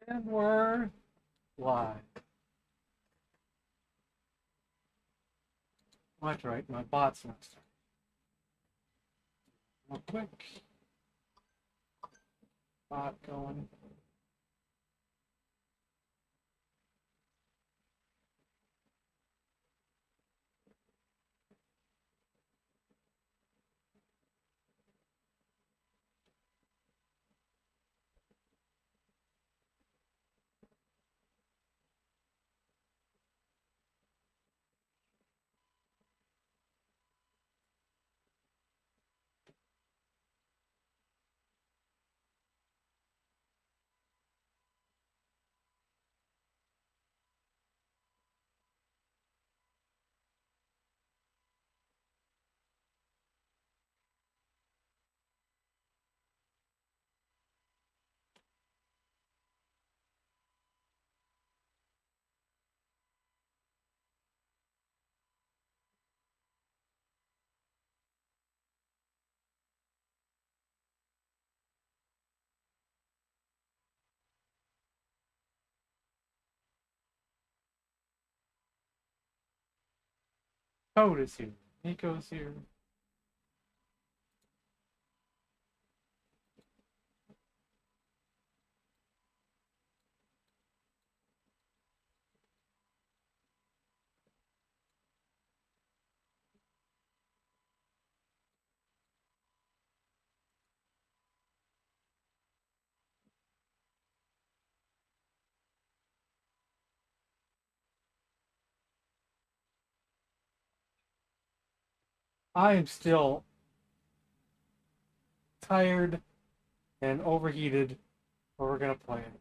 And we're live. That's right, my bot's not starting. Real quick. Bot going. Code is here. Nico's here. I am still tired and overheated, but we're gonna play it.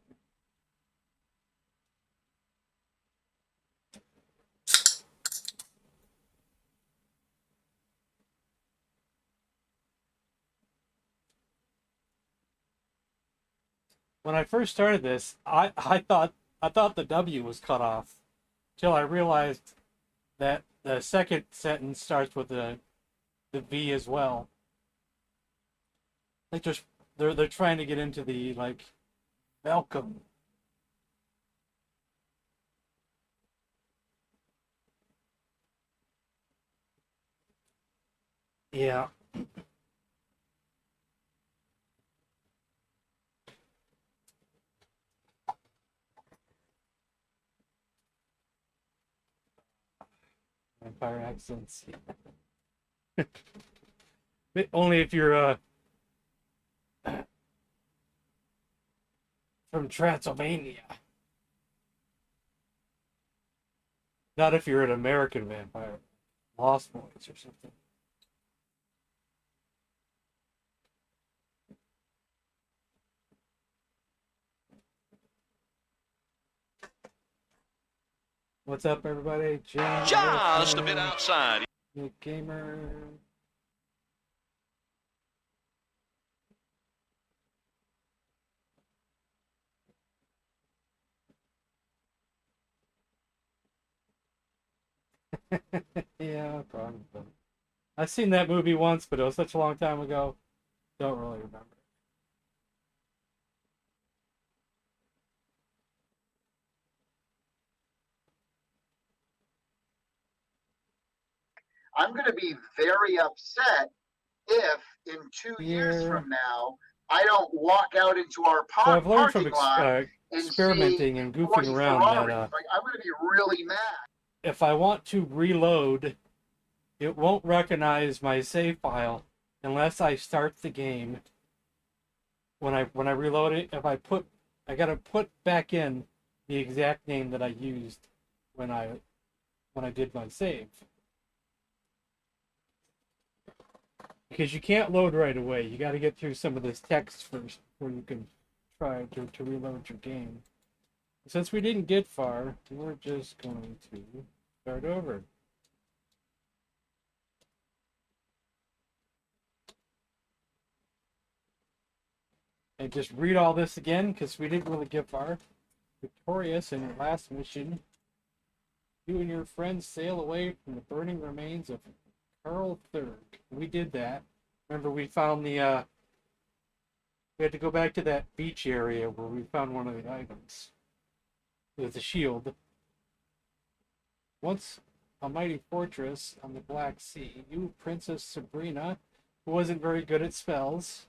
When I first started this, I thought the W was cut off, till I realized that the second sentence starts with the V as well. Like just they're trying to get into the like welcome. Yeah. Vampire accents. Only if you're from Transylvania. Not if you're an American vampire. Lost Boys or something. What's up, everybody? Jim, Just a bit outside. Nick Gamer. Yeah, probably. I've seen that movie once, but it was such a long time ago. Don't really remember. I'm going to be very upset if in 2 years from now I don't walk out into our So I've learned from parking lot and experimenting see and goofing 40 around Ferraris. that Like, I'm going to be really mad. if I want to reload, it won't recognize my save file unless I start the game. When I reload it, I gotta put back in the exact name that I used when I did my save. Because you can't load right away. You got to get through some of this text first before you can try to reload your game. Since we didn't get far, we're just going to start over. And just read all this again, because we didn't really get far. Victorious in your last mission, you and your friends sail away from the burning remains of Karl III. We did that. Remember, we found the We had to go back to that beach area where we found one of the items. It was a shield. Once a mighty fortress on the Black Sea, you, Princess Sabrina, who wasn't very good at spells,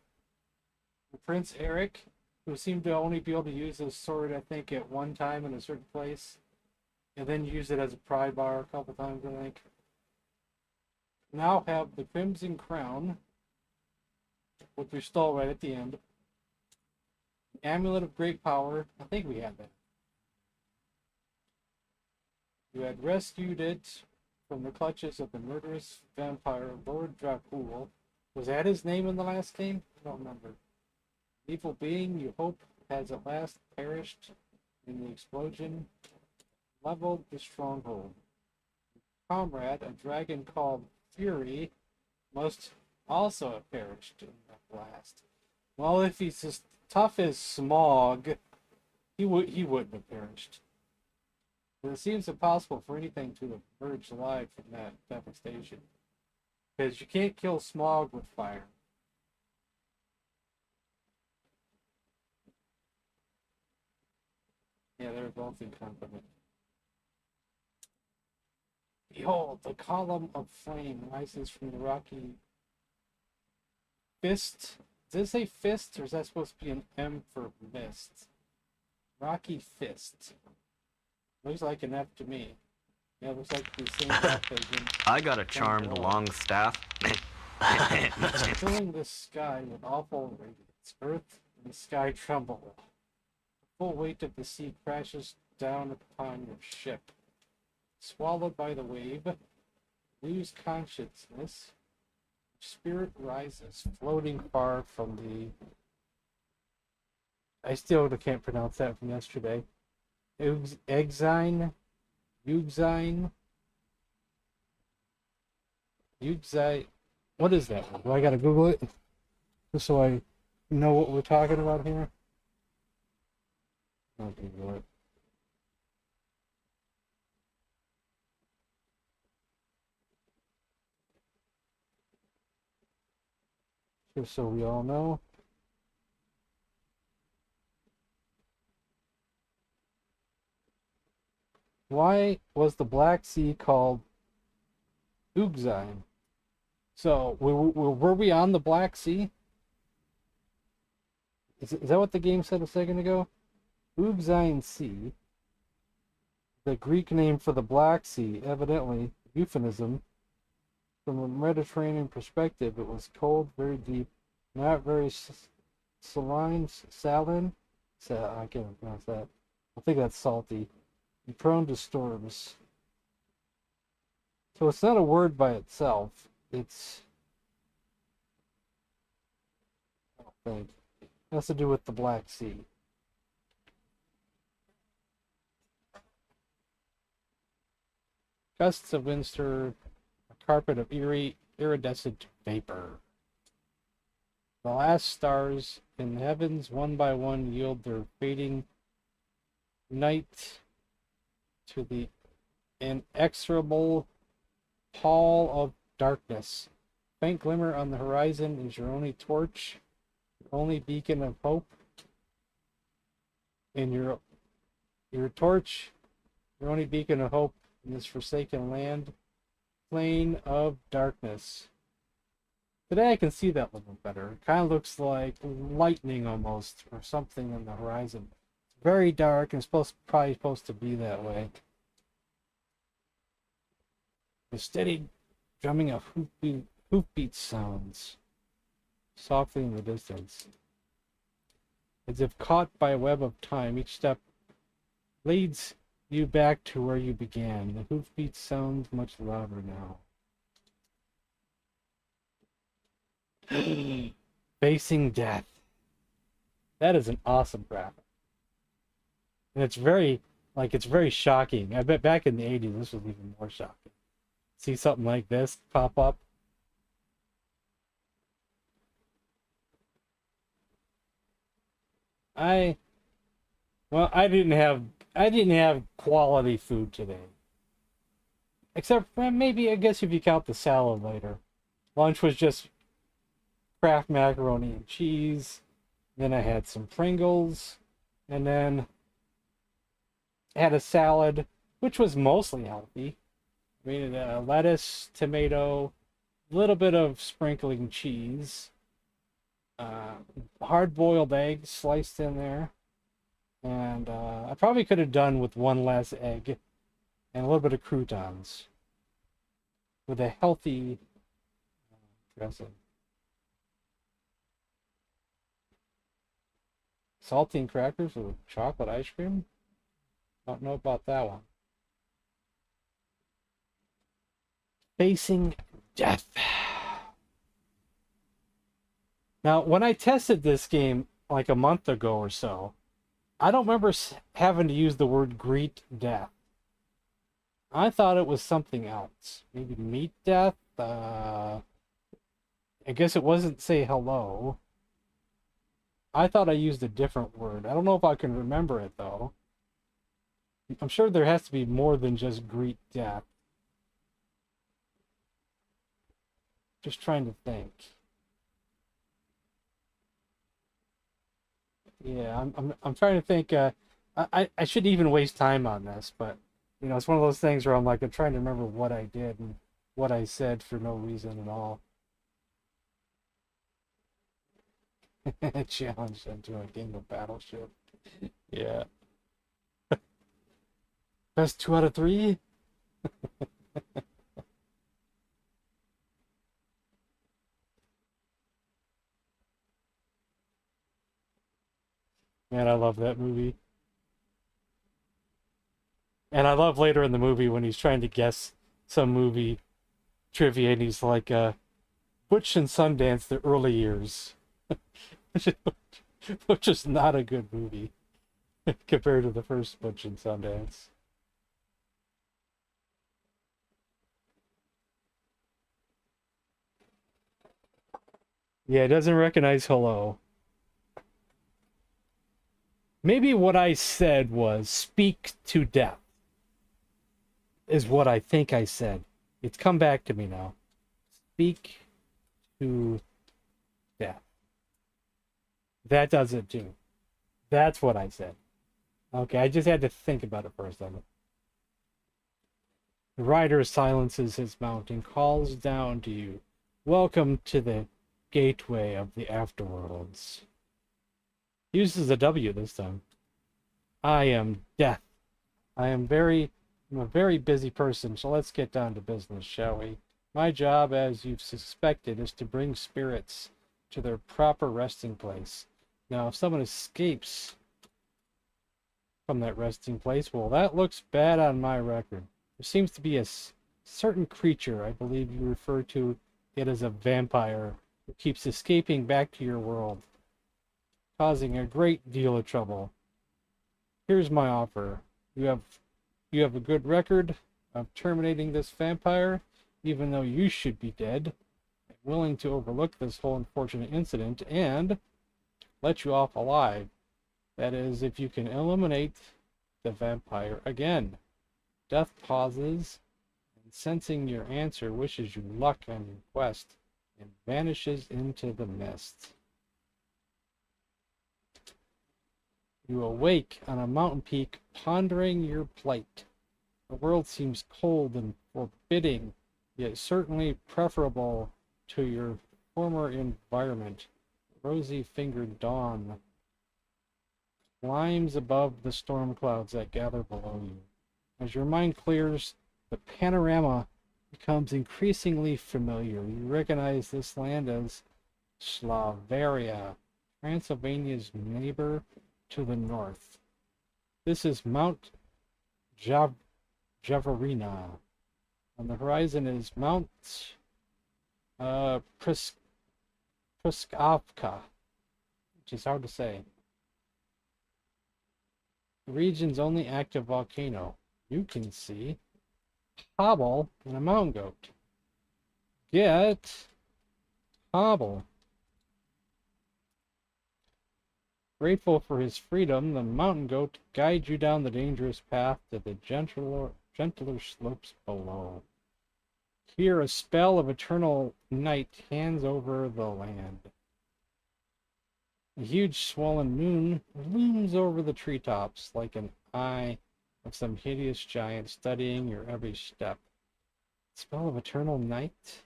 and Prince Eric, who seemed to only be able to use his sword, I think, at one time in a certain place, and then use it as a pry bar a couple times, I think. Now have the Crimson Crown, which we stole right at the end. Amulet of Great Power. I think we had that. You had rescued it from the clutches of the murderous vampire Lord Dracul. Was that his name in the last game? I don't remember. Evil being you hope has at last perished in the explosion. Leveled the stronghold. Comrade, a dragon called Fury, must also have perished in that blast. Well, if he's as tough as Smog, he wouldn't have perished. But it seems impossible for anything to emerge alive from that devastation. Because you can't kill Smog with fire. Yeah, they're both in company. Behold, the column of flame rises from the rocky fist. Does it say fist, or is that supposed to be an M for mist? Rocky fist. Looks like an F to me. Yeah, looks like the same F as in... I got a charmed long staff. Filling the sky with awful radiance. Earth and the sky tremble. The full weight of the sea crashes down upon your ship. Swallowed by the wave, lose consciousness. Spirit rises, floating far from the... I still can't pronounce that from yesterday. Exine, Euxine, what is that one? Do I gotta Google it? Just so I know what we're talking about here? I'll Google it. Just so we all know. Why was the Black Sea called Euxine? So, were we on the Black Sea? Is that what the game said a second ago? Euxine Sea, the Greek name for the Black Sea, evidently euphemism. From a Mediterranean perspective, it was cold, very deep, not very saline. I can't pronounce that. I think that's salty. And prone to storms. So it's not a word by itself. It's... I don't think. It has to do with the Black Sea. Gusts of wind stir a carpet of eerie, iridescent vapor. The last stars in the heavens, one by one, yield their fading night to the inexorable pall of darkness. Faint glimmer on the horizon is your only torch, your only beacon of hope. And your torch, your only beacon of hope in this forsaken land, plain of darkness. Today I can see that a little better. It kind of looks like lightning almost, or something on the horizon. It's very dark and probably supposed to be that way. The steady drumming of hoofbeat sounds softly in the distance. As if caught by a web of time, each step leads you back to where you began. The hoofbeat sounds much louder now. Facing death. That is an awesome graphic. And it's very shocking. I bet back in the 80s this was even more shocking. See something like this pop up. I didn't have quality food today. Except maybe, I guess if you count the salad later. Lunch was just Kraft macaroni and cheese, Then I had some Pringles, and then had a salad, which was mostly healthy. I mean, lettuce, tomato, a little bit of sprinkling cheese, uh, hard-boiled eggs sliced in there, and I probably could have done with one less egg and a little bit of croutons with a healthy dressing. Saltine crackers with chocolate ice cream? Don't know about that one. Facing death. Now, when I tested this game like a month ago or so, I don't remember having to use the word greet death. I thought it was something else. Maybe meet death? I guess it wasn't say hello. I thought I used a different word. I don't know if I can remember it, though. I'm sure there has to be more than just greet death. Just trying to think. Yeah, I'm trying to think. I should even waste time on this, but you know, it's one of those things where I'm trying to remember what I did and what I said for no reason at all. Challenged into a game of Battleship. Yeah. Best 2 out of 3? Man, I love that movie. And I love later in the movie when he's trying to guess some movie trivia and he's like, Butch and Sundance, the early years. Which is not a good movie compared to the first Butch and Sundance. Yeah, it doesn't recognize hello. Maybe what I said was speak to death. Is what I think I said. It's come back to me now. Speak to death. That does it too. That's what I said. Okay, I just had to think about it for a second. The rider silences his mount and calls down to you. Welcome to the gateway of the afterworlds. He uses a W this time. I am death. I'm a very busy person, so let's get down to business, shall we? My job, as you've suspected, is to bring spirits to their proper resting place. Now, if someone escapes from that resting place, well, that looks bad on my record. There seems to be a certain creature, I believe you refer to it as a vampire, who keeps escaping back to your world, causing a great deal of trouble. Here's my offer. You have a good record of terminating this vampire, even though you should be dead. I'm willing to overlook this whole unfortunate incident and let you off alive. That is, if you can eliminate the vampire again. Death pauses, and sensing your answer, wishes you luck on your quest, and vanishes into the mist. You awake on a mountain peak, pondering your plight. The world seems cold and forbidding, yet certainly preferable to your former environment. Rosy-fingered dawn climbs above the storm clouds that gather below you. As your mind clears, the panorama becomes increasingly familiar. You recognize this land as Slavaria, Transylvania's neighbor to the north. This is Mount Javarina. On the horizon is Mount Priskovka, which is hard to say. The region's only active volcano. You can see Hobble and a mountain goat. Get Hobble. Grateful for his freedom, the mountain goat guides you down the dangerous path to the gentler slopes below. Here, a spell of eternal night hands over the land. A huge swollen moon looms over the treetops like an eye of some hideous giant studying your every step. Spell of eternal night?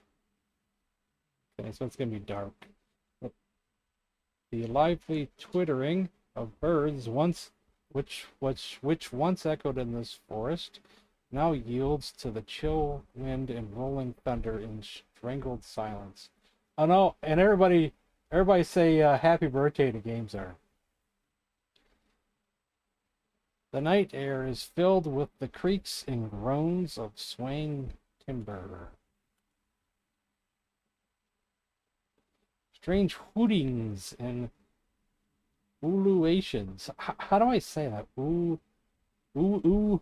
Okay, so it's gonna be dark. But the lively twittering of birds which once echoed in this forest now yields to the chill wind and rolling thunder in strangled silence. Oh no, and everybody say happy birthday to GameZar. The night air is filled with the creaks and groans of swaying timber. Strange hootings and ululations. How do I say that? Ooh, ooh, ooh.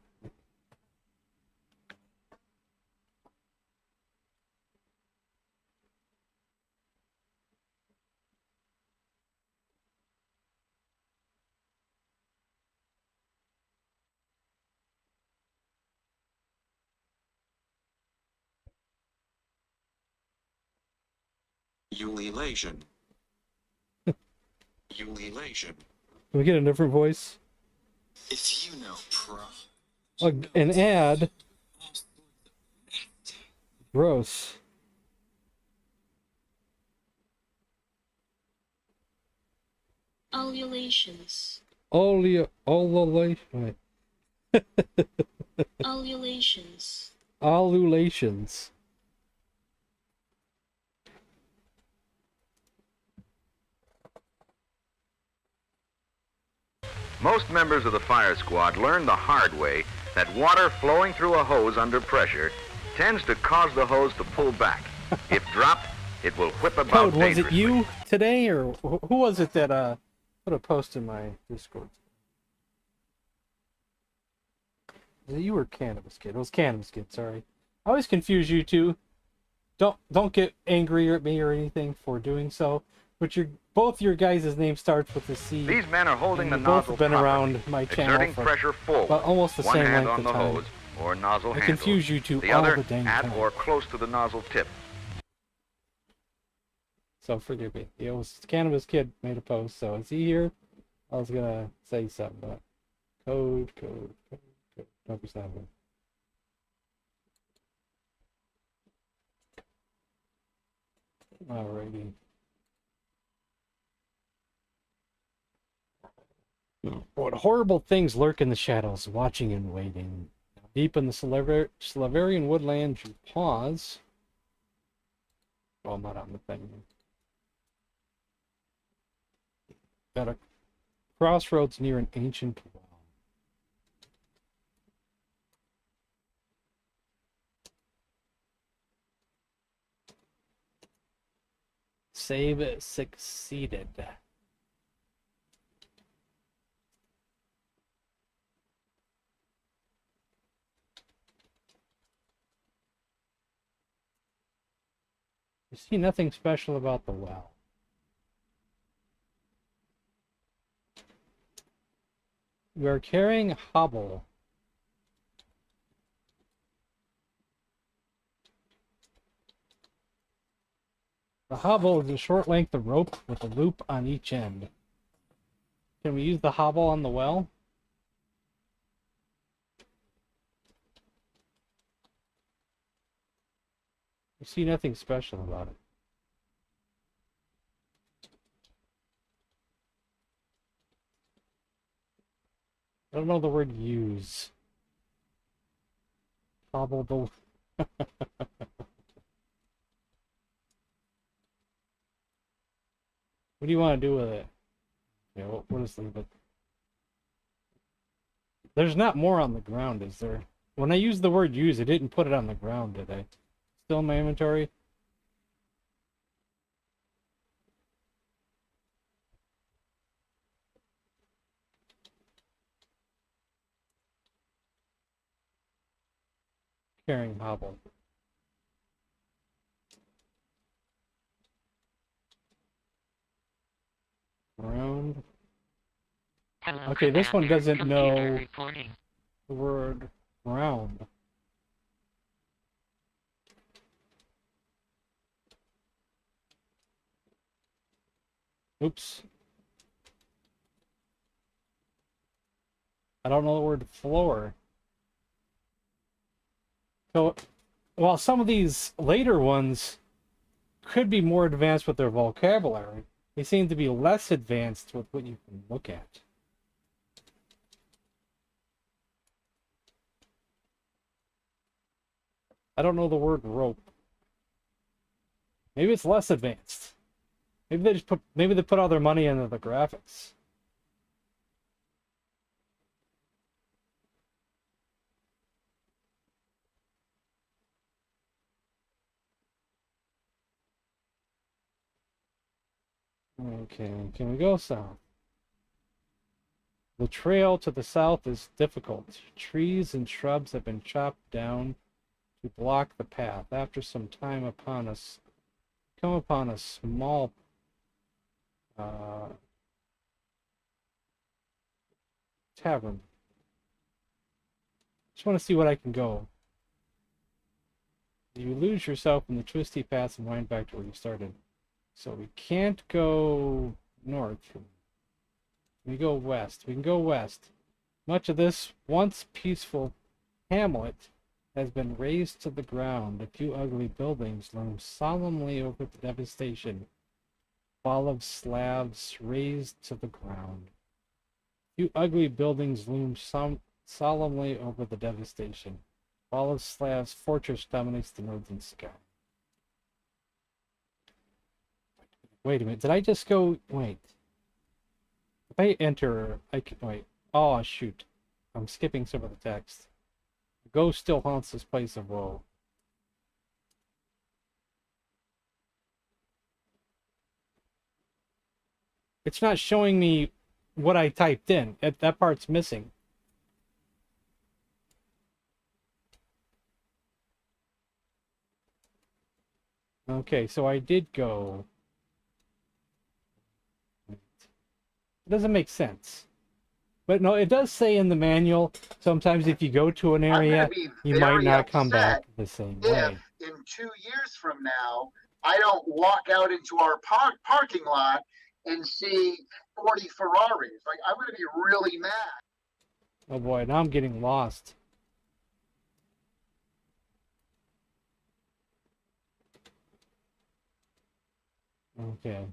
Ululation. Ululation. Can we get a different voice? If you know pro. An ad. Gross. Ululations. Ululations. Ululations. Ululations. Most members of the fire squad learn the hard way that water flowing through a hose under pressure tends to cause the hose to pull back. If dropped, it will whip about Code, was it dangerously. you today, or who was it that put a post in my Discord? Was it you or Cannabis Kid? It was Cannabis Kid, sorry. I always confuse you two. Don't get angry at me or anything for doing so. But both your guys' name starts with a C. These men are holding the and you've both nozzle been properly, around my channel exerting for pressure forward. about almost the one same hand length on of the time. hose or nozzle I handle. confuse you two the all other the dang at time. or close to the nozzle tip. So forgive me. It was Cannabis Kid made a post, so is he here? I was gonna say something, but code. Don't be snapping. Alrighty. What horrible things lurk in the shadows, watching and waiting. Deep in the Slavarian woodland, you pause. Well, I'm not on the thing. At a crossroads near an ancient well. Save succeeded. You see nothing special about the well. You are carrying a hobble. The hobble is a short length of rope with a loop on each end. Can we use the hobble on the well? You see nothing special about it. I don't know the word use. Hobble the... What do you want to do with it? Yeah, we'll just leave it. There's not more on the ground, is there? When I used the word use, I didn't put it on the ground, did I? Still in my inventory? Carrying hobble. Ground. Okay, this one doesn't know the word ground. Oops. I don't know the word floor. So, while some of these later ones could be more advanced with their vocabulary, they seem to be less advanced with what you can look at. I don't know the word rope. Maybe it's less advanced. Maybe they put all their money into the graphics. Okay, can we go south? The trail to the south is difficult. Trees and shrubs have been chopped down to block the path. After some time come upon a small tavern. Just want to see what I can go. You lose yourself in the twisty paths and wind back to where you started. So we can't go north. We go west. We can go west. Much of this once peaceful hamlet has been razed to the ground. A few ugly buildings loom solemnly over the devastation. Wall of slabs razed to the ground. A few ugly buildings loom solemnly over the devastation. Wall of slabs fortress dominates the northern sky. Wait a minute, did I just go... Wait. If I enter, I can... Wait. Oh, shoot. I'm skipping some of the text. The ghost still haunts this place of woe. It's not showing me what I typed in. That part's missing. Okay, so I did go... It doesn't make sense. But no, it does say in the manual, sometimes if you go to an area, you might not come back the same way. If in 2 years from now, I don't walk out into our parking lot and see 40 Ferraris, like I'm going to be really mad. Oh boy, now I'm getting lost. Okay.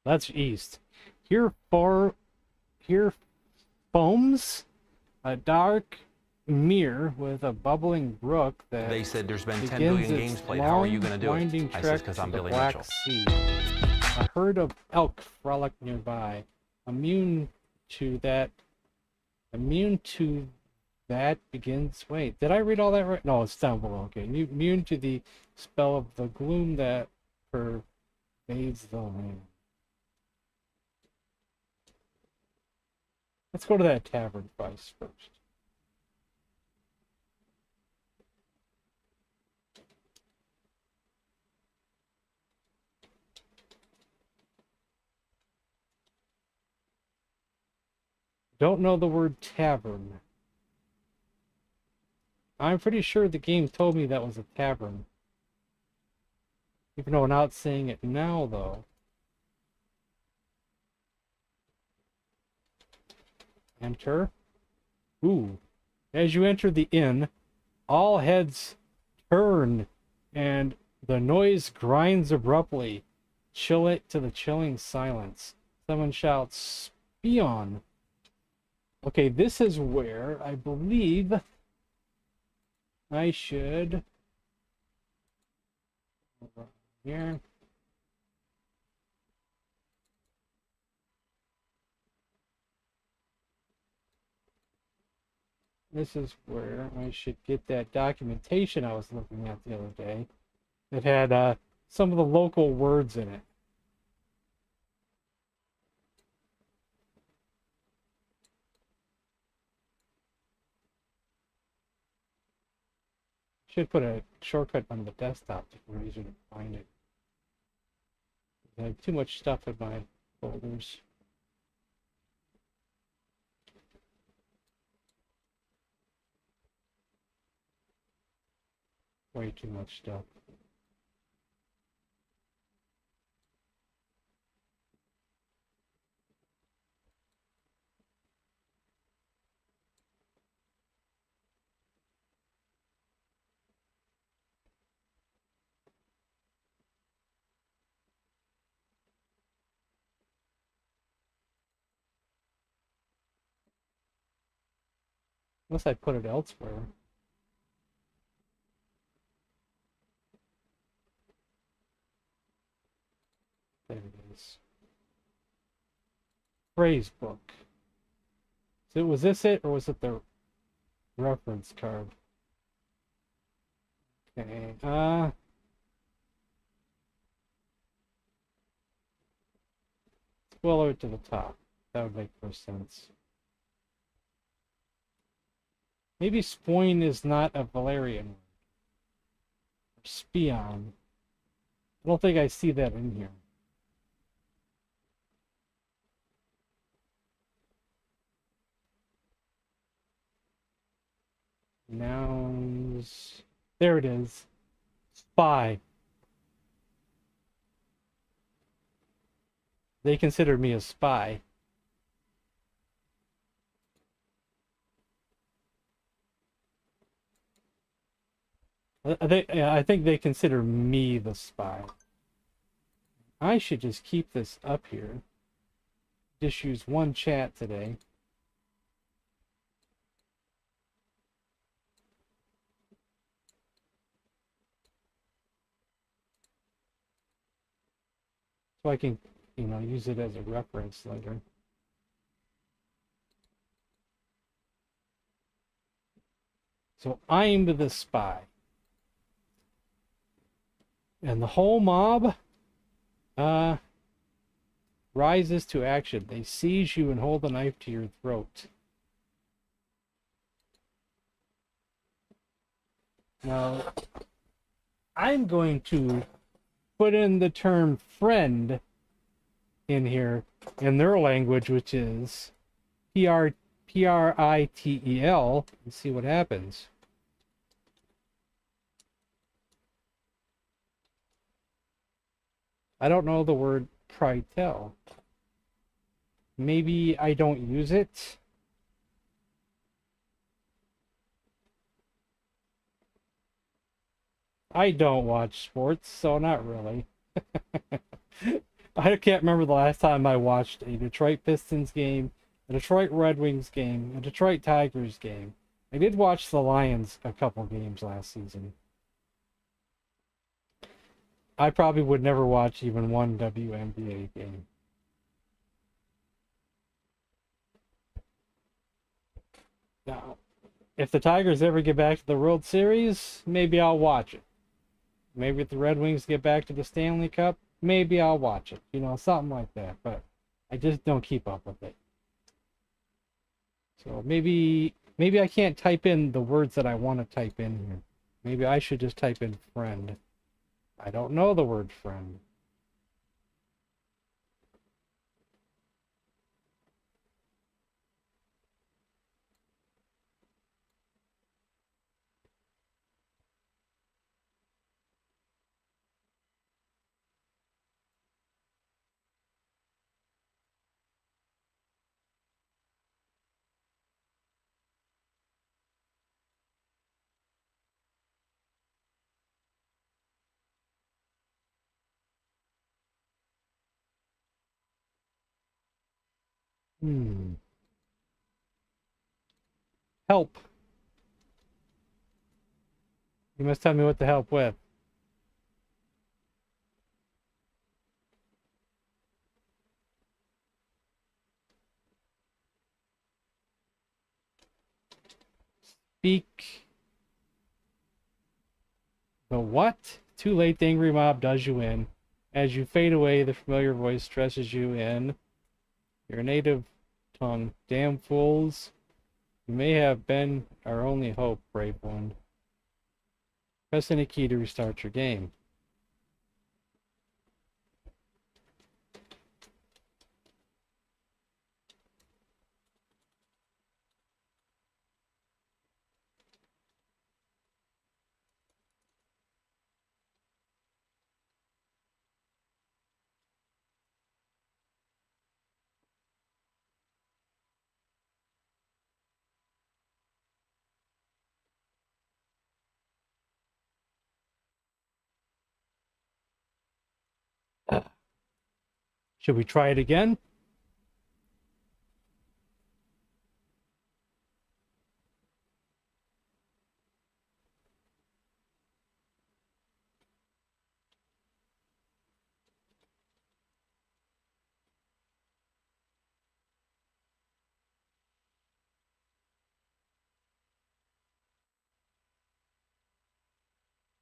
That's east. Here foams a dark mere with a bubbling brook that They said there's been 10 begins billion its games played. How are you going to do winding it? I trek said, because to I'm the Billy Black Mitchell. Sea. A herd of elk frolic nearby. Immune to that begins... Wait, did I read all that right? No, it's down below. Okay. Immune to the spell of the gloom that pervades the land. Let's go to that tavern price first. Don't know the word tavern. I'm pretty sure the game told me that was a tavern. Even though we're not saying it now, though. Enter. Ooh. As you enter the inn, all heads turn, and the noise grinds abruptly. Chill it to the chilling silence. Someone shouts, "Spion!" Okay, this is where I believe I should... Here. This is where I should get that documentation I was looking at the other day that had some of the local words in it. Should put a shortcut on the desktop for easier to find it. I have too much stuff in my folders. Way too much stuff. Unless I put it elsewhere. There it is. Phrase book. So was this it, or was it the reference card? Okay. Scroll it to the top. That would make more sense. Maybe spoin is not a Valerian word. Spion. I don't think I see that in here. Nouns. There it is. Spy. They consider me a spy. I think they consider me the spy. I should just keep this up here. Just use one chat today. So I can, use it as a reference later. So I'm the spy. And the whole mob rises to action. They seize you and hold a knife to your throat. Now, I'm going to put in the term friend in here in their language, which is Pritel, and see what happens. I don't know the word pritel. Maybe I don't use it. I don't watch sports, so not really. I can't remember the last time I watched a Detroit Pistons game, a Detroit Red Wings game, a Detroit Tigers game. I did watch the Lions a couple games last season. I probably would never watch even one WNBA game. Now, if the Tigers ever get back to the World Series, maybe I'll watch it. Maybe if the Red Wings get back to the Stanley Cup, maybe I'll watch it. Something like that. But I just don't keep up with it. So maybe I can't type in the words that I want to type in here. Maybe I should just type in friend. I don't know the word friend. Help. You must tell me what to help with. Speak. The what? Too late, the angry mob does you in. As you fade away, the familiar voice stresses you in your native tongue. Damn fools. You may have been our only hope, brave one. Press any key to restart your game. Should we try it again?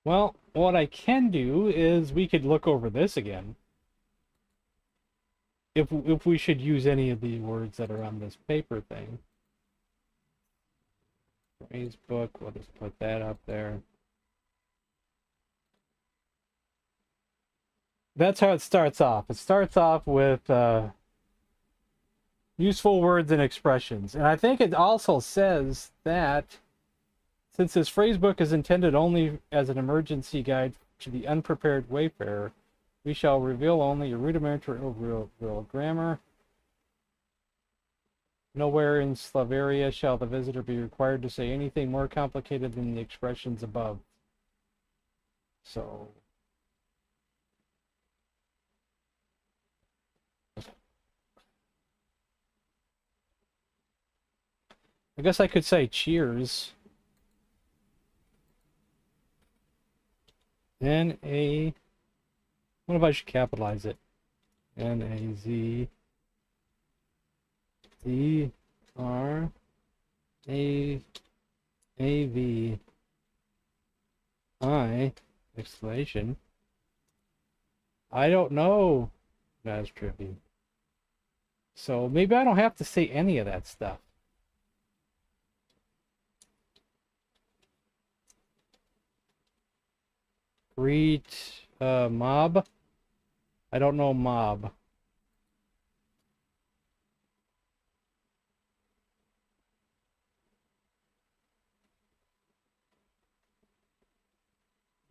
Well, what I can do is we could look over this again. If we should use any of the words that are on this paper thing. Phrase book, we'll just put that up there. That's how it starts off. It starts off with useful words and expressions. And I think it also says that since this phrase book is intended only as an emergency guide to the unprepared wayfarer, we shall reveal only a rudimentary real grammar. Nowhere in Slaveria shall the visitor be required to say anything more complicated than the expressions above. So, I guess I could say cheers. N-A... What if I should capitalize it? N-A-Z... D-R-A-A-V-I... Exclamation. I don't know. That's trippy. So maybe I don't have to say any of that stuff. Greet mob. I don't know mob.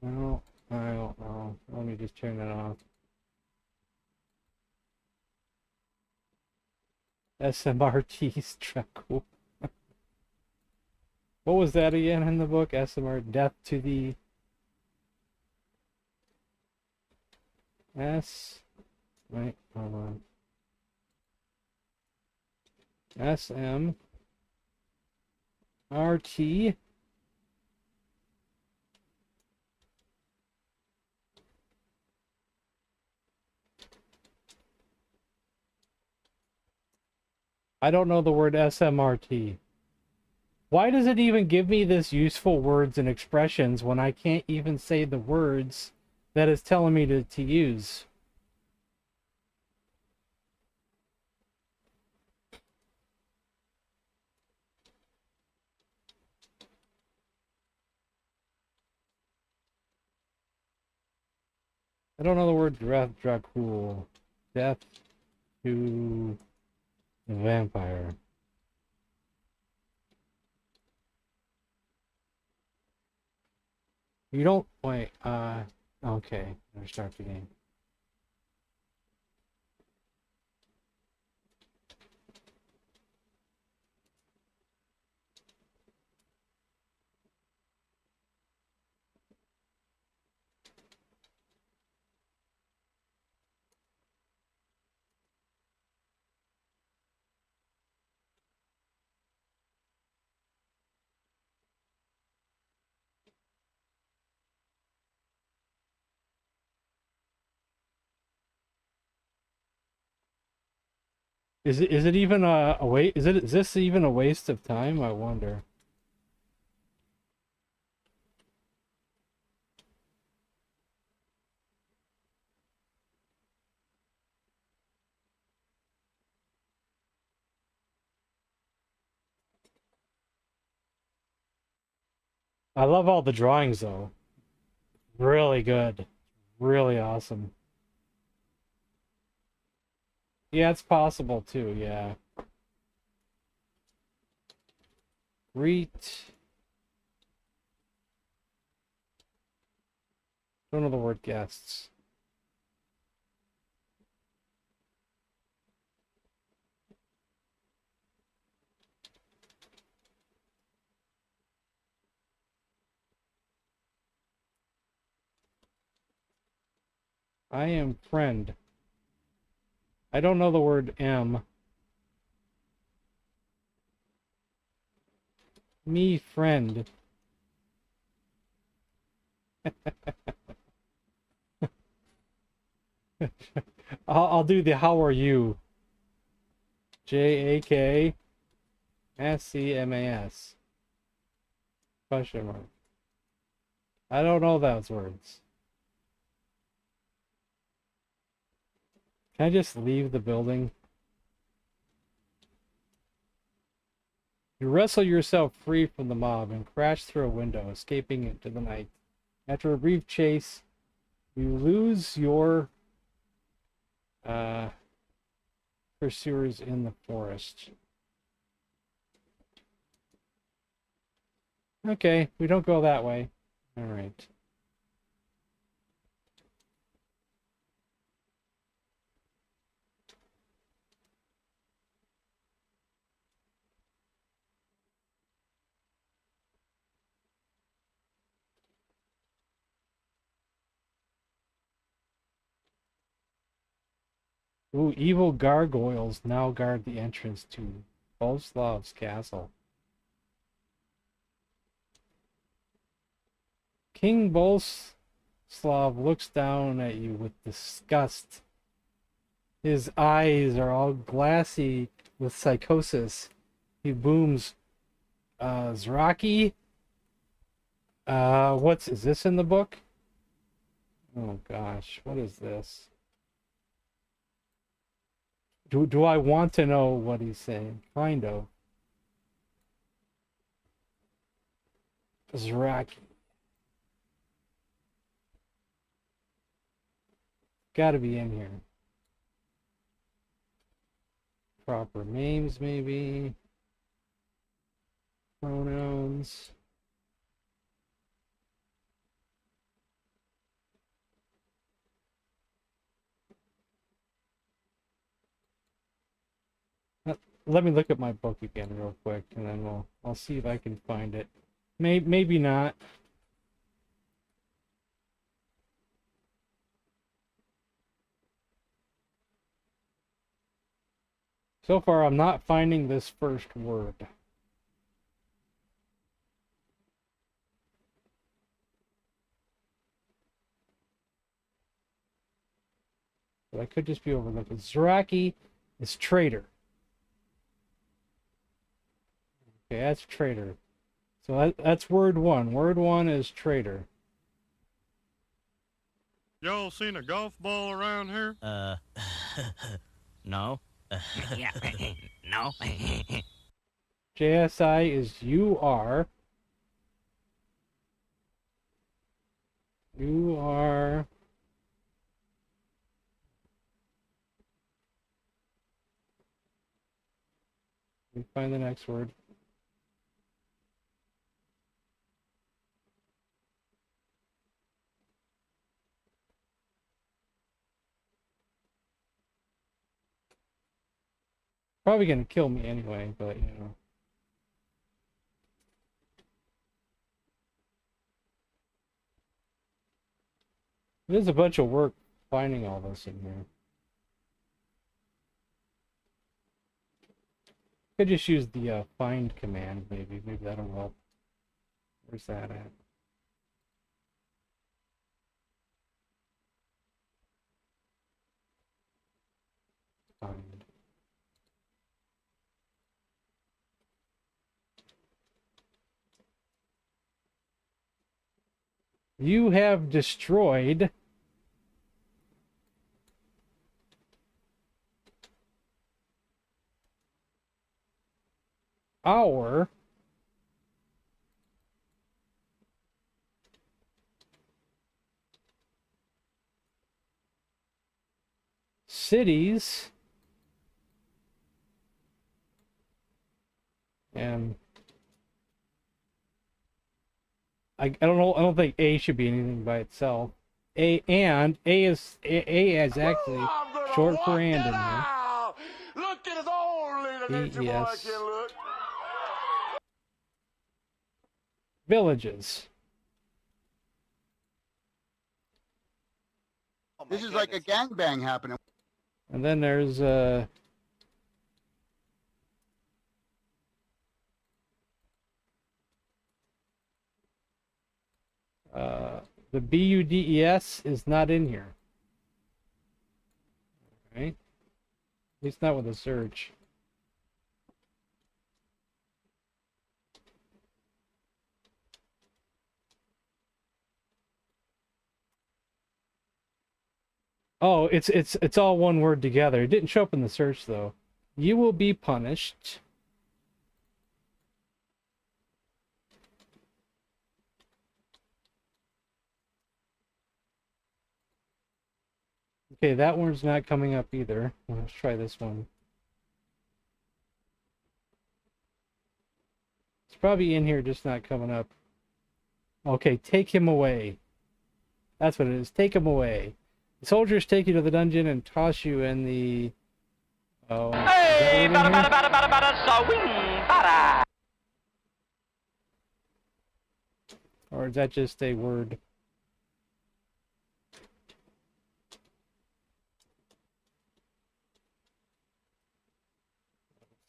No, I don't know. Let me just turn that off. SMRT struggle. What was that again in the book? SMR, death to the S. Right, hold on. SMRT. I don't know the word SMRT. Why does it even give me this useful words and expressions when I can't even say the words that it's telling me to use? I don't know the word Dracul. Death to the vampire. You don't wait, okay, let's start the game. Is it even a wait? Is this even a waste of time? I wonder. I love all the drawings though. Really good. Really awesome. Yeah, it's possible too, yeah. Greet. Don't know the word guests. I am friend. I don't know the word M. Me friend. I'll do the how are you. JAKSCMAS. Question mark. I don't know those words. Can I just leave the building? You wrestle yourself free from the mob and crash through a window, escaping into the night. After a brief chase, you lose your pursuers in the forest. Okay, we don't go that way. All right. Ooh, evil gargoyles now guard the entrance to Boleslav's castle. King Boleslav looks down at you with disgust. His eyes are all glassy with psychosis. He booms, Zraki? Is this in the book? Oh gosh, what is this? Do I want to know what he's saying? Kind of. Zraki. Gotta be in here. Proper names, maybe. Pronouns. Let me look at my book again real quick, and then I'll see if I can find it. Maybe not. So far, I'm not finding this first word. But I could just be overlooking. Zraki is traitor. Okay, that's traitor. So that's word one. Word one is traitor. Y'all seen a golf ball around here? No. Yeah, no. JSI is you are. You are. Let me find the next word. Probably gonna kill me anyway, but you know. There's a bunch of work finding all this in here. Could just use the find command, maybe. Maybe that'll help. Where's that at? Find. You have destroyed our cities and I don't know. I don't think A should be anything by itself. A is actually short for and in here. Look at his old little nature boy Yes. can look. Villages. This is like a gangbang happening. And then there's the BUDES is not in here. Right? At least not with a search. Oh, it's all one word together. It didn't show up in the search though. You will be punished. Okay, that one's not coming up either. Let's try this one. It's probably in here, just not coming up. Okay, take him away. That's what it is. Take him away. The soldiers take you to the dungeon and toss you in the... Oh, hey, or is that just a word?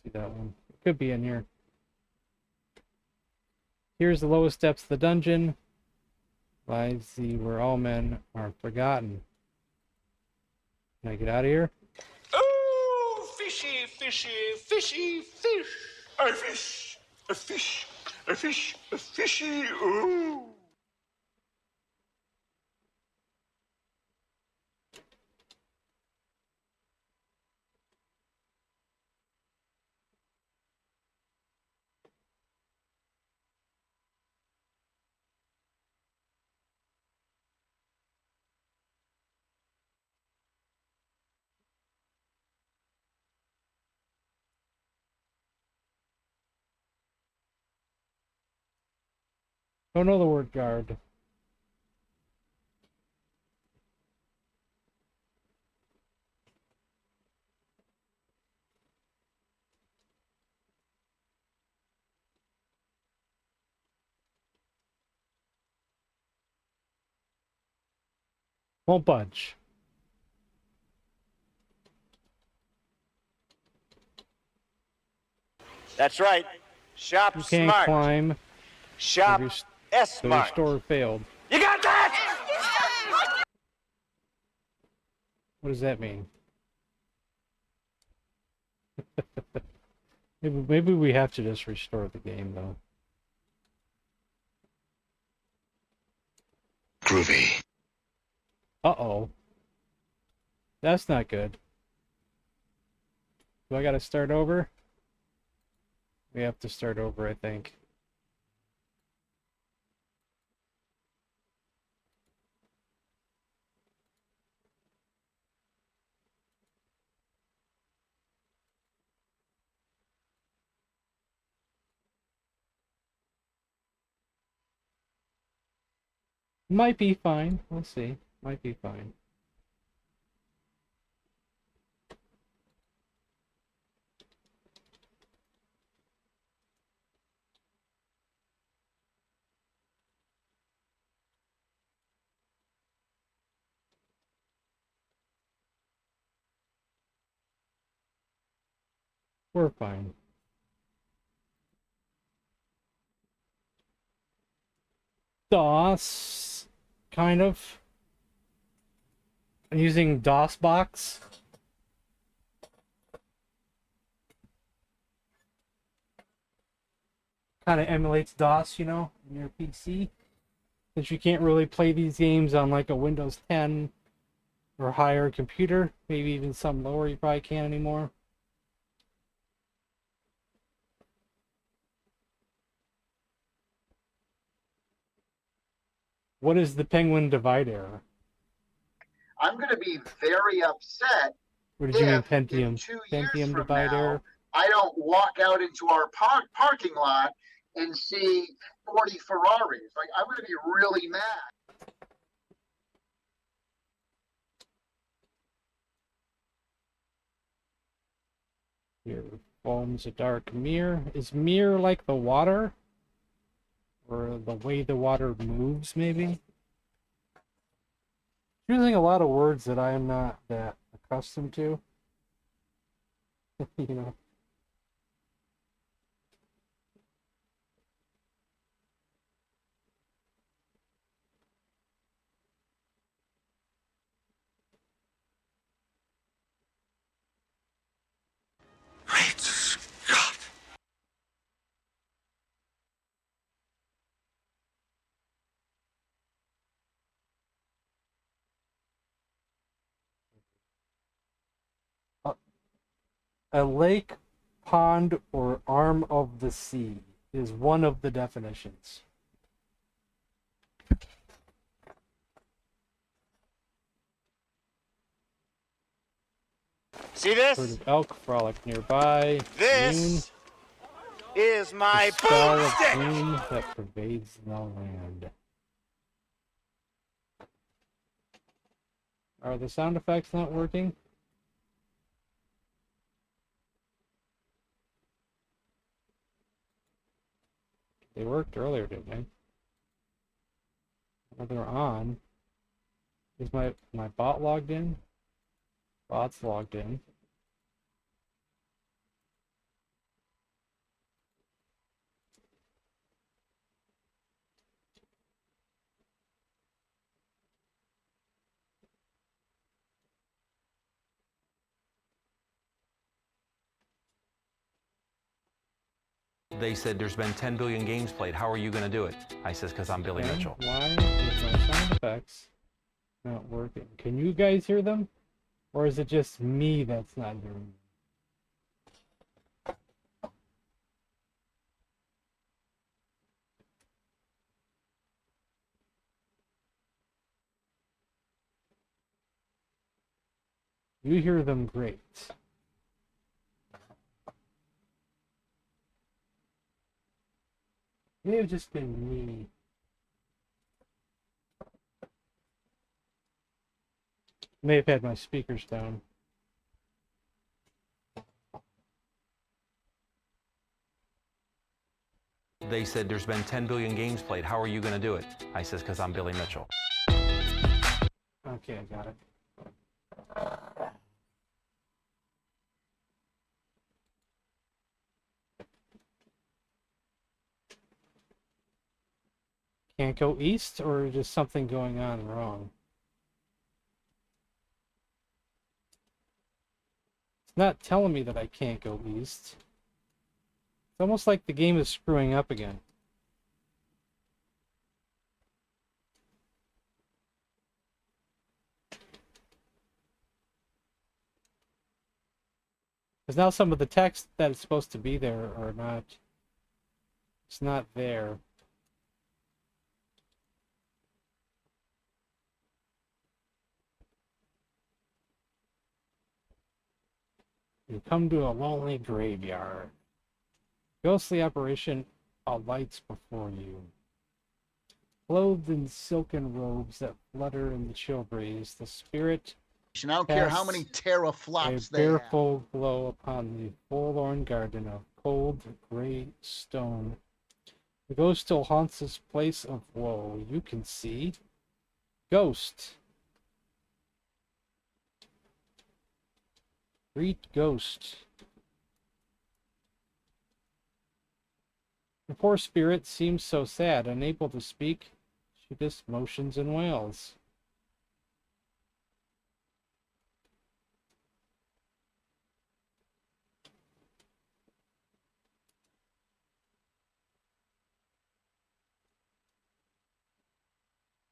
See that one. It could be in here. Here's the lowest depths of the dungeon. Lies the where all men are forgotten. Can I get out of here? Ooh, fishy, fishy, fishy, fish. A fish, a fish, a fish, a fishy, ooh. Don't know the word guard. Won't budge. That's right. Shop You can't smart. climb. Shop The S-smart. restore failed. You got that? What does that mean? Maybe we have to just restore the game though. Groovy. Uh-oh. That's not good. Do I gotta start over? We have to start over, I think. Might be fine. We'll see. Might be fine. We're fine. DOS, kind of. I'm using DOSBox. Kind of emulates DOS, you know, in your PC. Since you can't really play these games on like a Windows 10 or higher computer, maybe even some lower you probably can't anymore. What is the Penguin Divide error? I'm going to be very upset. What did you mean, if in Pentium? 2 years Pentium from Divide now, error? I don't walk out into our parking lot and see 40 Ferraris. Like, I'm going to be really mad. Here foams a dark mirror. Is mirror like the water? Or the way the water moves, maybe? Using a lot of words that I am not that accustomed to. You know. Great Scott! A lake, pond, or arm of the sea is one of the definitions. See Herd this? of elk frolic nearby. Moon, This is my the spell of boomstick! gloom that pervades the land. Are the sound effects not working? They worked earlier, didn't they? Well, they're on. Is my bot logged in? Bot's logged in. They said there's been 10 billion games played. How are you going to do it? I says, because I'm Billy Okay, Mitchell. why is my sound effects not working? Can you guys hear them? Or is it just me that's not hearing them? You hear them great. It may have just been me. May have had my speakers down. They said there's been 10 billion games played. How are you going to do it? I says, because I'm Billy Mitchell. Okay, I got it. Can't go east, or just something going on wrong? It's not telling me that I can't go east. It's almost like the game is screwing up again. Because now some of the text that is supposed to be there are not. It's not there. You come to a lonely graveyard. Ghostly apparition alights before you. Clothed in silken robes that flutter in the chill breeze, the spirit I don't care how many casts teraflops a they have. baleful glow upon the forlorn garden of cold gray stone. The ghost still haunts this place of woe. You can see. Ghost. Greet ghost. The poor spirit seems so sad, unable to speak. She just motions and wails.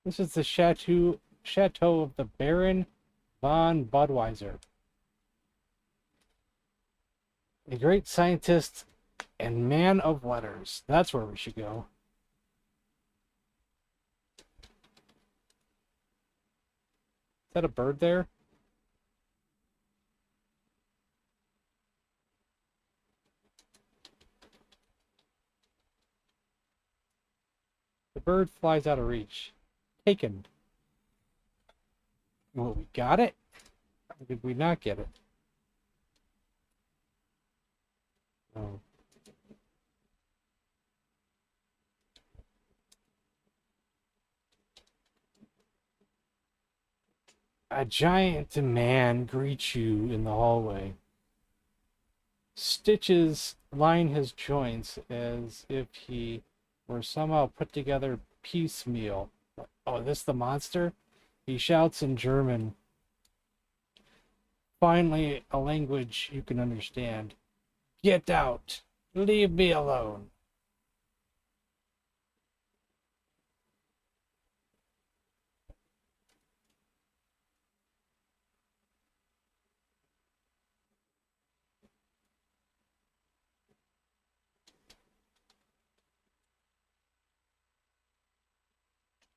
This is the chateau of the Baron von Budweiser, a great scientist and man of letters. That's where we should go. Is that a bird there? The bird flies out of reach. Taken. Well, we got it? Or did we not get it? Oh. A giant man greets you in the hallway. stitches line his joints as if he were somehow put together piecemeal. Oh, this the monster? He shouts in German. Finally, a language you can understand. Get out! Leave me alone!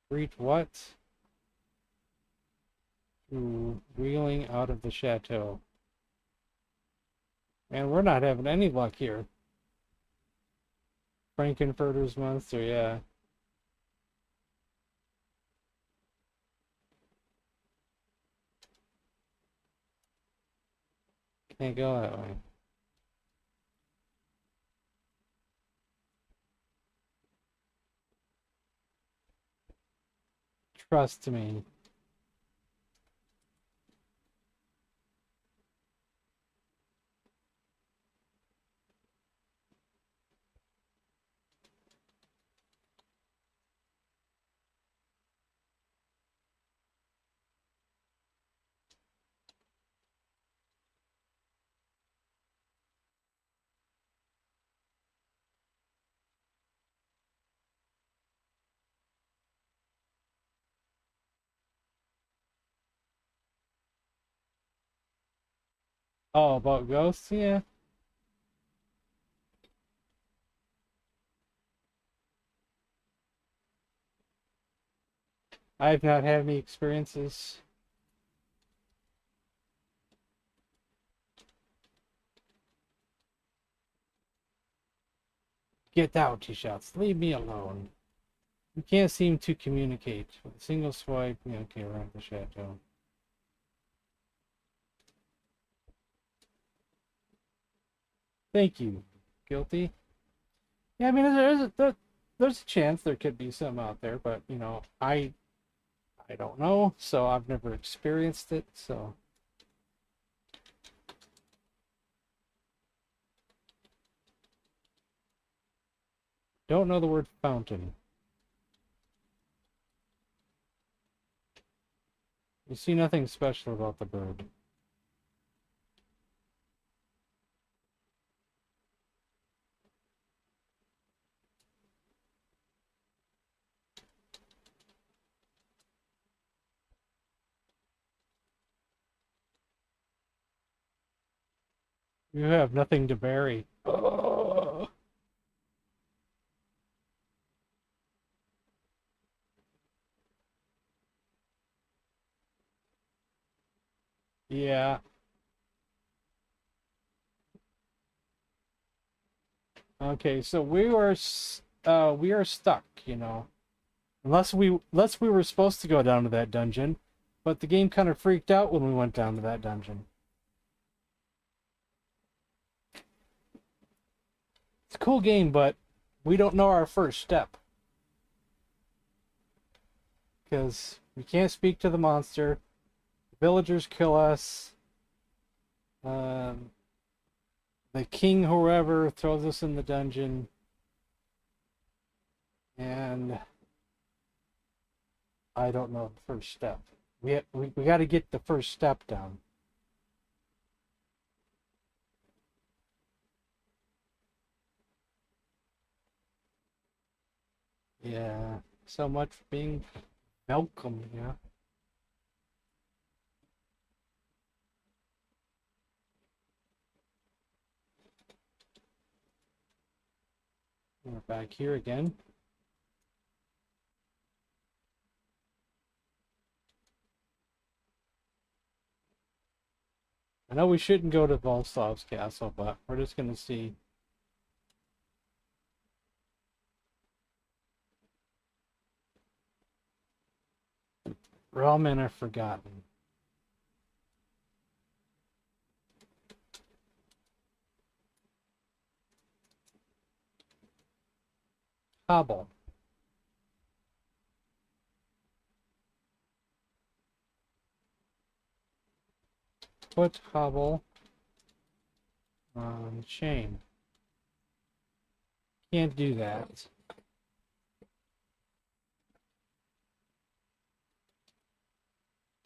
Reach what? Ooh, wheeling out of the chateau. Man, we're not having any luck here. Frankenfurter's monster, yeah. Can't go that way. Trust me. Oh, about ghosts? Yeah. I've not had any experiences. Get out, he shouts. Leave me alone. You can't seem to communicate. With a single swipe, yeah, okay, around the chateau. Thank you. Guilty? Yeah, I mean, there's a chance there could be some out there, but, you know, I don't know, so I've never experienced it, so. Don't know the word fountain. You see nothing special about the bird. You have nothing to bury. Oh. Yeah. Okay, so we are stuck, you know. Unless we were supposed to go down to that dungeon, but the game kind of freaked out when we went down to that dungeon. It's a cool game, but we don't know our first step. Because we can't speak to the monster. The villagers kill us. The king, whoever, throws us in the dungeon. And I don't know the first step. We got to get the first step down. Yeah, so much for being welcome, yeah. We're back here again. I know we shouldn't go to Volslav's castle, but we're just going to see. Realm men are forgotten. Hobble. Put hobble Shame. Can't do that.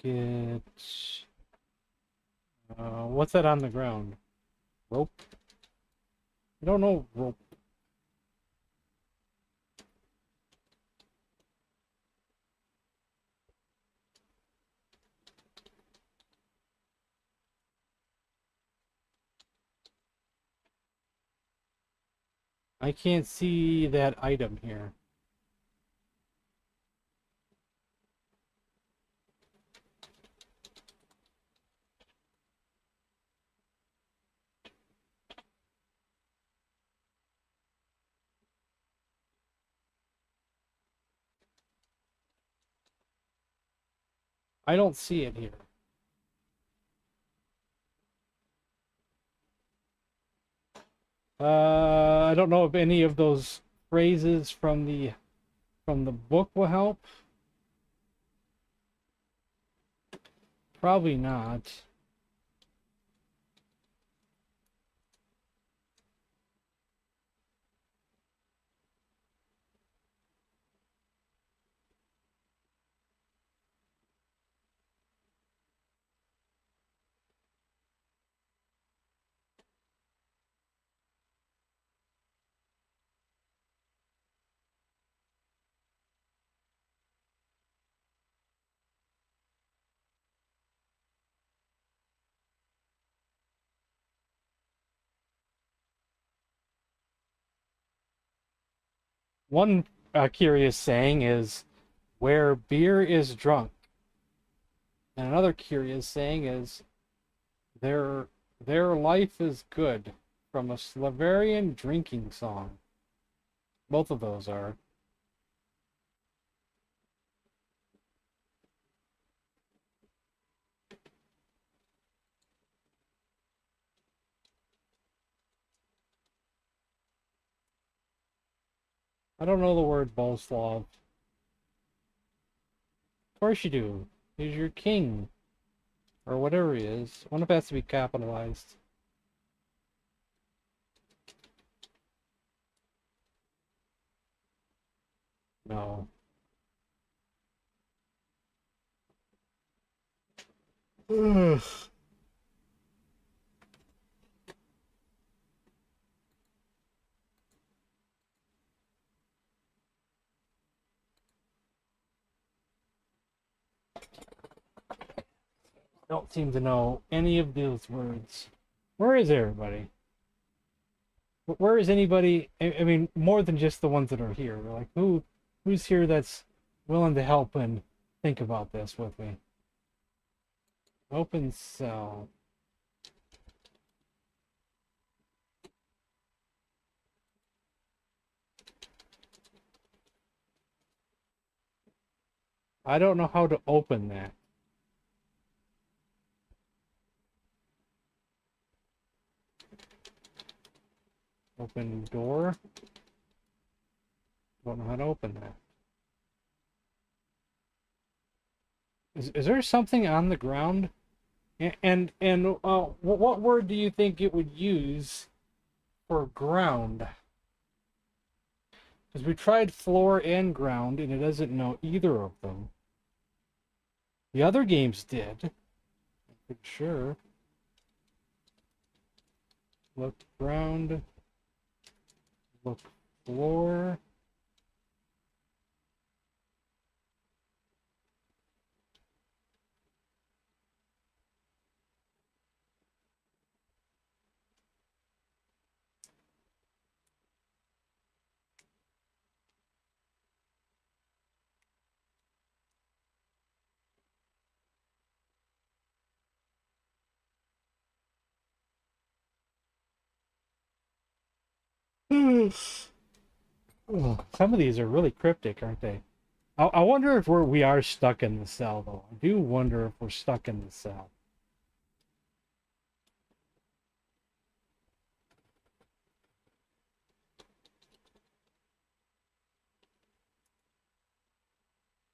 Get... what's that on the ground? Rope? I don't know rope. I can't see that item here. I don't see it here. I don't know if any of those phrases from the book will help. Probably not. One curious saying is, where beer is drunk. And another curious saying is, their life is good, from a Slavarian drinking song. Both of those are. I don't know the word Boleslav. Of course you do. He's your king. Or whatever he is. I wonder if it has to be capitalized. No. Ugh. Don't seem to know any of those words. Where is everybody? Where is anybody? I mean, more than just the ones that are here. Like, who's here that's willing to help and think about this with me? Open cell. I don't know how to open that. Open door. Don't know how to open that. Is there something on the ground? And what word do you think it would use for ground? Because we tried floor and ground, and it doesn't know either of them. The other games did. I'm pretty sure. Look ground. Look floor. Oh, some of these are really cryptic, aren't they? I wonder if we are stuck in the cell, though. I do wonder if we're stuck in the cell.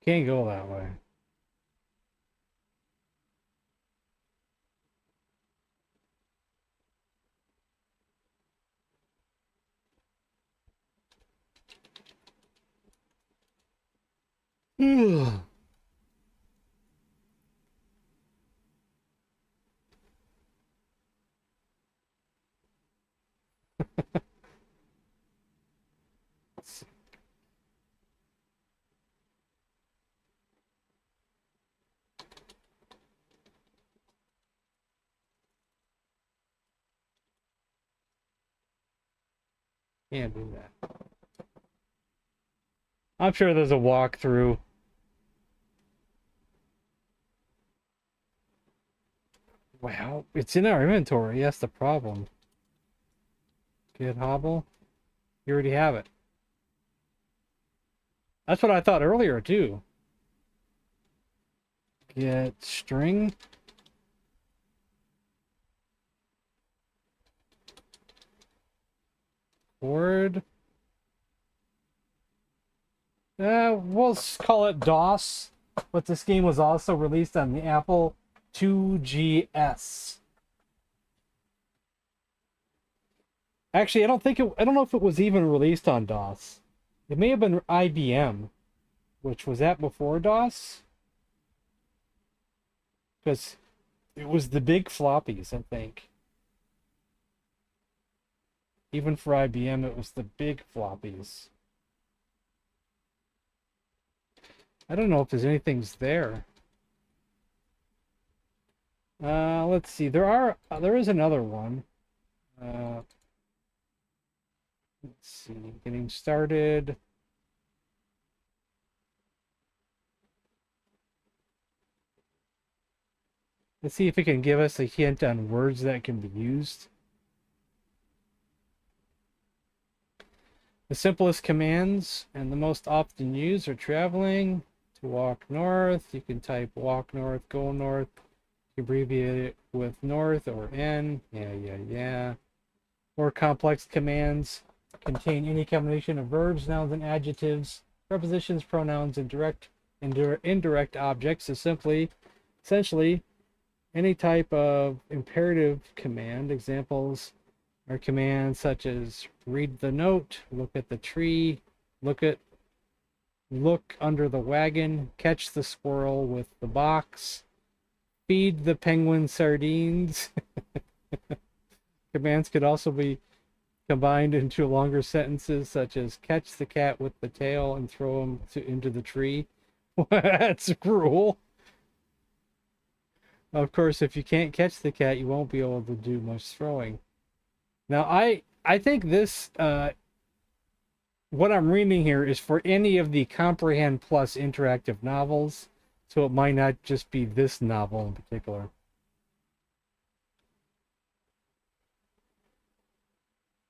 Can't go that way. Can't do that. I'm sure there's a walkthrough. Well, it's in our inventory. That's the problem. Get hobble. You already have it. That's what I thought earlier, too. Get string. Word. We'll call it DOS, but this game was also released on the Apple 2GS. Actually, I don't know if it was even released on DOS. It may have been IBM, which was that before DOS? Because it was the big floppies, I think. Even for IBM, it was the big floppies. I don't know if there's anything's there. Let's see. There is another one. Let's see. Getting started. Let's see if it can give us a hint on words that can be used. The simplest commands and the most often used are traveling. To walk north, you can type walk north, go north. You abbreviate it with north or N. Yeah. More complex commands contain any combination of verbs, nouns, and adjectives, prepositions, pronouns, and indirect objects. Essentially, any type of imperative command. Examples are commands such as read the note, look at the tree, look under the wagon, catch the squirrel with the box, feed the penguin sardines. Commands could also be combined into longer sentences such as catch the cat with the tail and throw him into the tree. That's cruel. Of course, if you can't catch the cat, you won't be able to do much throwing. Now, I think this, what I'm reading here is for any of the Comprehend Plus interactive novels, so it might not just be this novel in particular.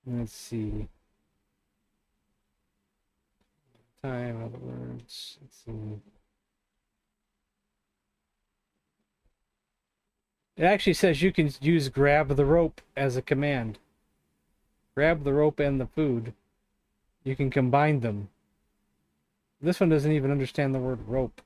Let's see. Time, other words. Let's see. It actually says you can use grab the rope as a command. Grab the rope and the food. You can combine them. This one doesn't even understand the word rope.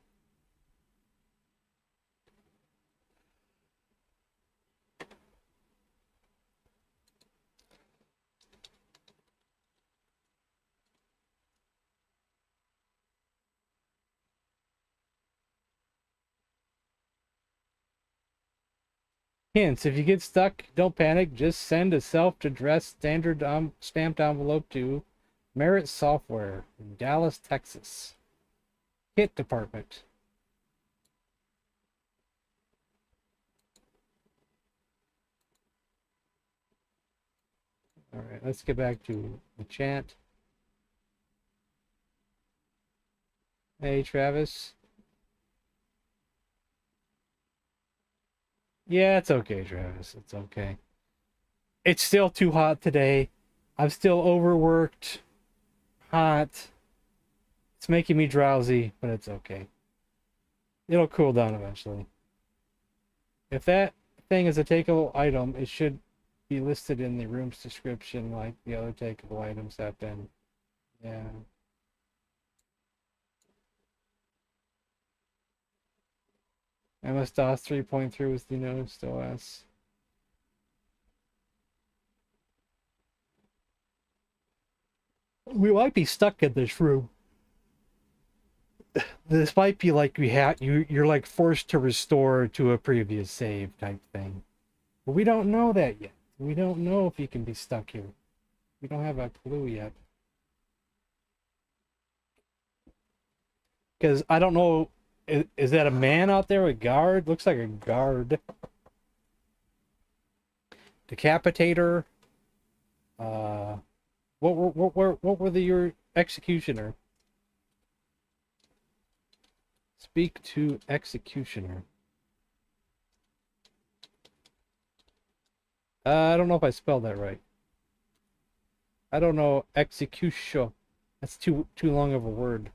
Hints: if you get stuck, don't panic. Just send a self-addressed standard stamped envelope to Merit Software in Dallas, Texas. Kit Department. All right, let's get back to the chat. Hey, Travis. Yeah, it's okay, Travis. It's okay. It's still too hot today. I'm still overworked. Hot. It's making me drowsy, but it's okay. It'll cool down eventually. If that thing is a takeable item, it should be listed in the room's description like the other takeable items have been. Yeah. MS-DOS 3.3 was the newest OS. We might be stuck in this room. This might be like you're like forced to restore to a previous save type thing. But we don't know that yet. We don't know if you can be stuck here. We don't have a clue yet. Because I don't know, is that a man out there, a guard? Looks like a guard. Decapitator. What were your executioner? Speak to executioner. I don't know if I spelled that right. I don't know. Executio. That's too long of a word.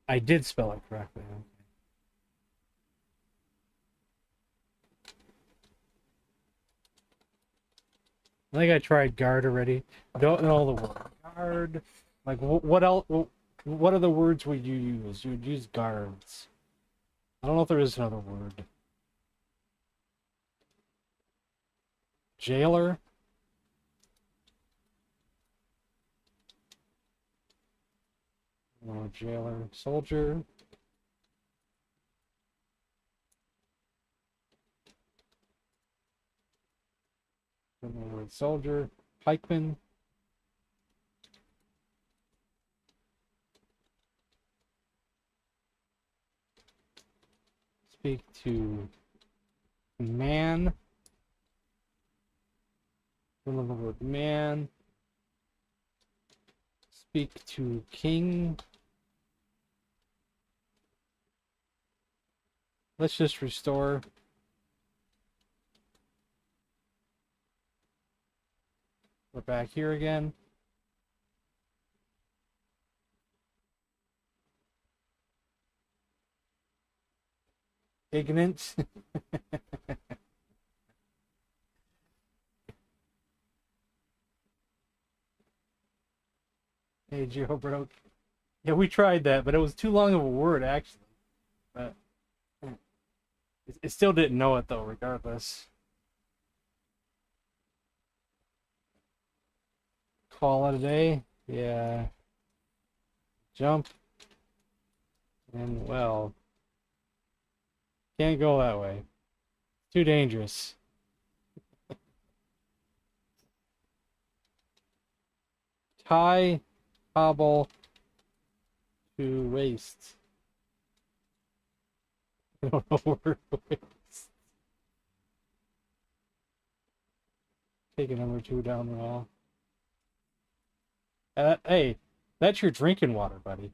I did spell it correctly. I think I tried guard already. Don't know the word guard. Like what else? What other words would you use? You would use guards. I don't know if there is another word. Jailer. No, jailer. Soldier. Don't know the word soldier. Pikeman. Speak to man. Don't know the word man. Speak to king. Let's just restore. We're back here again. Ignorant. Hey, Joe broke. Yeah, we tried that, but it was too long of a word, actually. But it still didn't know it, though, regardless. Call it a day. Yeah. Jump. And, well, can't go that way. Too dangerous. Tie, hobble, to waist. I don't know where waist. Taking number 2 down the hall. Hey, that's your drinking water, buddy.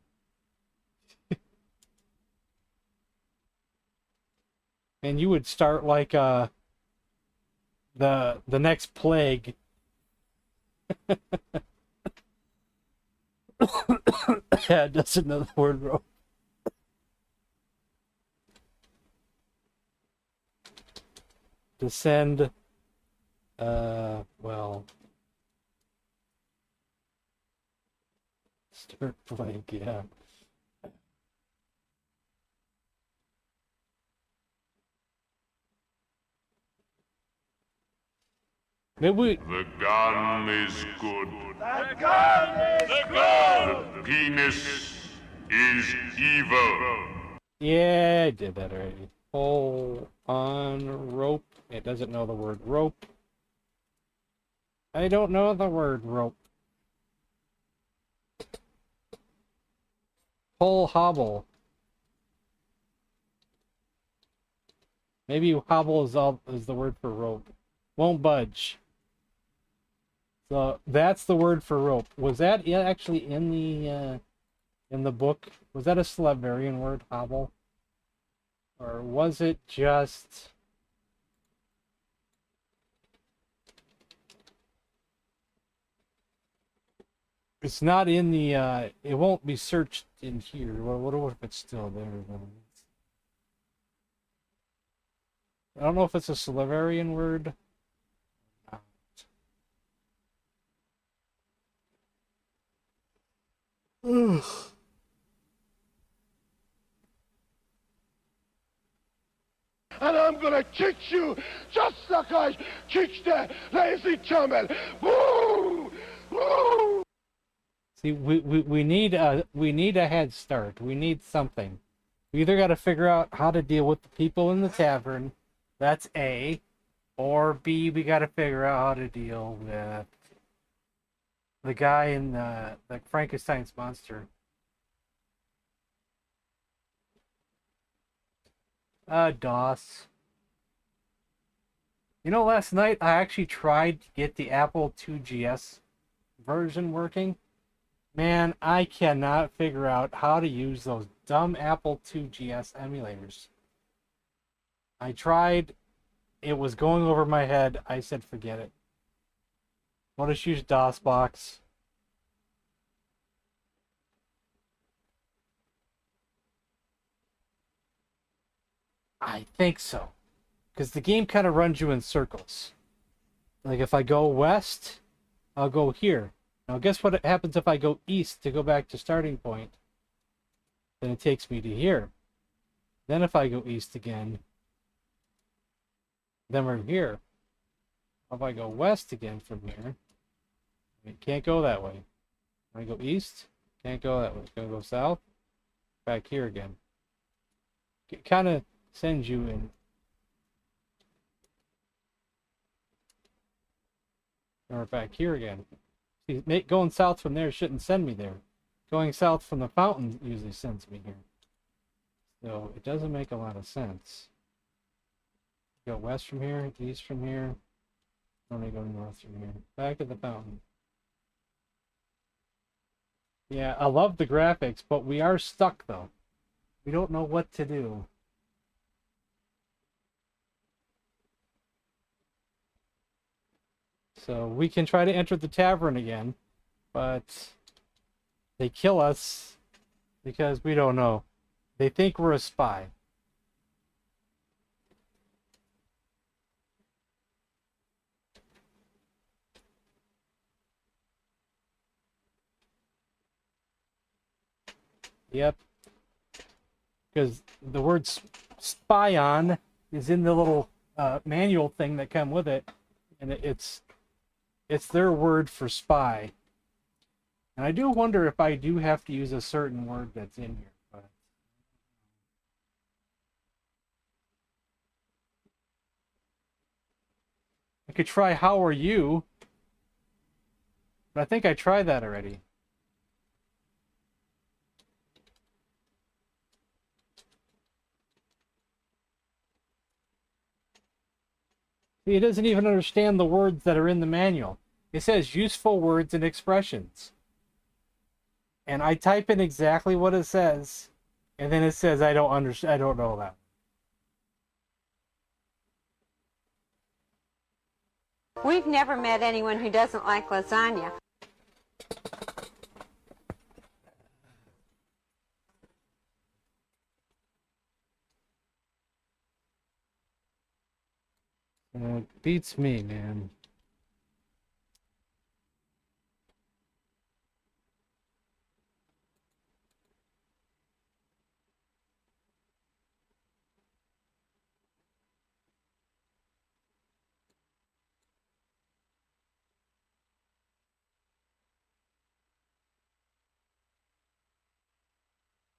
And you would start like the next plague. Yeah, that's another word, bro. Descend. Well. Start blank, yeah. Maybe we... The gun is good. The gun is good. The penis is evil. Yeah, I did that already. Pull on rope. It doesn't know the word rope. I don't know the word rope. Pull hobble. Maybe hobble is the word for rope. Won't budge. So that's the word for rope. Was that actually in the book? Was that a Slaverian word, hobble? Or was it just... It's not in the, it won't be searched in here. What if it's still there? I don't know if it's a Slaverian word. And I'm gonna kick you just like I kicked that lazy camel. Woo! Woo! See, we need a head start. We need something. We either got to figure out how to deal with the people in the tavern. That's A. Or B, we got to figure out how to deal with the guy in the Frankenstein's monster. DOS. You know, last night I actually tried to get the Apple 2GS version working. Man, I cannot figure out how to use those dumb Apple 2GS emulators. I tried. It was going over my head. I said, forget it. I'll just use DOSBox. I think so. Because the game kind of runs you in circles. Like if I go west, I'll go here. Now guess what happens if I go east to go back to starting point? Then it takes me to here. Then if I go east again, then we're here. If I go west again from here, it can't go that way. When I go east, can't go that way. It's gonna go south, back here again. It kind of sends you in. Or back here again. See, going south from there shouldn't send me there. Going south from the fountain usually sends me here. So it doesn't make a lot of sense. Go west from here, east from here. Let me go north from here. Back to the fountain. Yeah, I love the graphics, but we are stuck though. We don't know what to do. So we can try to enter the tavern again, but they kill us because we don't know. They think we're a spy. Yep. Because the word spy on is in the little manual thing that come with it, and it's their word for spy. And I do wonder if I do have to use a certain word that's in here. But I could try how are you, but I think I tried that already. See, it doesn't even understand the words that are in the manual. It says useful words and expressions. And I type in exactly what it says, and then it says I don't understand. I don't know that. We've never met anyone who doesn't like lasagna. It beats me, man.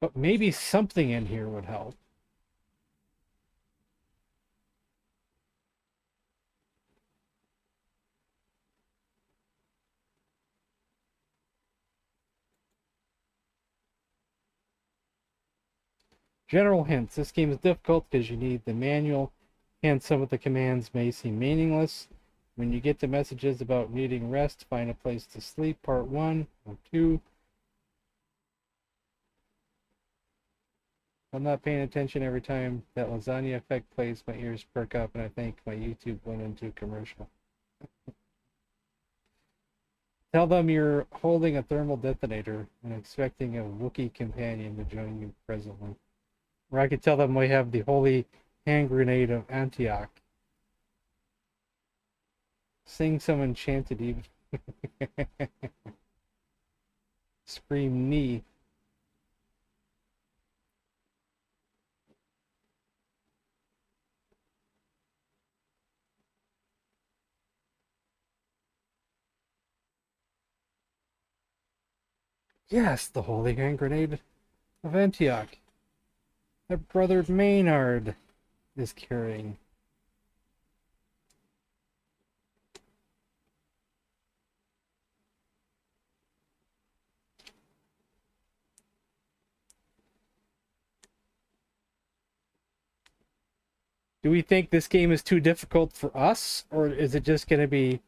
But maybe something in here would help. General hints. This game is difficult because you need the manual, and some of the commands may seem meaningless. When you get the messages about needing rest, find a place to sleep, part 1 or 2. I'm not paying attention every time that lasagna effect plays, my ears perk up and I think my YouTube went into a commercial. Tell them you're holding a thermal detonator and expecting a Wookiee companion to join you presently. Or I could tell them we have the holy hand grenade of Antioch. Sing some enchanted even. Scream knee. Yes, the Holy Hand Grenade of Antioch. That brother Maynard is carrying. Do we think this game is too difficult for us, or is it just going to be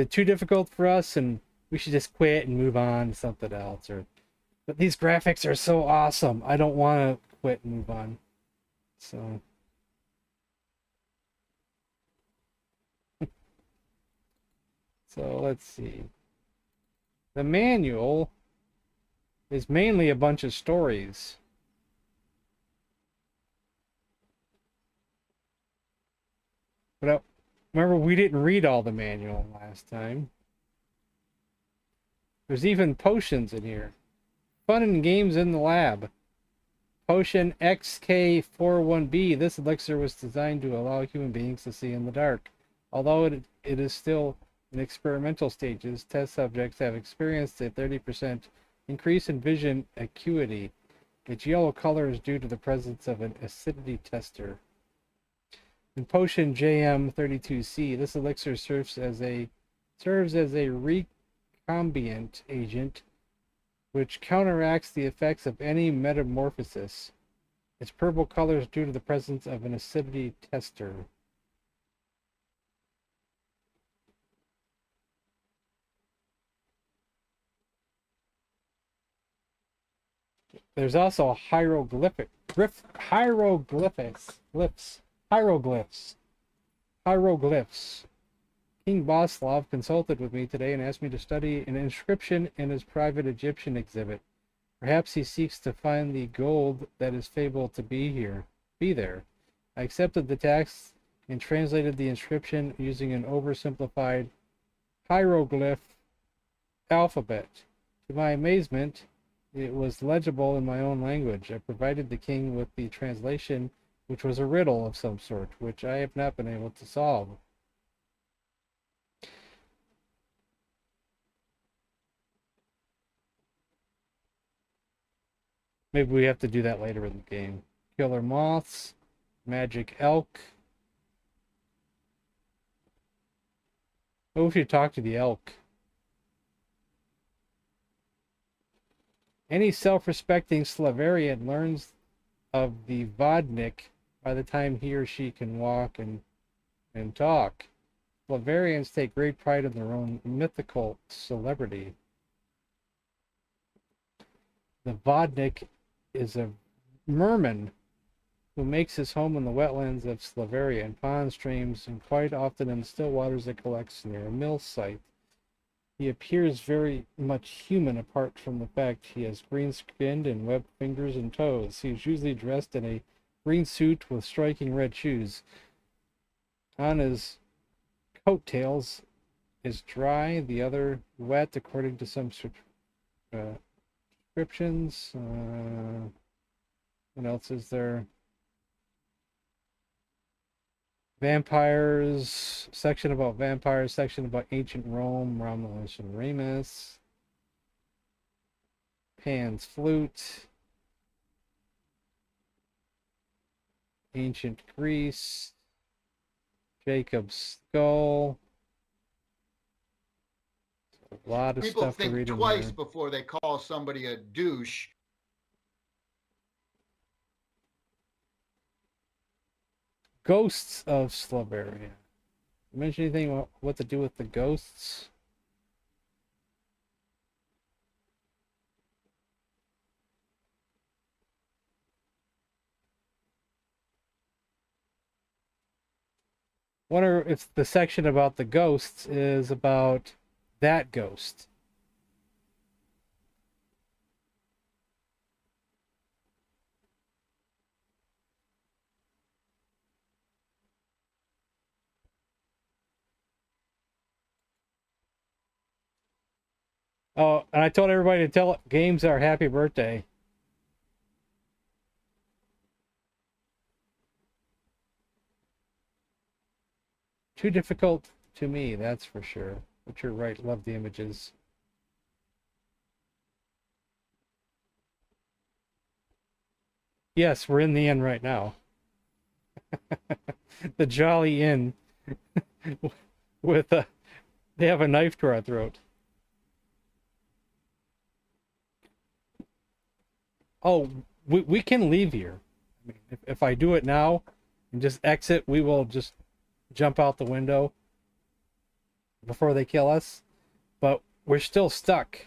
too difficult for us and we should just quit and move on to something else? Or, but these graphics are so awesome, I don't want to quit and move on. So, let's see. The manual is mainly a bunch of stories. But remember, we didn't read all the manual last time. There's even potions in here. Fun and games in the lab. Potion XK41B. This elixir was designed to allow human beings to see in the dark. Although it is still in experimental stages, test subjects have experienced a 30% increase in vision acuity. Its yellow color is due to the presence of an acidity tester. In Potion JM32C, this elixir serves as a recombinant agent which counteracts the effects of any metamorphosis. Its purple color is due to the presence of an acidity tester. There's also hieroglyphics. King Boslav consulted with me today and asked me to study an inscription in his private Egyptian exhibit. Perhaps he seeks to find the gold that is fabled to be there. I accepted the text and translated the inscription using an oversimplified hieroglyph alphabet. To my amazement, it was legible in my own language. I provided the king with the translation, which was a riddle of some sort, which I have not been able to solve. Maybe we have to do that later in the game. Killer moths, magic elk. Oh, if you talk to the elk. Any self-respecting Slavarian learns of the Vodnik by the time he or she can walk and talk. Slavarians take great pride in their own mythical celebrity. The Vodnik is a merman who makes his home in the wetlands of Slavaria, in ponds, streams, and quite often in still waters that collects near a mill site. He appears very much human apart from the fact he has green skin and webbed fingers and toes. He is usually dressed in a green suit with striking red shoes. On his coattails is dry, the other wet, according to some descriptions. What else is there? Vampires, section about vampires, section about ancient Rome, Romulus and Remus. Pan's flute. Ancient Greece. Jacob's skull. A lot of People stuff to think read in twice there. before they call somebody a douche. Ghosts of Slavaria. Mention anything about what to do with the ghosts? Wonder if the section about the ghosts is about that ghost. Oh, and I told everybody to tell Games our happy birthday. Too difficult to me, that's for sure. But you're right, love the images. Yes, we're in the inn right now. The Jolly Inn. With a... They have a knife to our throat. Oh, we can leave here. I mean, if I do it now and just exit, we will just jump out the window before they kill us. But we're still stuck.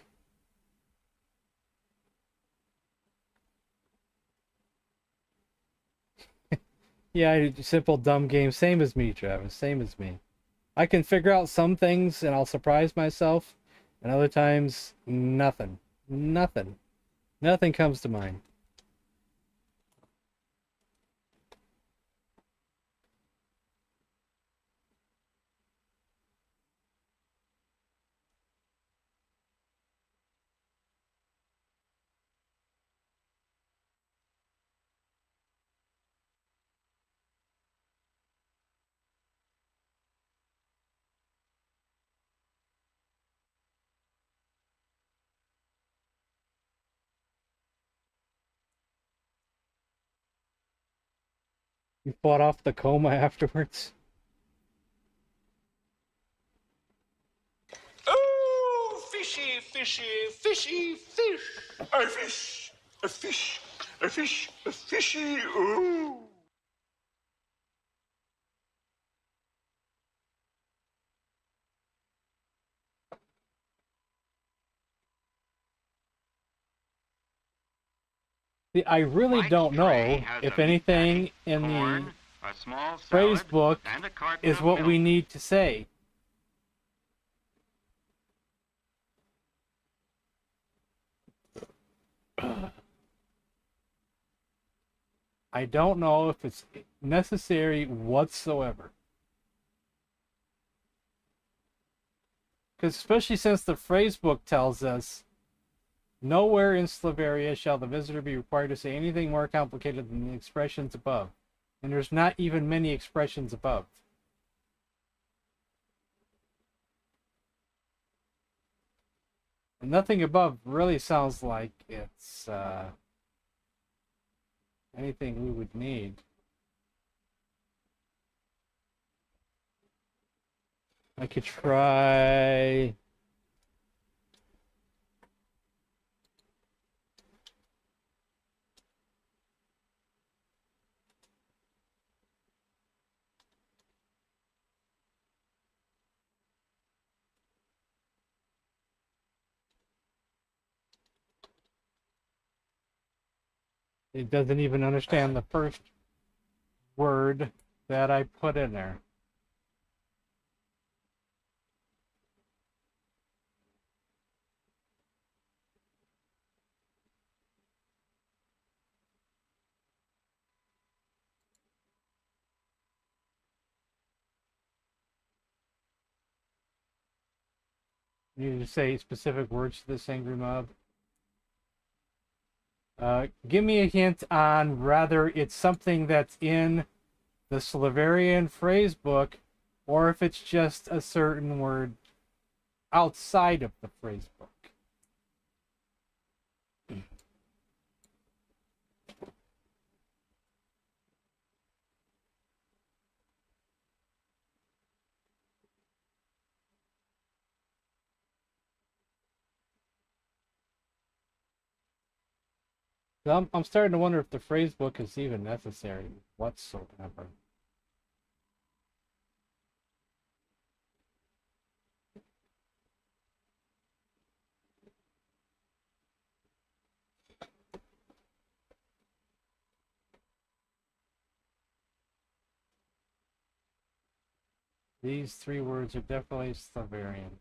Yeah, simple dumb game. Same as me, Travis. Same as me. I can figure out some things and I'll surprise myself. And other times, nothing. Nothing. Nothing comes to mind. You fought off the coma afterwards? Oh, fishy, fishy, fishy, fish. A fish, a fish, a fish, a fishy. Ooh. See, I really don't know if anything in the phrase book is what we need to say. I don't know if it's necessary whatsoever. Because especially since the phrase book tells us, nowhere in Slaveria shall the visitor be required to say anything more complicated than the expressions above. And there's not even many expressions above. And nothing above really sounds like it's anything we would need. I could try... It doesn't even understand the first word that I put in there. You need to say specific words to this angry mob. Give me a hint on whether it's something that's in the Slaverian phrase book or if it's just a certain word outside of the phrase book. I'm starting to wonder if the phrase book is even necessary whatsoever. These three words are definitely Slaverian.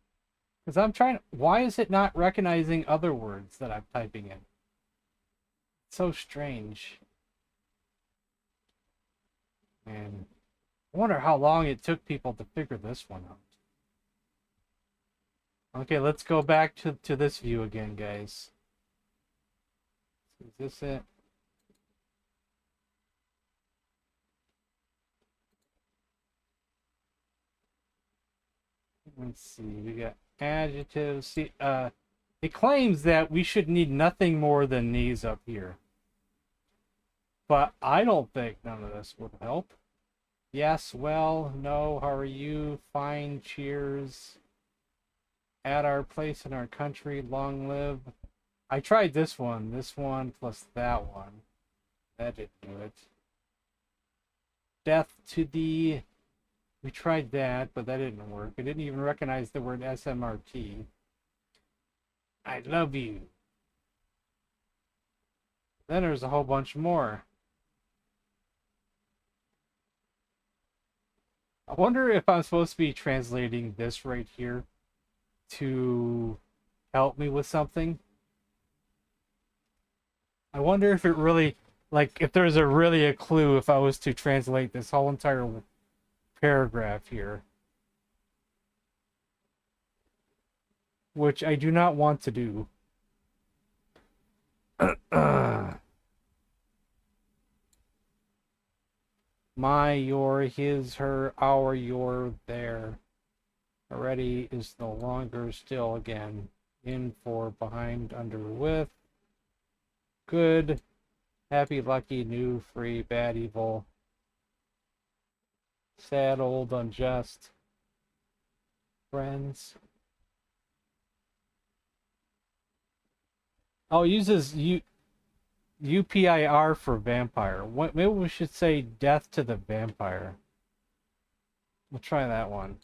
Because I'm trying... Why is it not recognizing other words that I'm typing in? It's so strange. And I wonder how long it took people to figure this one out. Okay, let's go back to this view again, guys. Is this it? Let's see. We got adjectives. See, it claims that we should need nothing more than these up here. But I don't think none of this would help. Yes, well, no, how are you? Fine, cheers. At our place in our country, long live. I tried this one plus that one. That didn't do it. Death to thee. We tried that, but that didn't work. It didn't even recognize the word SMRT. I love you. Then there's a whole bunch more. I wonder if I'm supposed to be translating this right here to help me with something. I wonder if it really, like, if there's really a clue if I was to translate this whole entire paragraph here. Which I do not want to do. My, your, his, her, our, your, their. Already is no longer, still again. In, for, behind, under, with. Good, happy, lucky, new, free, bad, evil. Sad, old, unjust. Friends. Oh, it uses UPIR for vampire. What? Maybe we should say death to the vampire. We'll try that one.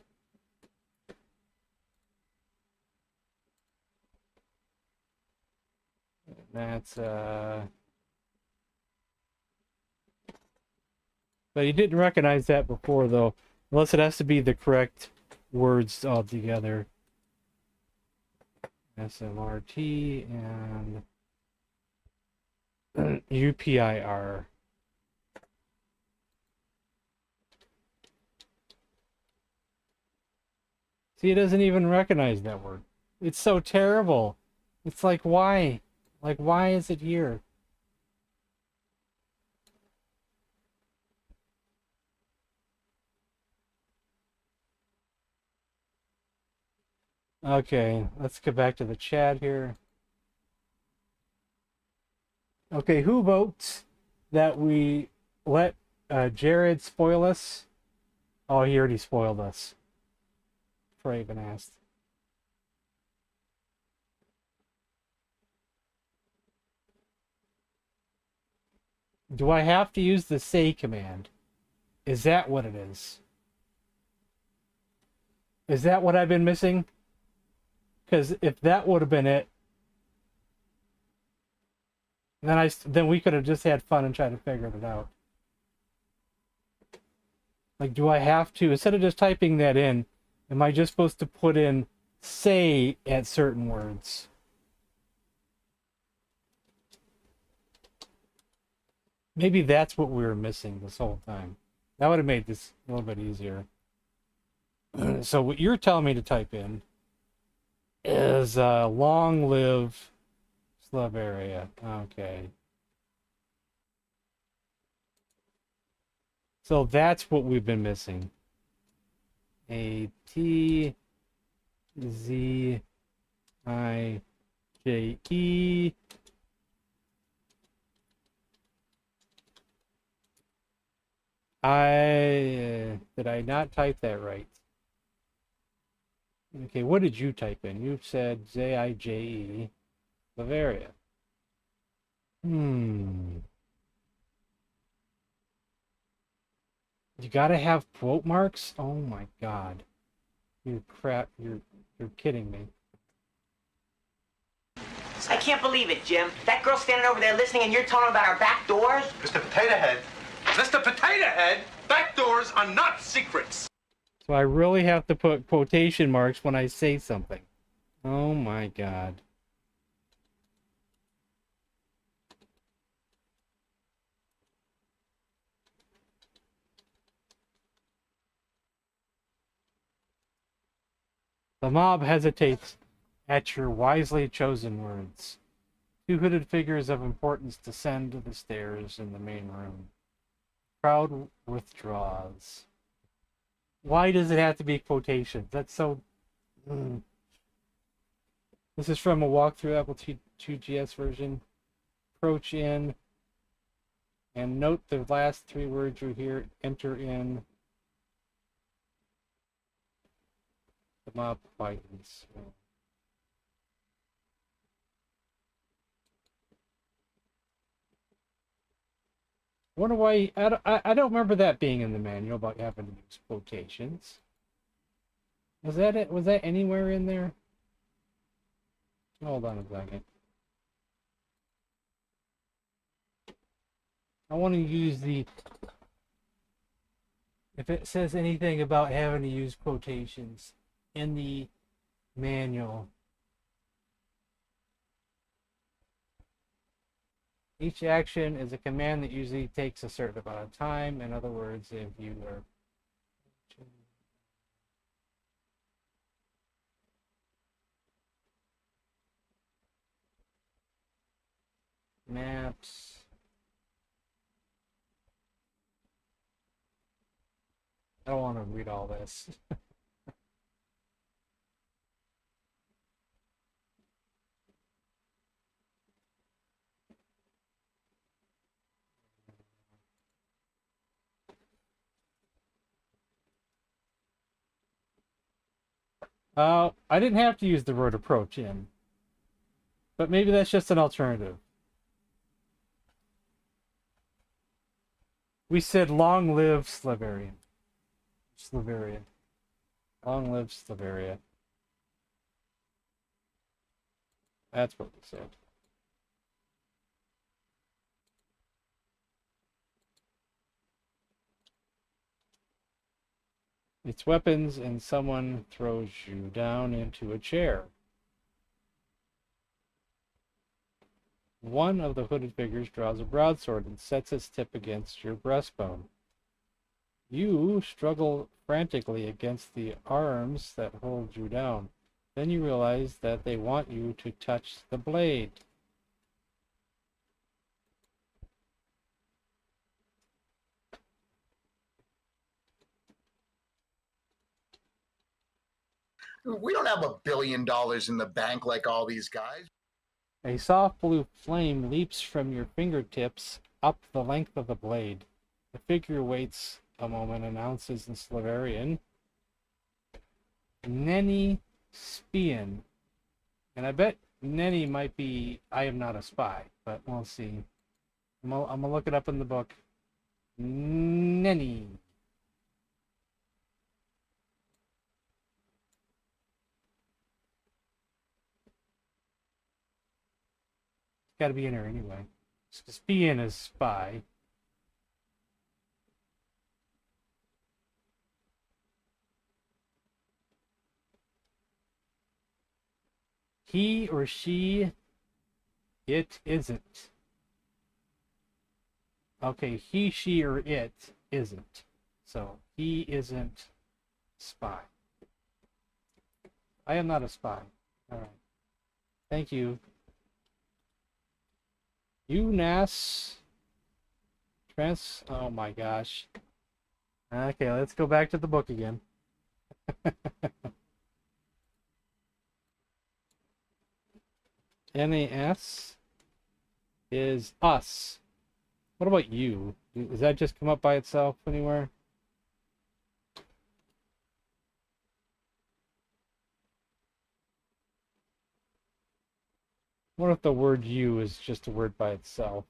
That's But you didn't recognize that before, though. Unless it has to be the correct words altogether. SMRT and UPIR. See, it doesn't even recognize that word. It's so terrible. It's like, why? Like, why is it here? Okay, let's get back to the chat here. Okay, who votes that we let Jared spoil us? Oh, he already spoiled us. Before I even asked. Do I have to use the say command? Is that what it is? Is that what I've been missing? Because if that would have been it, then we could have just had fun and tried to figure it out. Like, do I have to, instead of just typing that in, am I just supposed to put in say at certain words? Maybe that's what we were missing this whole time. That would have made this a little bit easier. So what you're telling me to type in is long live Slaveria. Okay. So that's what we've been missing. A T Z I J E. Did I not type that right? Okay, what did you type in? You said Z-I-J-E, Bavaria. You gotta have quote marks? Oh my god. You crap, you're kidding me. I can't believe it, Jim. That girl standing over there listening and you're talking about our back doors? Mr. Potato Head. Mr. Potato Head, back doors are not secrets. So I really have to put quotation marks when I say something. Oh my god. The mob hesitates at your wisely chosen words. Two hooded figures of importance descend the stairs in the main room. Crowd withdraws. Why does it have to be quotations? That's so... This is from a walkthrough Apple 2GS version. Approach in and note the last three words you hear. Enter in. The mob quietens. I wonder why. I don't remember that being in the manual about having to use quotations. Was that it? Was that anywhere in there? Hold on a second. I want to use the... If it says anything about having to use quotations in the manual. Each action is a command that usually takes a certain amount of time. In other words, if you are... Maps. I don't want to read all this. I didn't have to use the word approach in, but maybe that's just an alternative. We said long live Slavarian. Slavaria. Long live Slavaria. That's what we said. It's weapons and someone throws you down into a chair. One of the hooded figures draws a broadsword and sets its tip against your breastbone. You struggle frantically against the arms that hold you down. Then you realize that they want you to touch the blade. We don't have $1 billion in the bank like all these guys. A soft blue flame leaps from your fingertips up the length of the blade. The figure waits a moment, announces in Slavarian, Nenny Spion. And I bet Nenny might be I am not a spy, but we'll see. I'm gonna look it up in the book. Nenny. Got to be in there anyway. Spion is spy. He or she, it isn't. Okay, he, she, or it isn't. So, he isn't spy. I am not a spy. All right. Thank you. UNAS. Oh my gosh. Okay, let's go back to the book again. NAS is us. What about you? Does that just come up by itself anywhere? What if the word you is just a word by itself?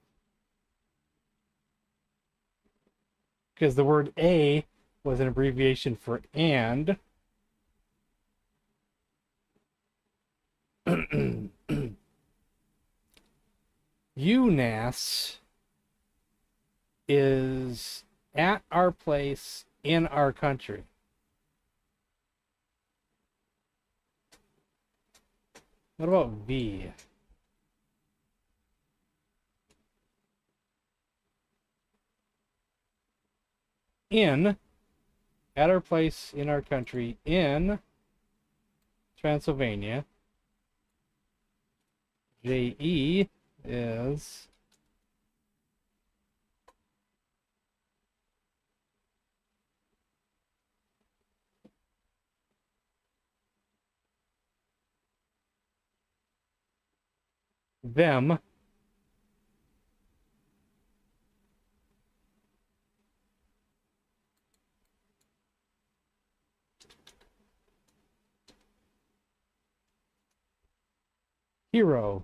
Because the word a was an abbreviation for and. UNAS is at our place in our country. What about V? In, at our place in our country, in Transylvania. JE is them. Hero.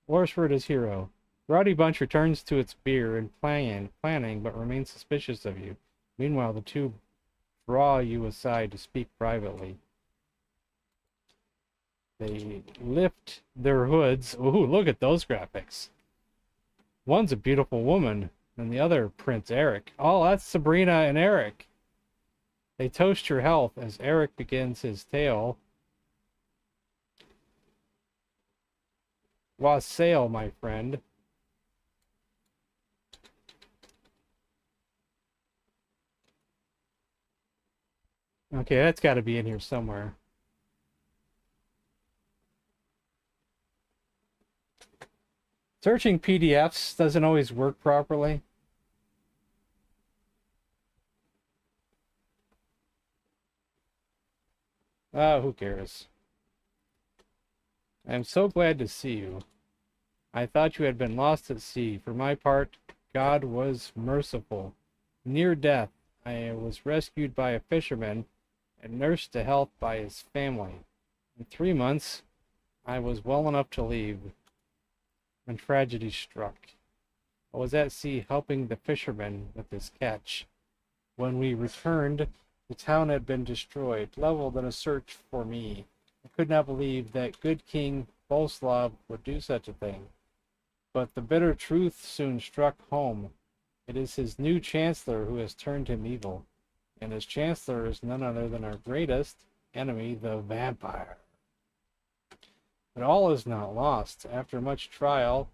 Worsford is hero. Rowdy Bunch returns to its beer and planning, but remains suspicious of you. Meanwhile, the two draw you aside to speak privately. They lift their hoods. Ooh, look at those graphics. One's a beautiful woman, and the other Prince Eric. Oh, that's Sabrina and Eric. They toast your health as Eric begins his tale. Wassail, my friend. Okay, that's got to be in here somewhere. Searching PDFs doesn't always work properly. Oh, who cares? I am so glad to see you. I thought you had been lost at sea. For my part, God was merciful. Near death, I was rescued by a fisherman and nursed to health by his family. In 3 months, I was well enough to leave when tragedy struck. I was at sea helping the fisherman with his catch. When we returned, the town had been destroyed, leveled in a search for me. I could not believe that good King Boleslav would do such a thing. But the bitter truth soon struck home. It is his new chancellor who has turned him evil. And his chancellor is none other than our greatest enemy, the vampire. But all is not lost. After much trial,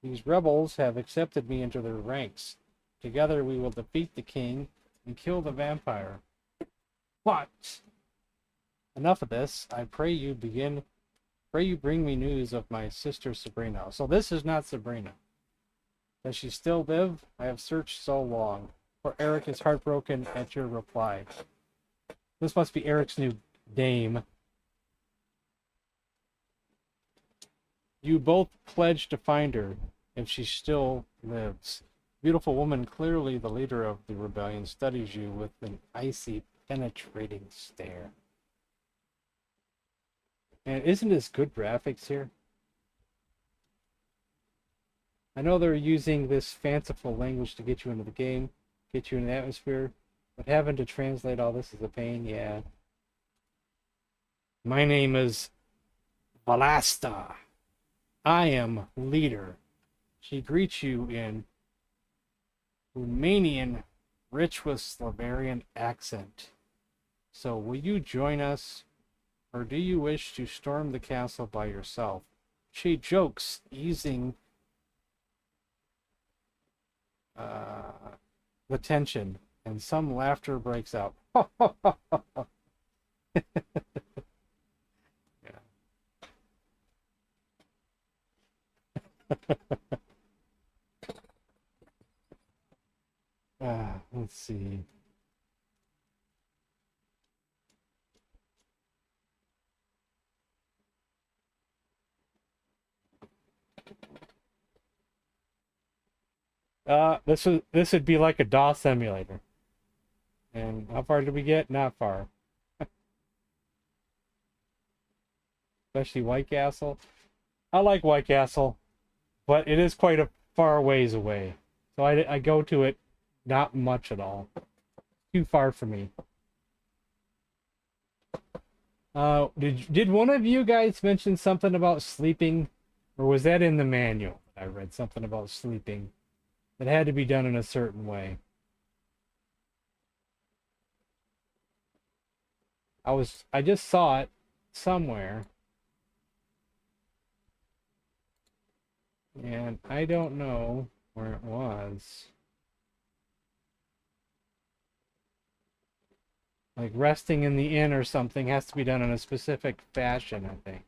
these rebels have accepted me into their ranks. Together we will defeat the king and kill the vampire. What? Enough of this. I pray you bring me news of my sister Sabrina. So this is not Sabrina. Does she still live? I have searched so long. For Eric is heartbroken at your reply. This must be Eric's new dame. You both pledged to find her if she still lives. Beautiful woman, clearly the leader of the rebellion, studies you with an icy, penetrating stare. And isn't this good graphics here? I know they're using this fanciful language to get you into the game, get you in the atmosphere, but having to translate all this is a pain, yeah. My name is Valasta. I am leader. She greets you in Romanian, rich with Slavarian accent. So will you join us, or do you wish to storm the castle by yourself? She jokes, easing the tension, and some laughter breaks out. Let's see. This would be like a DOS emulator. And how far did we get? Not far. Especially White Castle. I like White Castle, but it is quite a far ways away. So I go to it not much at all. Too far for me. Did one of you guys mention something about sleeping? Or was that in the manual? I read something about sleeping. It had to be done in a certain way. I just saw it somewhere. And I don't know where it was. Like resting in the inn or something has to be done in a specific fashion, I think.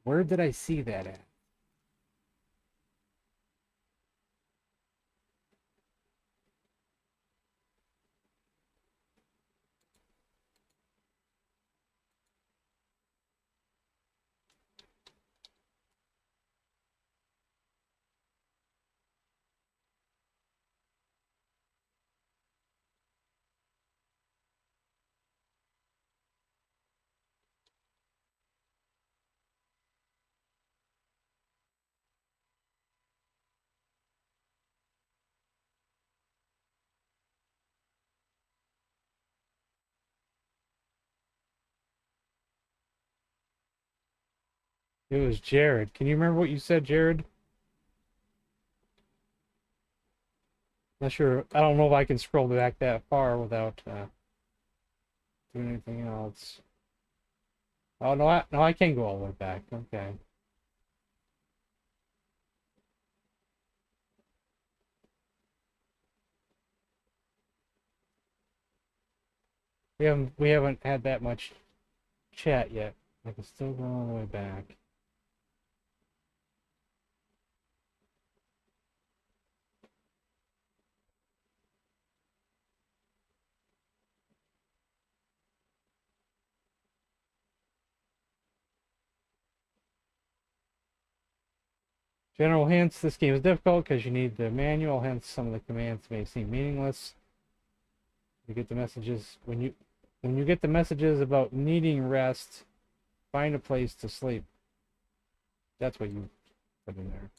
Where did I see that at? It was Jared. Can you remember what you said, Jared? Not sure. I don't know if I can scroll back that far without doing anything else. Oh no, I can go all the way back. Okay. We haven't had that much chat yet. I can still go all the way back. General hints, this game is difficult because you need the manual, hence some of the commands may seem meaningless. You get the messages when you get the messages about needing rest, find a place to sleep. That's what you put in there.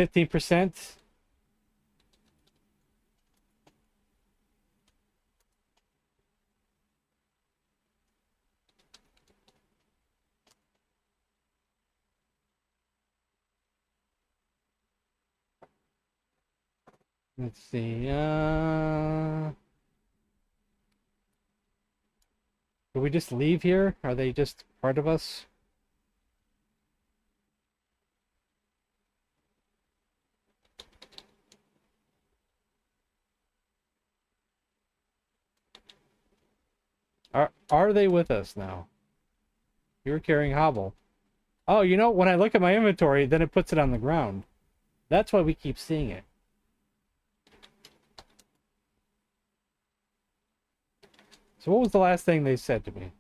%. Let's see. Do we just leave here? Are they just part of us? Are they with us now? You're carrying Hobble. Oh, you know, when I look at my inventory, then it puts it on the ground. That's why we keep seeing it. So what was the last thing they said to me?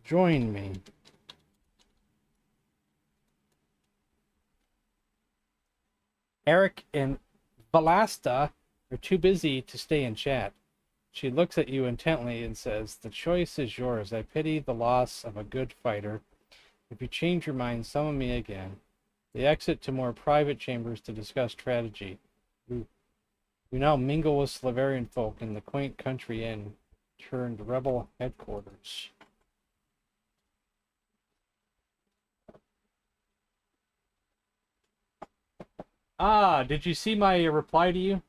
Join me. Eric and Valasta are too busy to stay in chat. She looks at you intently and says, "The choice is yours. I pity the loss of a good fighter. If you change your mind, summon me again." They exit to more private chambers to discuss strategy. We now mingle with Slavarian folk in the quaint country inn turned rebel headquarters. Ah, did you see my reply to you?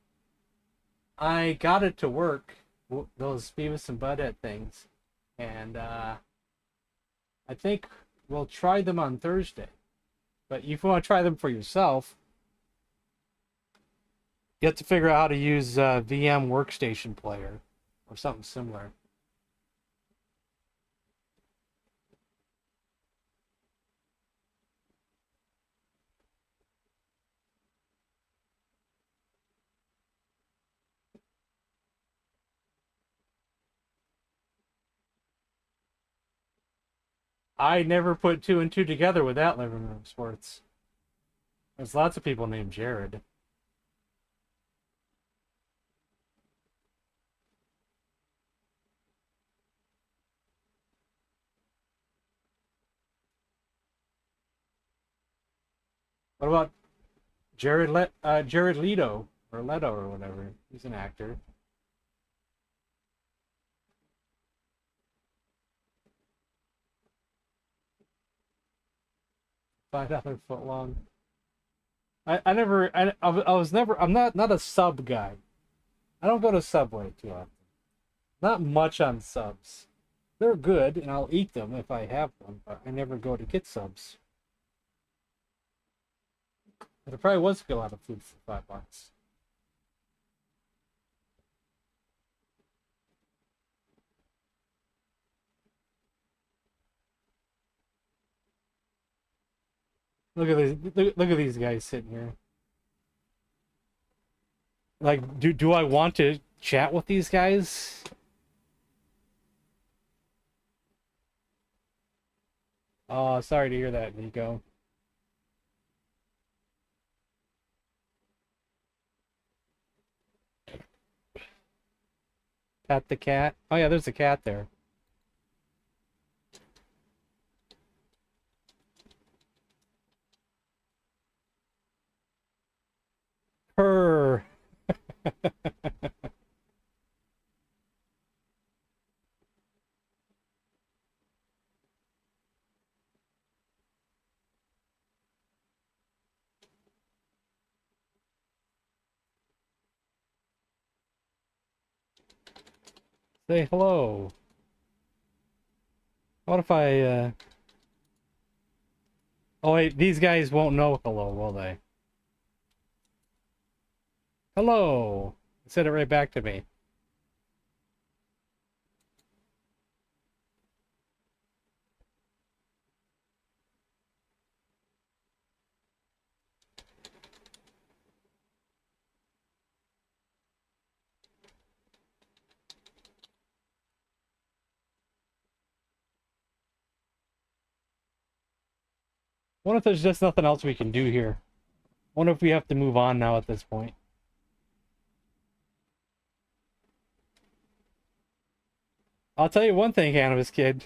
I got it to work, those Beavis and Butthead things, and I think we'll try them on Thursday. But if you want to try them for yourself, you have to figure out how to use VM Workstation Player or something similar. I never put two and two together with that living room sports. There's lots of people named Jared. What about Jared Leto or Leto or whatever? He's an actor. $5 foot long. I'm not a sub guy. I don't go to Subway too often. Not much on subs. They're good, and I'll eat them if I have them, but I never go to get subs. But there probably was a lot of food for $5. Look at these. Look at these guys sitting here. Like, do I want to chat with these guys? Oh, sorry to hear that, Nico. Pet the cat. Oh yeah, there's a cat there. Purr. Say hello. What if I, Oh wait, these guys won't know hello, will they? Hello! Said it right back to me. What if there's just nothing else we can do here? What if we have to move on now at this point? I'll tell you one thing, Cannabis Kid.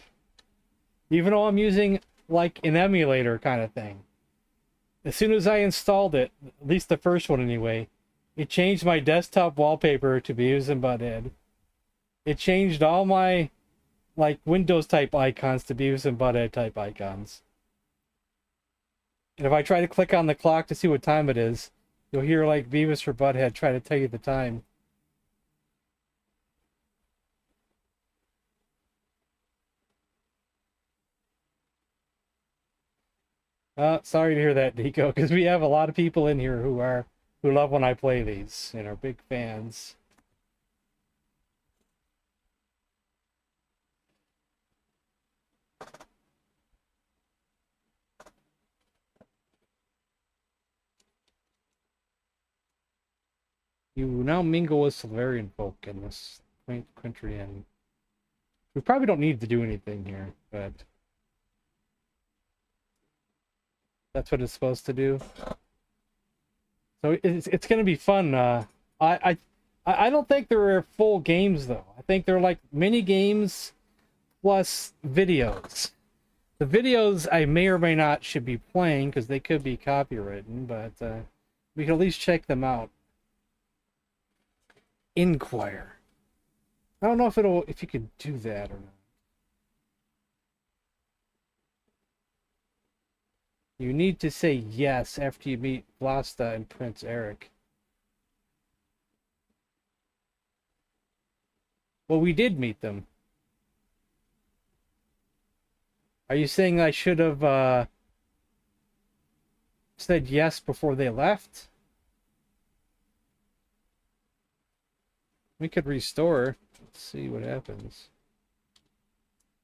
Even though I'm using, like, an emulator kind of thing, as soon as I installed it, at least the first one anyway, it changed my desktop wallpaper to Beavis and Butthead. It changed all my, like, Windows-type icons to Beavis and Butthead-type icons. And if I try to click on the clock to see what time it is, you'll hear, like, Beavis or Butthead try to tell you the time. Sorry to hear that, Nico, because we have a lot of people in here who love when I play these and are big fans. You now mingle with Silverian folk in this quaint country, and we probably don't need to do anything here, but that's what it's supposed to do. So it's gonna be fun. I don't think there are full games though. I think they're like mini games plus videos. The videos I may or may not should be playing because they could be copywritten, but we can at least check them out. Inquire. I don't know if you could do that or not. You need to say yes after you meet Vlasta and Prince Eric. Well, we did meet them. Are you saying I should have said yes before they left? We could restore. Let's see what happens.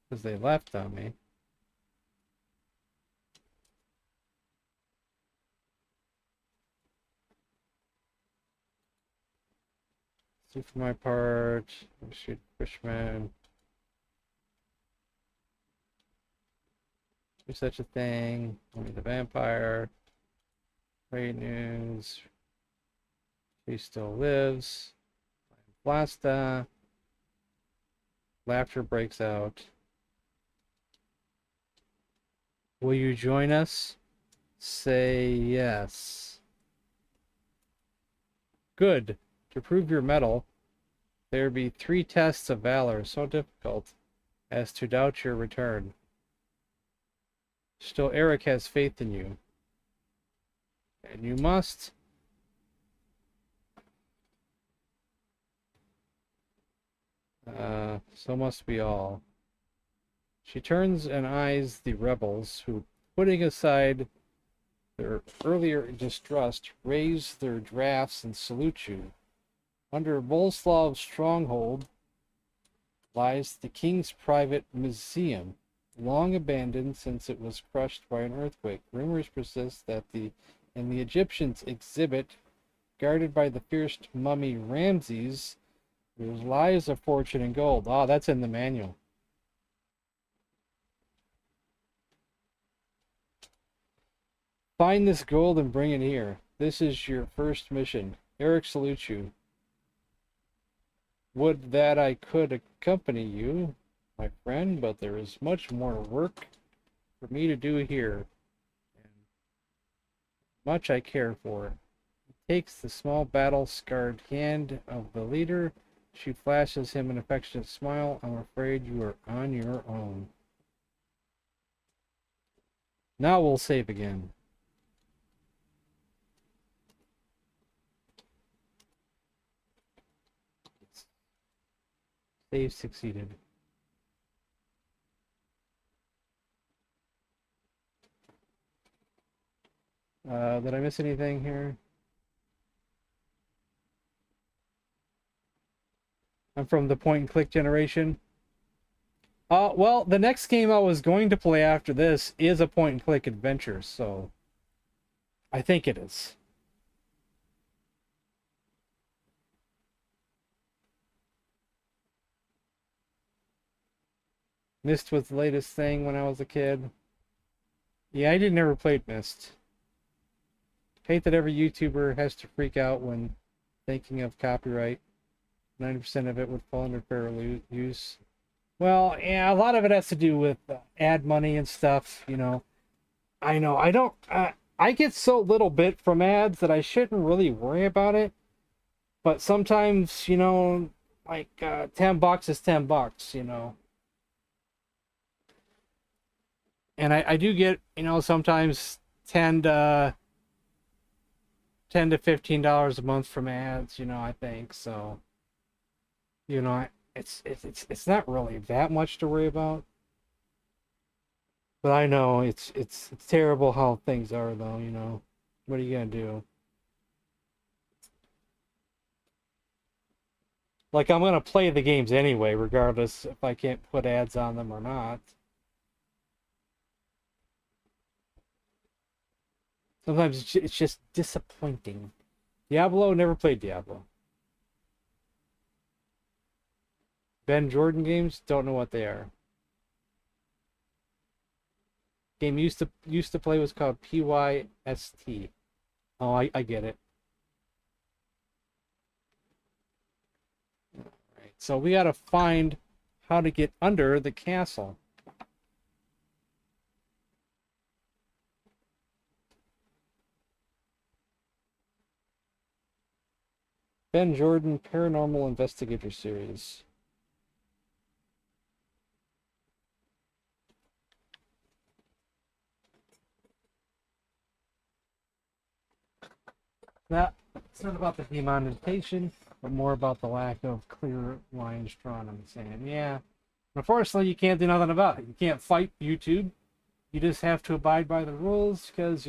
Because they left on me. See for my part. Shoot Fishman. Do such a thing. Only the vampire. Great news. She still lives. Blasta. Laughter breaks out. Will you join us? Say yes. Good. To prove your mettle, there be 3 tests of valor so difficult as to doubt your return. Still, Eric has faith in you. And you must So must be all. She turns and eyes the rebels, who, putting aside their earlier distrust, raise their drafts and salute you. Under Boleslav's stronghold lies the king's private museum, long abandoned since it was crushed by an earthquake. Rumors persist that the Egyptians exhibit, guarded by the fierce mummy Ramses, there lies a fortune in gold. Ah, that's in the manual. Find this gold and bring it here. This is your first mission. Eric salutes you. Would that I could accompany you, my friend, but there is much more work for me to do here, and much I care for. He takes the small battle-scarred hand of the leader. She flashes him an affectionate smile. I'm afraid you are on your own. Now we'll save again. Save succeeded. Did I miss anything here? I'm from the point and click generation. Well, the next game I was going to play after this is a point and click adventure, so I think it is. Myst was the latest thing when I was a kid. Yeah, I didn't ever played Myst. Hate that every YouTuber has to freak out when thinking of copyright. 90% of it would fall under fair use. Well, yeah, a lot of it has to do with ad money and stuff, you know. I know, I get so little bit from ads that I shouldn't really worry about it. But sometimes, you know, like $10 is $10, you know. And I do get, you know, sometimes $10 to $15 a month from ads, you know, I think. So, you know, it's not really that much to worry about. But I know it's terrible how things are, though, you know. What are you gonna do? Like, I'm gonna play the games anyway, regardless if I can't put ads on them or not. Sometimes it's just disappointing. Diablo, never played Diablo. Ben Jordan games, don't know what they are. Game used to play was called PYST. Oh, I get it. Alright, so we gotta find how to get under the castle. Ben Jordan Paranormal Investigator Series. That it's not about the demonetization, but more about the lack of clear lines drawn in the sand. Yeah. Unfortunately, you can't do nothing about it. You can't fight YouTube. You just have to abide by the rules because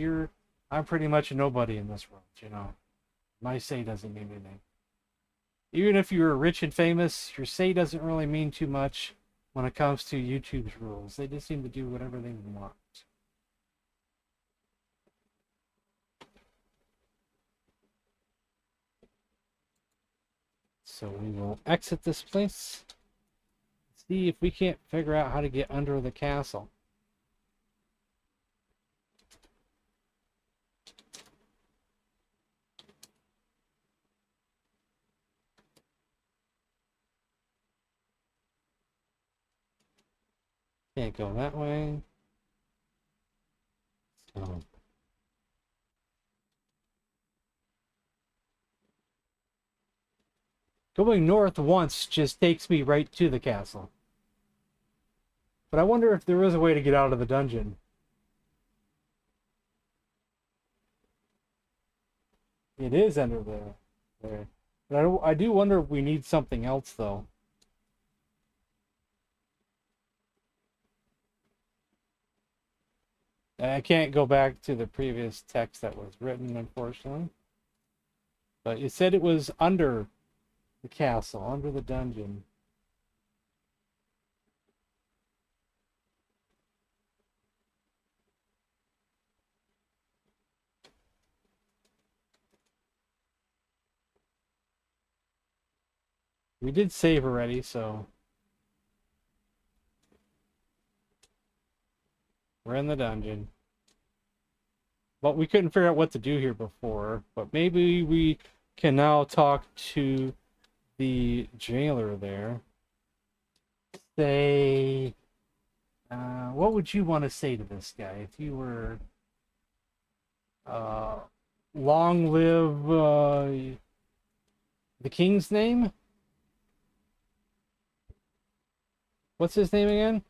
I'm pretty much a nobody in this world, you know. My say doesn't mean anything. Even if you're rich and famous, your say doesn't really mean too much when it comes to YouTube's rules. They just seem to do whatever they want. So we will exit this place. See if we can't figure out how to get under the castle. Can't go that way. So. Going north once just takes me right to the castle. But I wonder if there is a way to get out of the dungeon. It is under there. But I do wonder if we need something else, though. I can't go back to the previous text that was written, unfortunately. But it said it was under the castle, under the dungeon. We did save already, so we're in the dungeon. But we couldn't figure out what to do here before. But maybe we can now talk to the jailer there. Say, what would you want to say to this guy if you were, long live the king's name? What's his name again?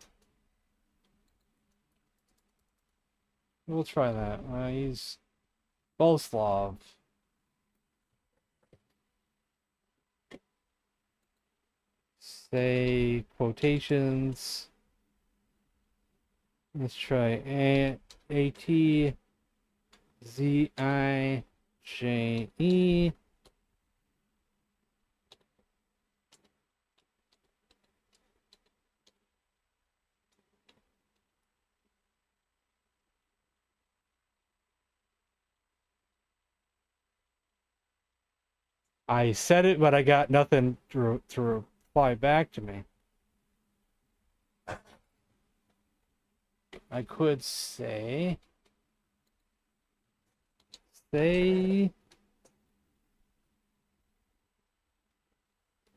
We'll try that. He's Boslav. Say quotations. Let's try ATZIJE. I said it, but I got nothing to reply back to me. I could say,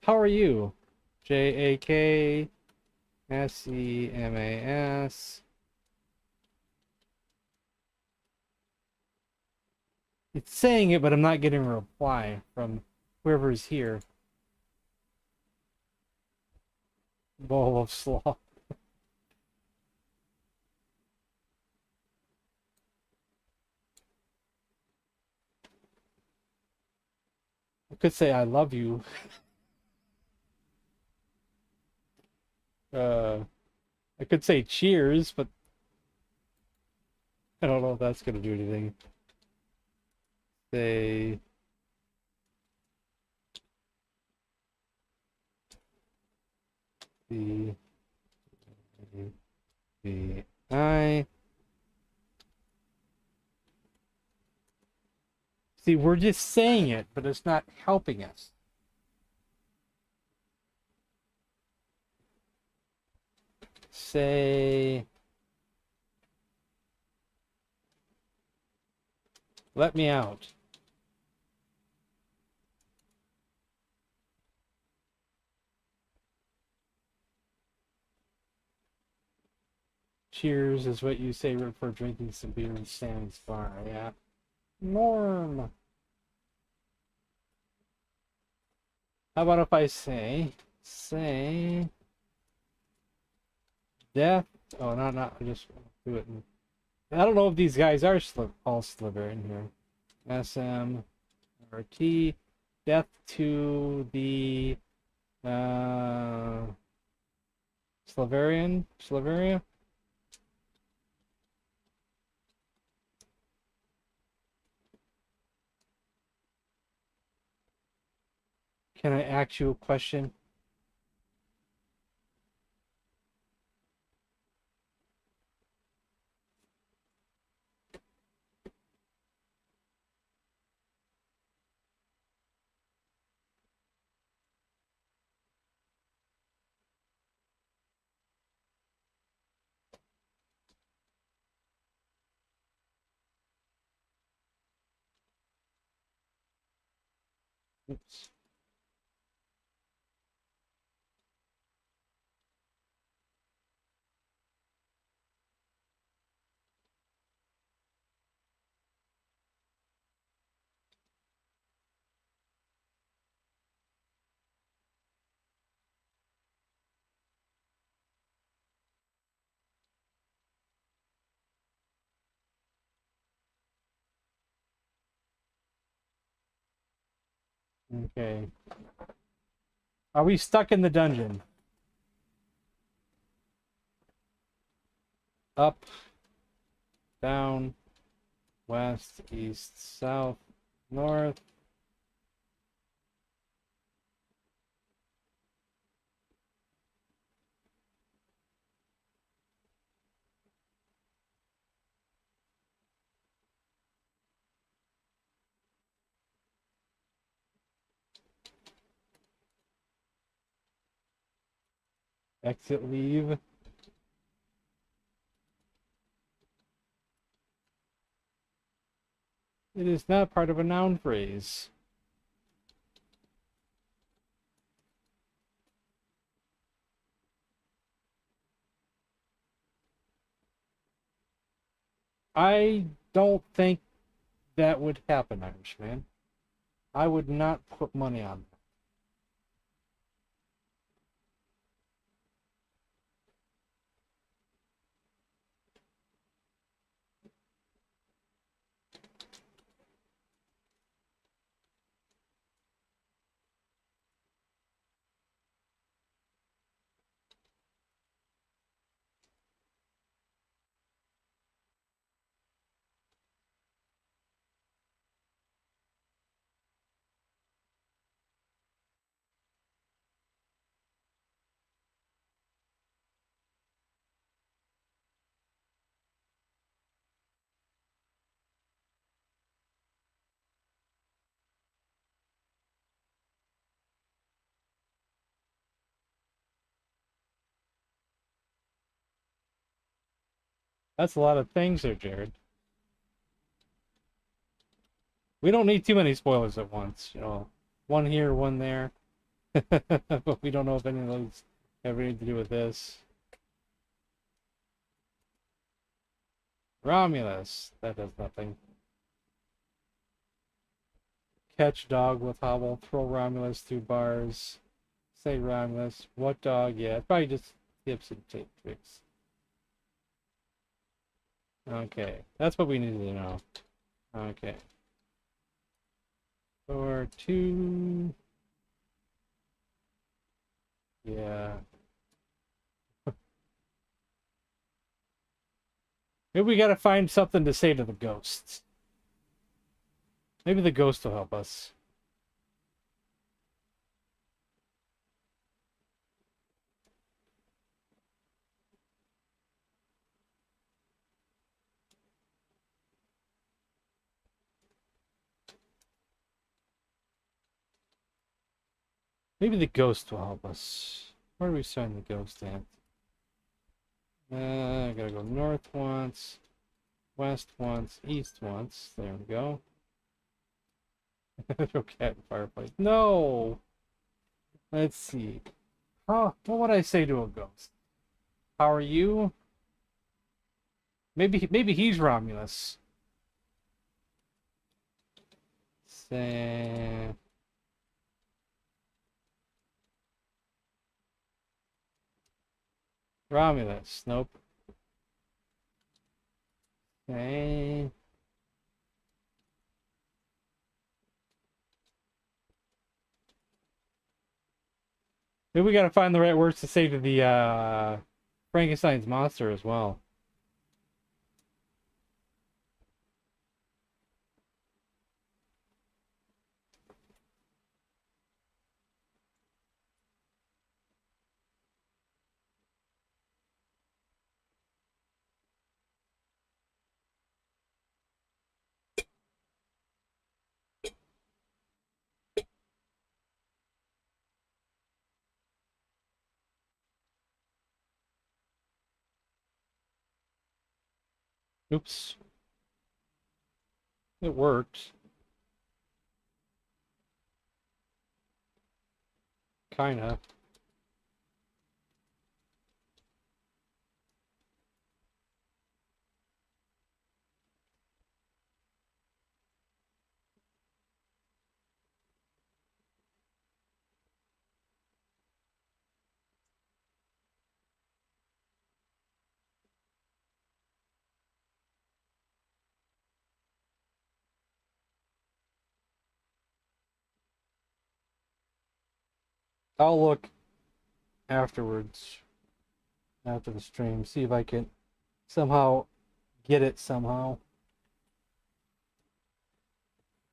how are you? JAKSEMAS. It's saying it, but I'm not getting a reply from whoever's here. Bowl of slaw. I could say I love you. I could say cheers, but I don't know if that's gonna do anything. Say I see, we're just saying it, but it's not helping us. Say, let me out. Cheers is what you say for drinking some beer in Stan's bar, yeah. Norm. How about if I say death? Oh, not just do it. I don't know if these guys are all Slytherin here. SM or T. Death to the Slytheria. Can I ask you a question? Oops. Okay. Are we stuck in the dungeon? Up. down, west, east, south, north. Exit, leave. It is not part of a noun phrase. I don't think that would happen, Irishman. I would not put money on that. That's a lot of things there, Jared. We don't need too many spoilers at once, you know. One here, one there. But we don't know if any of those have anything to do with this. Romulus. That does nothing. Catch dog with hobble. Throw Romulus through bars. Say Romulus. What dog? Yeah, it's probably just tips and tape tricks. Okay, that's what we needed to know. Okay. Or two. Yeah. Maybe we gotta find something to say to the ghosts. Maybe the ghost will help us. Maybe the ghost will help us. Where do we sign the ghost at? I gotta go north once, west once, east once. There we go. Throw cat in fireplace. No! Let's see. What would I say to a ghost? How are you? Maybe he's Romulus. Say... Romulus. Nope. Okay. Maybe we gotta find the right words to say to the Frankenstein's monster as well. Oops. It worked. Kinda. I'll look afterwards, after the stream, see if I can somehow get it somehow.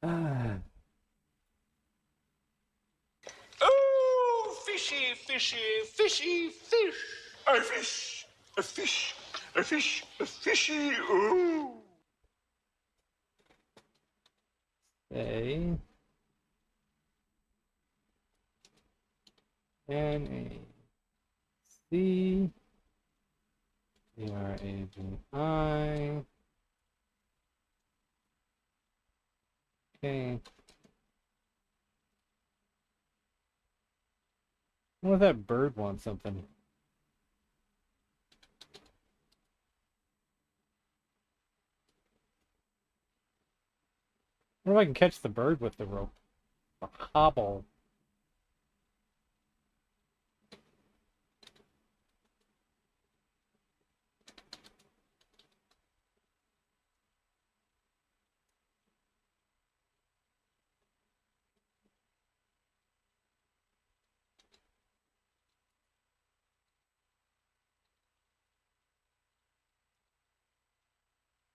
Ah. Oh, fishy, fishy, fishy, fish. A fish, a fish, a fish, a fishy. Ooh. A N A C Tragvi. Okay. I wonder if that bird wants something. I wonder if I can catch the bird with the rope. A hobble.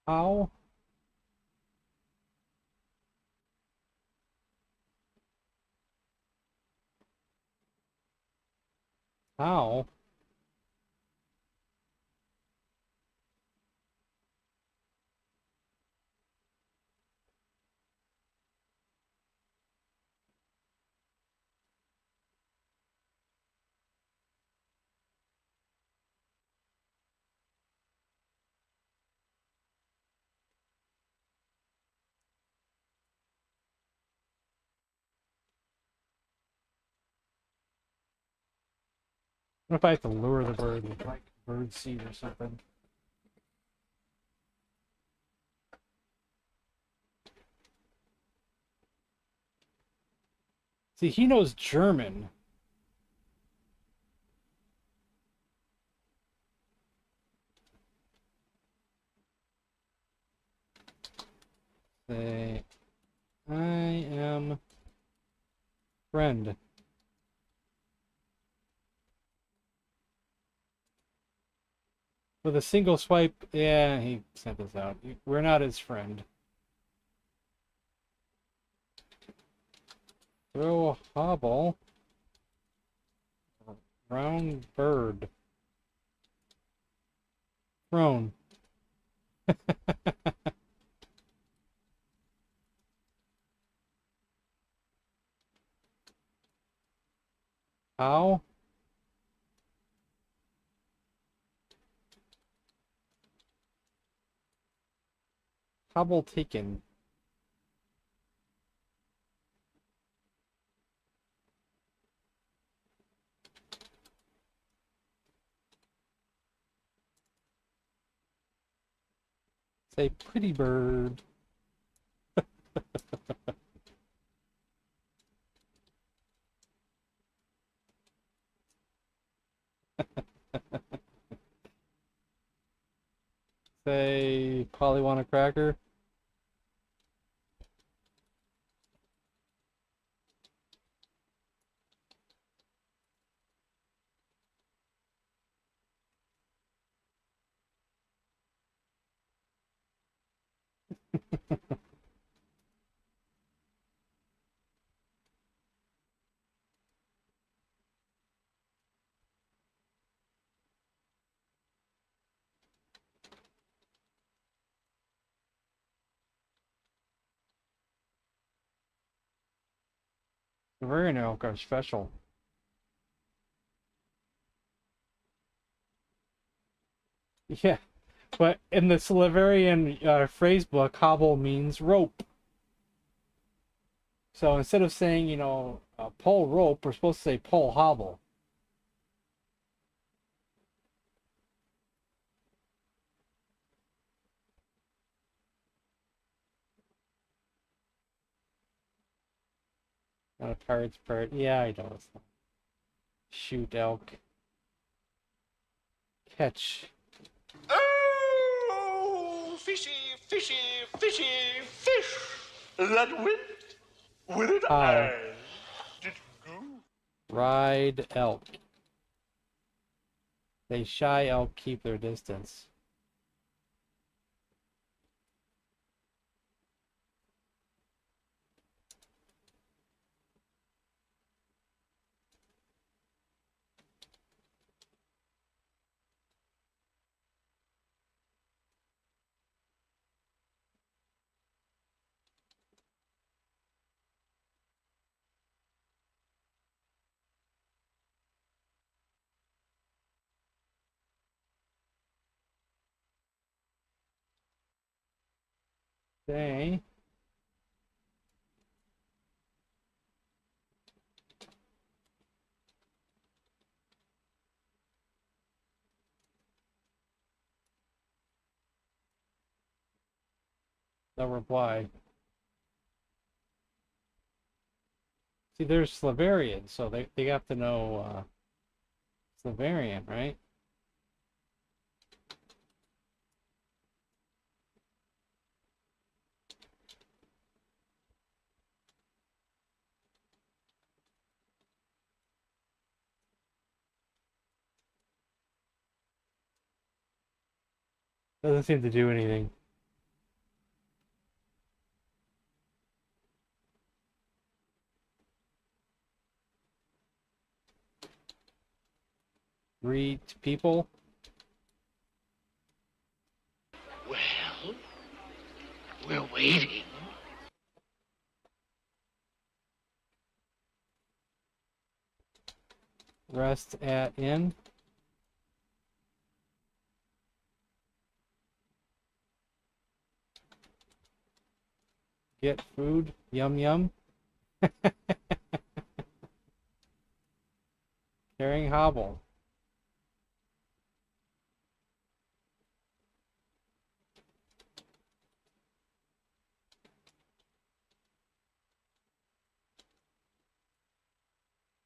How? How? What if I have to lure the bird with like bird seed or something? See, he knows German. Say, I am friend. With a single swipe, yeah, he sent this out. We're not his friend. Throw a hobble. Round bird. Thrown. How? Hobble taken. Say pretty bird. Say Polly want a cracker. Very elk are special. Yeah, but in the Silverian phrase book, hobble means rope. So instead of saying, pull rope, we're supposed to say pull hobble. Not a pirate's pirate. Yeah, I know. Shoot elk. Catch. Oh, fishy, fishy, fishy, fish. That went with an eye. Did go. Ride elk. They shy elk keep their distance. Okay. No reply. See, there's Slavarian, so they have to know Slavarian, right? Doesn't seem to do anything. Greet people. Well, we're waiting. Rest at inn. Get food. Yum yum. Carrying hobble.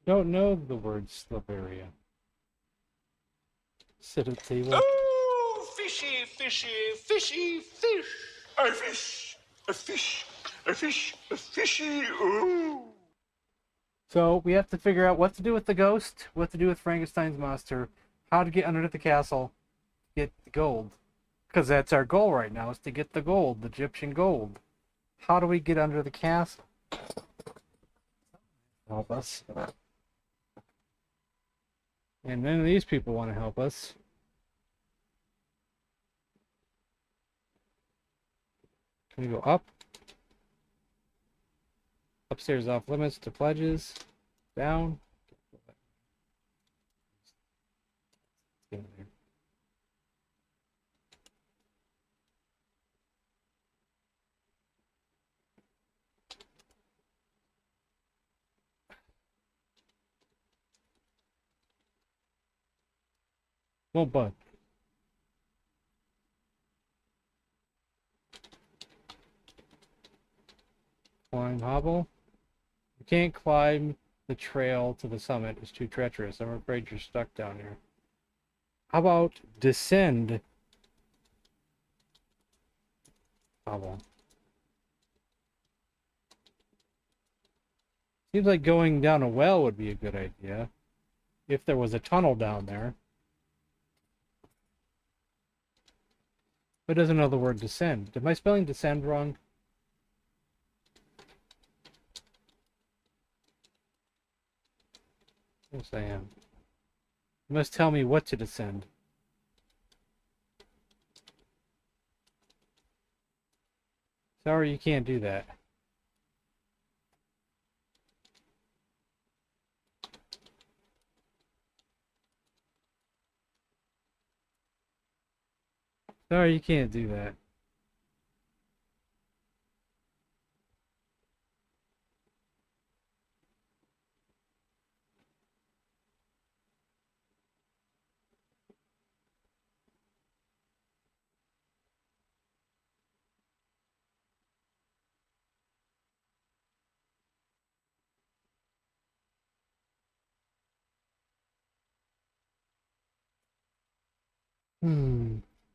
Don't know the word Slavaria. Sit at table. Oh, fishy, fishy, fishy, fish. A fish, a fish, a fish, a fishy, ooh. So we have to figure out what to do with the ghost, what to do with Frankenstein's monster, how to get under the castle, get the gold. Because that's our goal right now, is to get the gold, the Egyptian gold. How do we get under the castle? Help us. And none of these people want to help us. Can we go up? Upstairs off limits to pledges. Down. Get in there. Won't bud. Climb hobble. You can't climb the trail to the summit. It's too treacherous. I'm afraid you're stuck down here. How about descend hobble? Seems like going down a well would be a good idea. If there was a tunnel down there. But it doesn't know the word descend. Am I spelling descend wrong? Yes, I am. You must tell me what to descend. Sorry, you can't do that. Sorry, you can't do that.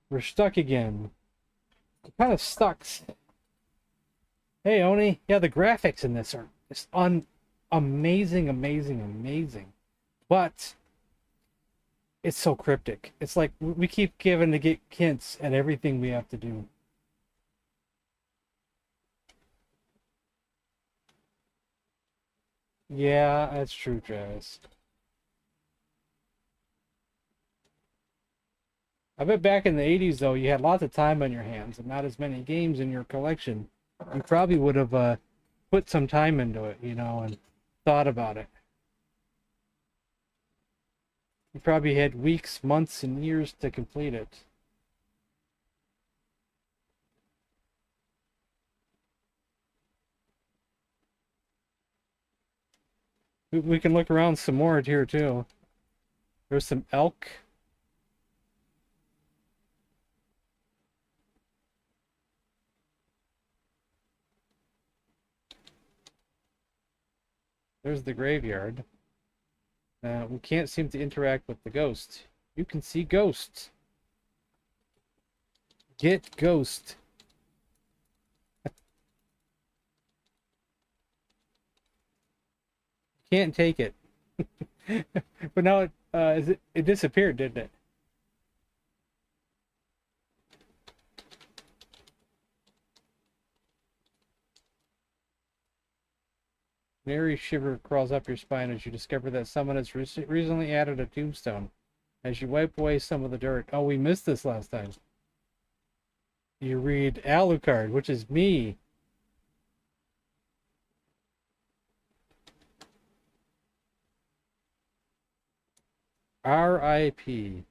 We're stuck again. It kind of sucks. Hey, Oni. Yeah, the graphics in this are just amazing, amazing, amazing. But it's so cryptic. It's like we keep giving to get hints at everything we have to do. Yeah, that's true, Travis. I bet back in the 80s, though, you had lots of time on your hands and not as many games in your collection. You probably would have put some time into it, you know, and thought about it. You probably had weeks, months, and years to complete it. We can look around some more here too. There's some elk. There's the graveyard. We can't seem to interact with the ghost. You can see ghosts. Get ghost. Can't take it. But now it disappeared, didn't it? An eerie shiver crawls up your spine as you discover that someone has recently added a tombstone. As you wipe away some of the dirt. Oh, we missed this last time. You read Alucard, which is me. R.I.P.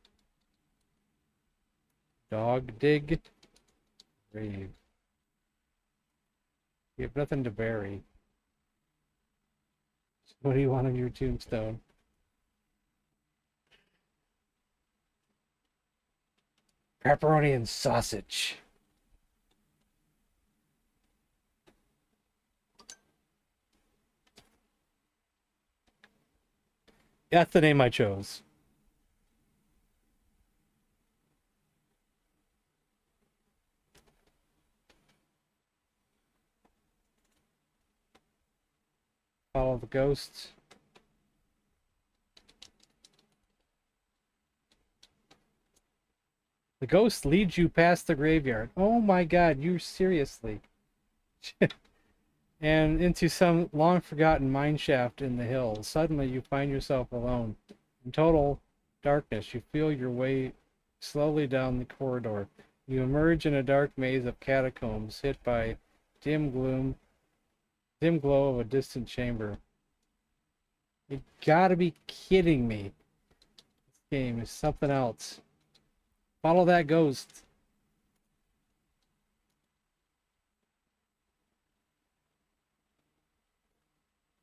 Dog dig. Grave. You have nothing to bury. What do you want on your tombstone? Pepperoni and sausage. That's the name I chose. Follow the ghosts. The ghost leads you past the graveyard. Oh my god, you seriously. And into some long-forgotten mineshaft in the hills. Suddenly you find yourself alone. In total darkness, you feel your way slowly down the corridor. You emerge in a dark maze of catacombs, hit by dim glow of a distant chamber. You gotta be kidding me. This game is something else. Follow that ghost.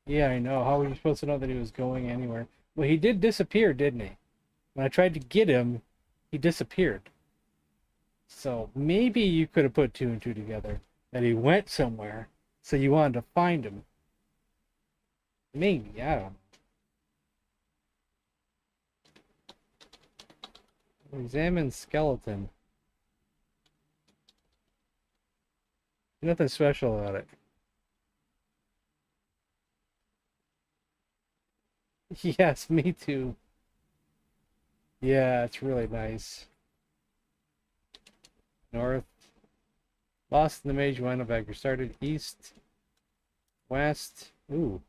Yeah, I know. How were you supposed to know that he was going anywhere? Well, he did disappear, didn't he? When I tried to get him, he disappeared. So maybe you could have put two and two together. That he went somewhere, so you wanted to find him. Maybe, I don't know. Examine skeleton. Nothing special about it. Yes, me too. Yeah, it's really nice. North. Lost in the maze, you wind up back. You started east, west. Ooh.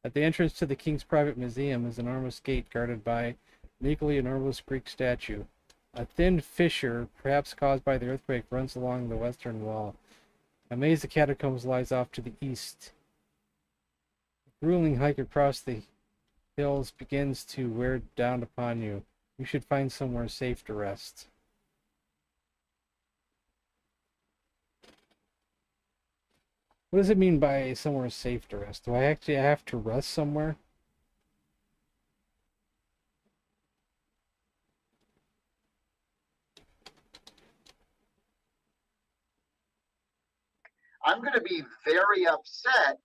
At the entrance to the King's private museum is an enormous gate guarded by an equally enormous Greek statue. A thin fissure, perhaps caused by the earthquake, runs along the western wall. A maze of catacombs lies off to the east. The grueling hike across the hills begins to wear down upon you. You should find somewhere safe to rest. What does it mean by somewhere safe to rest? Do I actually have to rest somewhere? I'm going to be very upset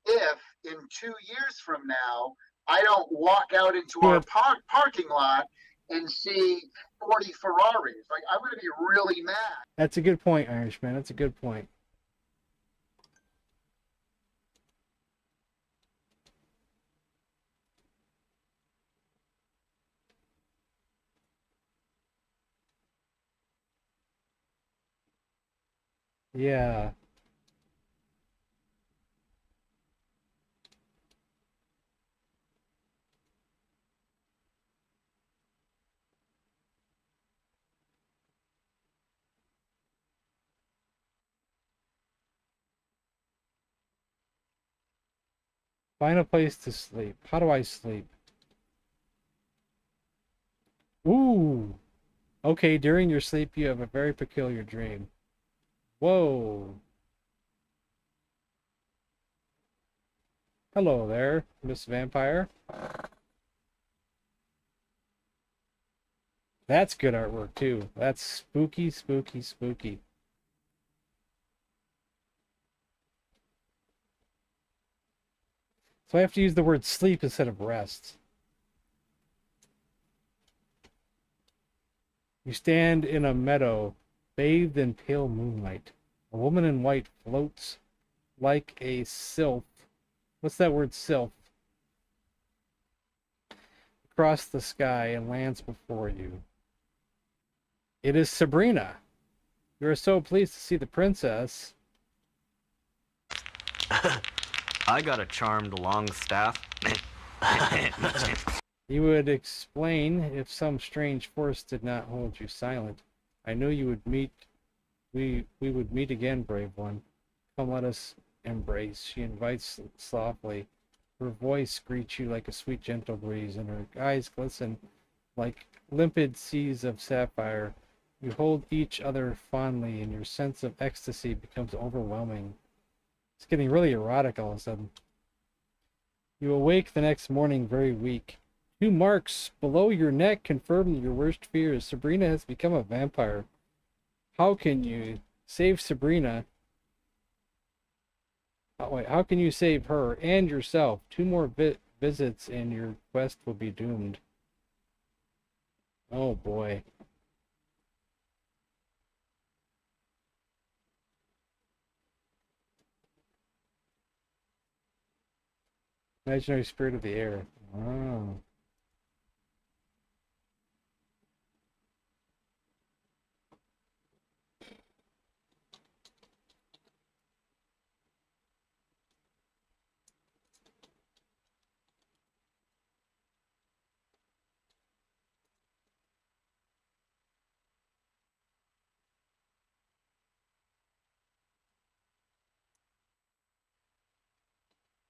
if in 2 years from now, I don't walk out into our parking lot and see 40 Ferraris. Like, I'm going to be really mad. That's a good point, Irishman. That's a good point. Yeah. Find a place to sleep. How do I sleep? Ooh. Okay, during your sleep you have a very peculiar dream. Whoa. Hello there, Miss Vampire. That's good artwork too. That's spooky, spooky, spooky. So I have to use the word sleep instead of rest. You stand in a meadow, bathed in pale moonlight. A woman in white floats like a sylph. What's that word, sylph? Across the sky and lands before you. It is Sabrina. You are so pleased to see the princess. I got a charmed long staff. You would explain if some strange force did not hold you silent. I knew you would meet. We would meet again, brave one. Come, let us embrace. She invites softly. Her voice greets you like a sweet, gentle breeze, and her eyes glisten like limpid seas of sapphire. You hold each other fondly, and your sense of ecstasy becomes overwhelming. It's getting really erotic all of a sudden. You awake the next morning very weak. 2 marks below your neck confirm your worst fears. Sabrina has become a vampire. How can you save Sabrina? Oh, wait, how can you save her and yourself? 2 more visits and your quest will be doomed. Oh boy. Imaginary spirit of the air. Oh.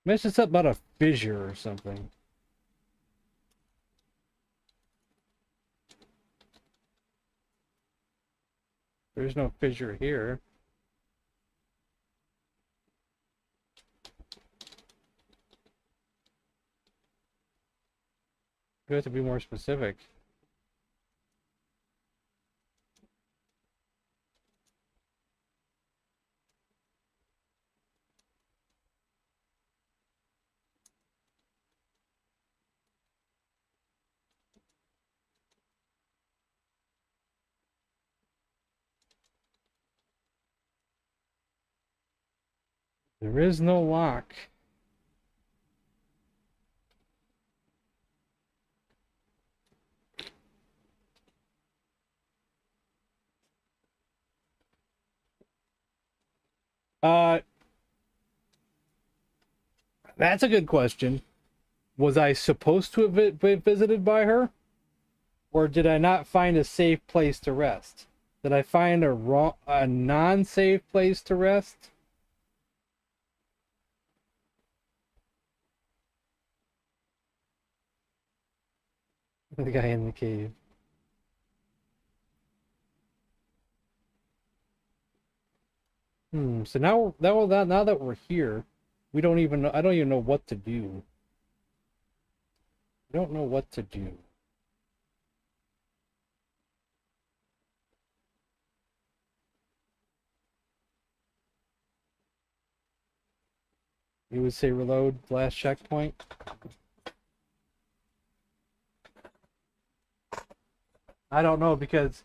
Mentioned something about a fissure or something. There's no fissure here. You have to be more specific. There is no lock. That's a good question. Was I supposed to have been visited by her? Or did I not find a safe place to rest? Did I find a non-safe place to rest? The guy in the cave. So now that we're here, we don't even know. I don't even know what to do. I don't know what to do. You would say reload last checkpoint. I don't know, because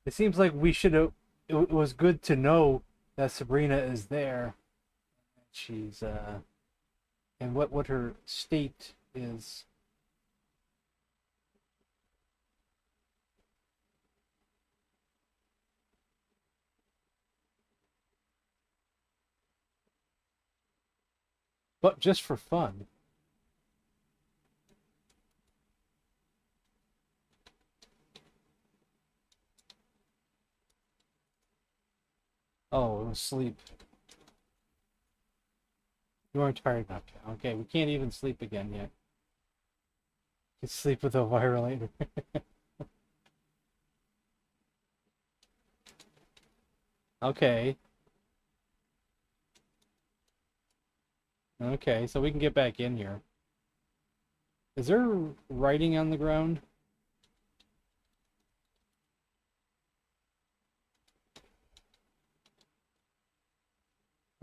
it seems like we should have. It was good to know that Sabrina is there. She's and what her state is. But just for fun. Oh, it was sleep. You aren't tired enough. Okay, we can't even sleep again yet. You can sleep with Elvira later. Okay. Okay, so we can get back in here. Is there writing on the ground?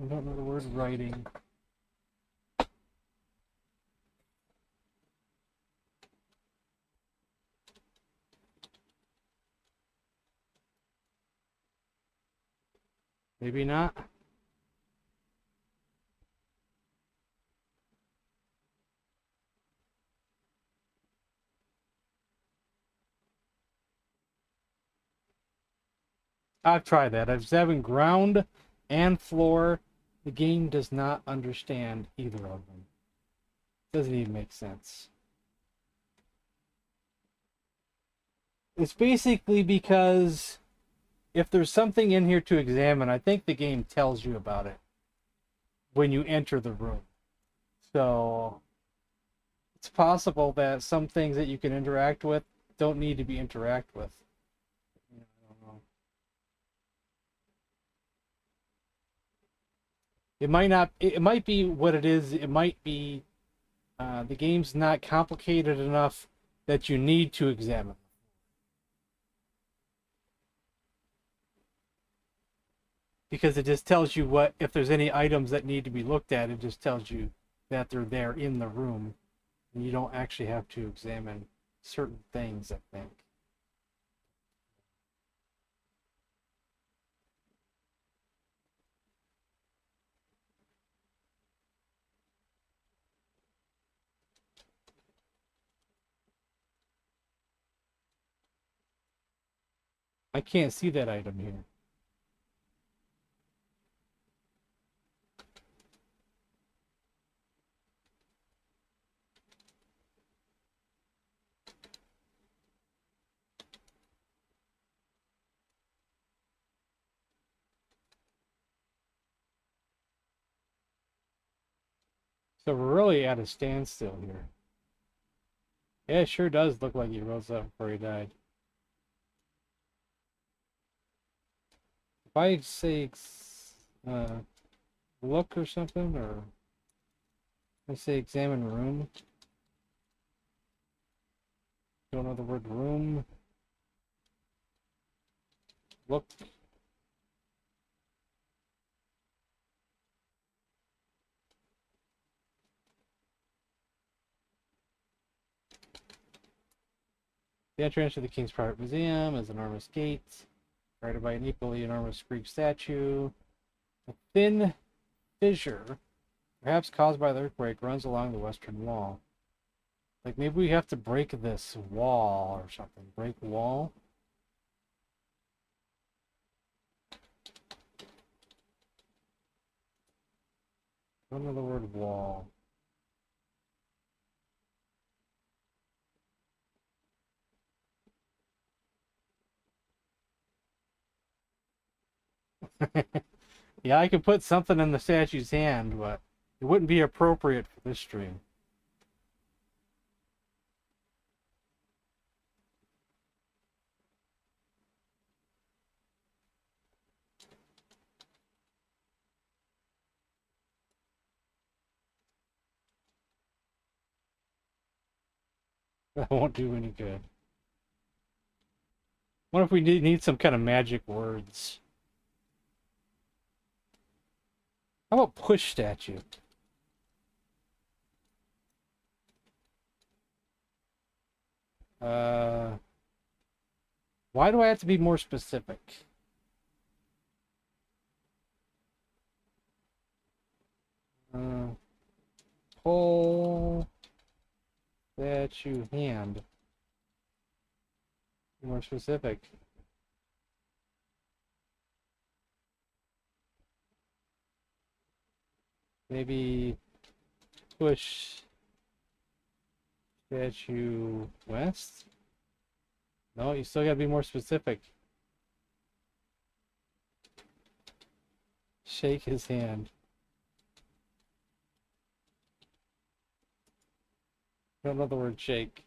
I don't know the word writing. Maybe not. I've tried that. I've examined ground and floor. The game does not understand either of them. Doesn't even make sense. It's basically because if there's something in here to examine, I think the game tells you about it when you enter the room. So it's possible that some things that you can interact with don't need to be interacted with. I don't know. It might not. It might be what it is. It might be the game's not complicated enough that you need to examine. Because it just tells you what, if there's any items that need to be looked at, it just tells you that they're there in the room. And you don't actually have to examine certain things, I think. I can't see that item here. So we're really at a standstill here. Yeah, it sure does look like he rose up before he died. If I say look or something, or I say examine room. Don't know the word room. Look. The entrance to the King's Private Museum is an enormous gate, guarded by an equally enormous Greek statue. A thin fissure, perhaps caused by the earthquake, runs along the western wall. Like maybe we have to break this wall or something. Break wall? I don't know the word wall. Yeah, I could put something in the statue's hand, but it wouldn't be appropriate for this stream. That won't do any good. What if we need some kind of magic words? How about push statue? Why do I have to be more specific? Pull statue hand. Be more specific. Maybe push statue west? No, you still gotta be more specific. Shake his hand. I don't know the word shake.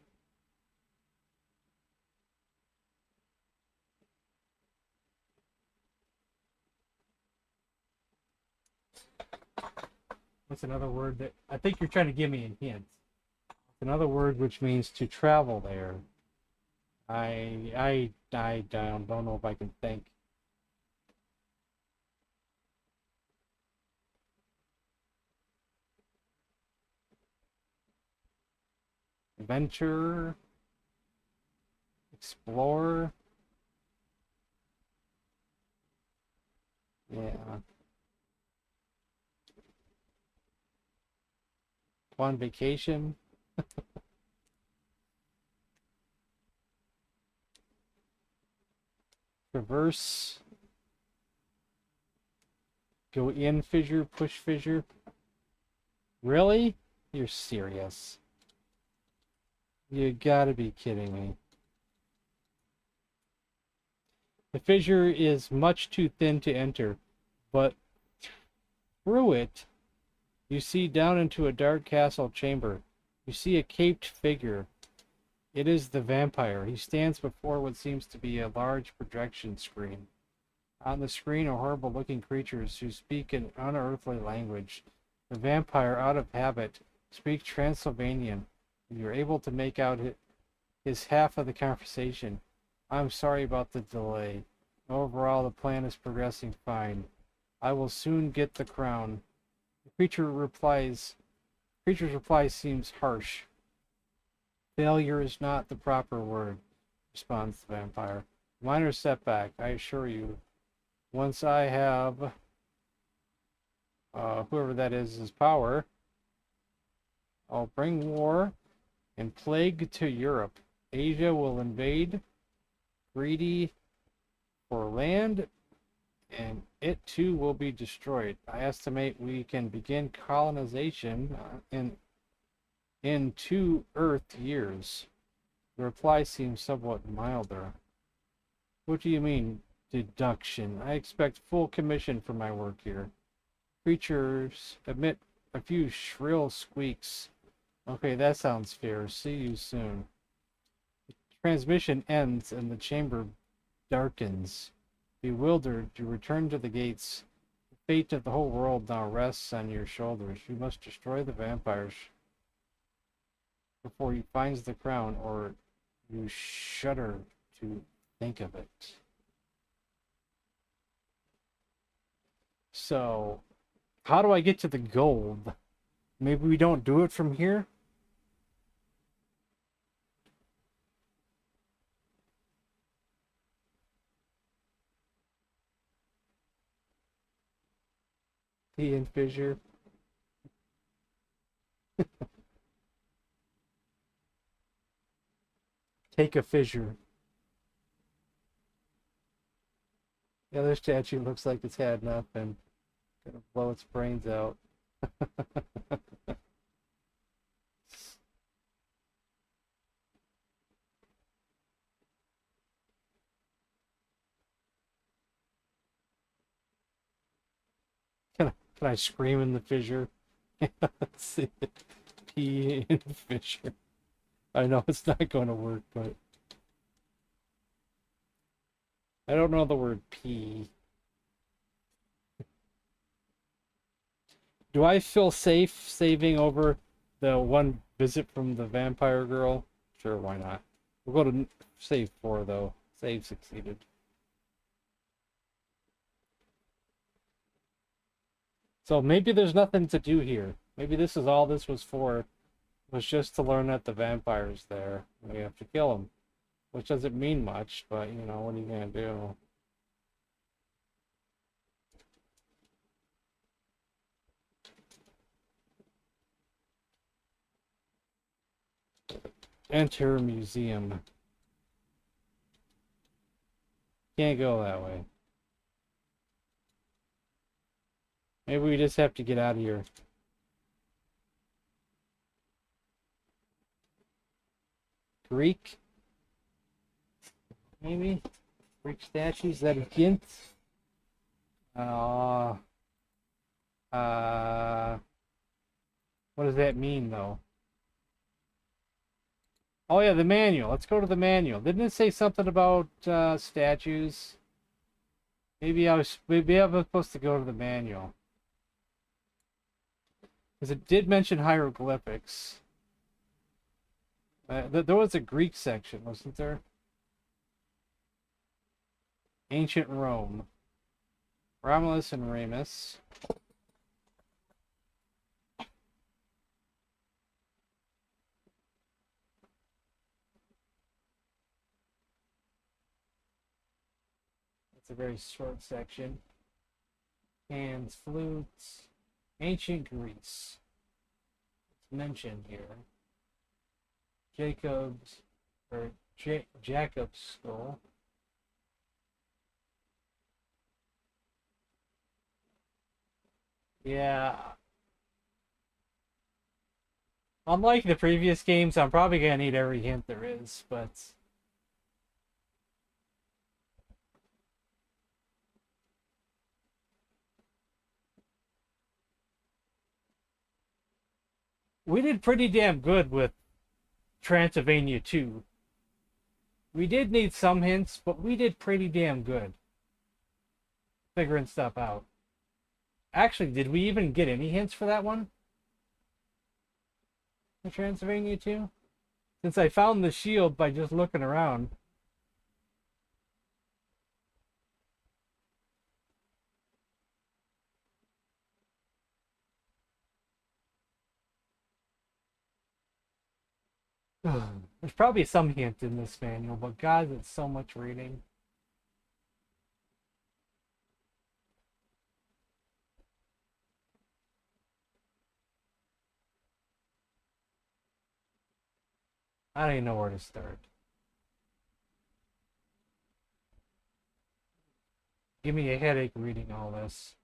What's another word that I think you're trying to give me a hint? Another word which means to travel there. I don't know if I can think. Venture, explore. Yeah. Go on vacation. Traverse. Go in fissure, push fissure. Really? You're serious. You gotta be kidding me. The fissure is much too thin to enter, but through it, you see down into a dark castle chamber. You see a caped figure. It is the vampire. He stands before what seems to be a large projection screen. On the screen are horrible-looking creatures who speak an unearthly language. The vampire, out of habit, speaks Transylvanian, and you're able to make out his half of the conversation. I'm sorry about the delay. Overall, the plan is progressing fine. I will soon get the crown. The creature's reply seems harsh. Failure is not the proper word, responds the vampire. Minor setback, I assure you. Once I have whoever that is his power, I'll bring war and plague to Europe. Asia will invade, greedy for land, and it too will be destroyed. I estimate we can begin colonization in 2 Earth years. The reply seems somewhat milder. What do you mean, deduction? I expect full commission for my work here. Creatures emit a few shrill squeaks. Okay, that sounds fair. See you soon. The transmission ends and the chamber darkens. Bewildered, you return to the gates. The fate of the whole world now rests on your shoulders. You must destroy the vampires before he finds the crown, or you shudder to think of it. So, how do I get to the gold? Maybe we don't do it from here? T and fissure. Take a fissure. The other statue looks like it's had enough and gonna blow its brains out. Can I scream in the fissure? Let's see. Pee in the fissure. I know it's not going to work, but I don't know the word pee. Do I feel safe saving over the one visit from the vampire girl? Sure, why not? We'll go to save 4 though. Save succeeded. So maybe there's nothing to do here. Maybe this is all this was for. Was just to learn that the vampire's there. We have to kill him. Which doesn't mean much, but you know, what are you gonna do? Enter museum. Can't go that way. Maybe we just have to get out of here. Greek? Maybe? Greek statues? Is that a hint? What does that mean, though? Oh, yeah, the manual. Let's go to the manual. Didn't it say something about statues? Maybe I was supposed to go to the manual. Because it did mention hieroglyphics. There was a Greek section, wasn't there? Ancient Rome. Romulus and Remus. It's a very short section. Hands, flutes. Ancient Greece. It's mentioned here. Jacob's skull. Yeah. Unlike the previous games, I'm probably gonna need every hint there is, but we did pretty damn good with Transylvania 2. We did need some hints, but we did pretty damn good figuring stuff out. Actually, did we even get any hints for that one? The Transylvania 2? Since I found the shield by just looking around. There's probably some hint in this manual, but God, it's so much reading. I don't even know where to start. Give me a headache reading all this.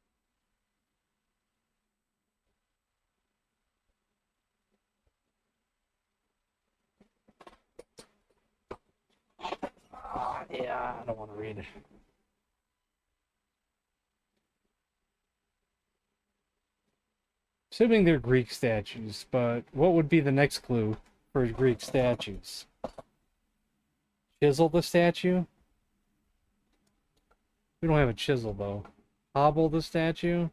Yeah, I don't want to read it. Assuming they're Greek statues, but what would be the next clue for Greek statues? Chisel the statue? We don't have a chisel, though. Hobble the statue?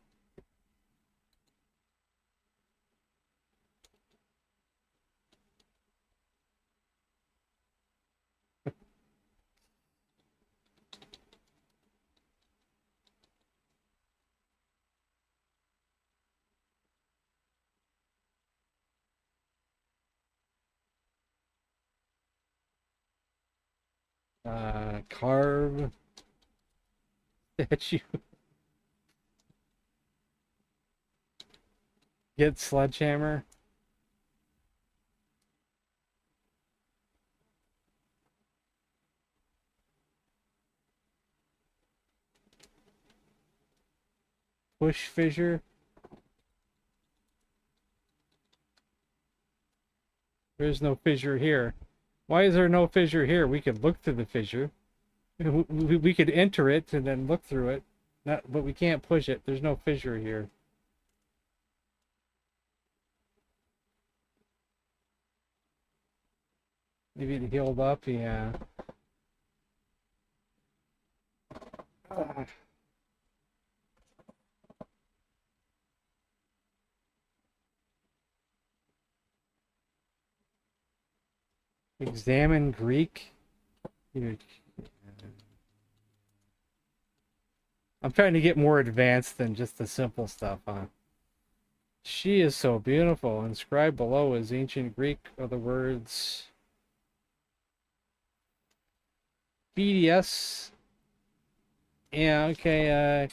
Carve statue. Get sledgehammer. Push fissure. There's no fissure here. Why is there no fissure here? We could look through the fissure. We could enter it and then look through it. But we can't push it. There's no fissure here. Maybe it healed up, yeah. Examine Greek. I'm trying to get more advanced than just the simple stuff, huh? She is so beautiful. Inscribed below is ancient Greek are the words BDS. Yeah, okay,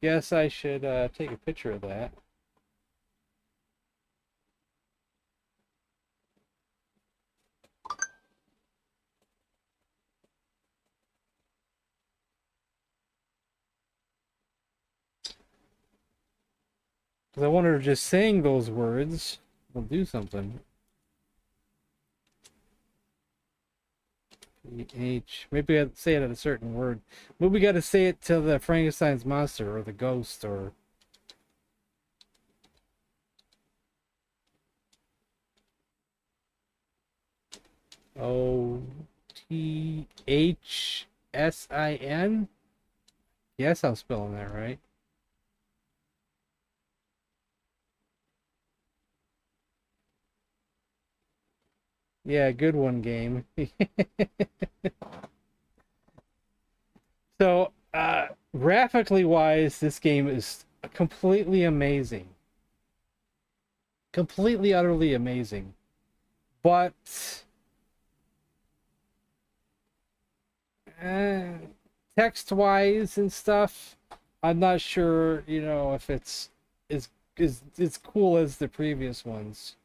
guess I should take a picture of that. Because I wonder if just saying those words will do something. H. Maybe I have to say it at a certain word. Maybe we got to say it to the Frankenstein's monster or the ghost or. OTHSIN? Yes, I'm spelling that right. Yeah, good one, game. So, graphically wise, this game is completely amazing. Completely, utterly amazing. But text-wise and stuff, I'm not sure, you know, if it's as cool as the previous ones.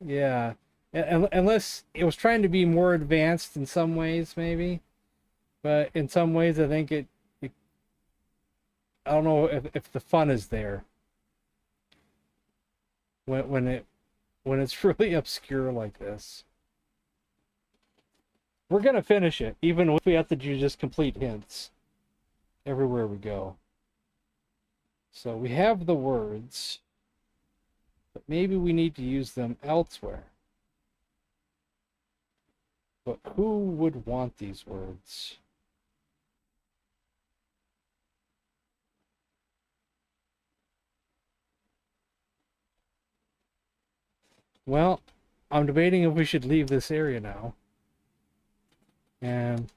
Yeah. Unless it was trying to be more advanced in some ways, maybe. But in some ways, I think I don't know if the fun is there when it's really obscure like this. We're gonna finish it, even if we have to do just complete hints everywhere we go. So we have the words, but maybe we need to use them elsewhere. But who would want these words? Well, I'm debating if we should leave this area now. And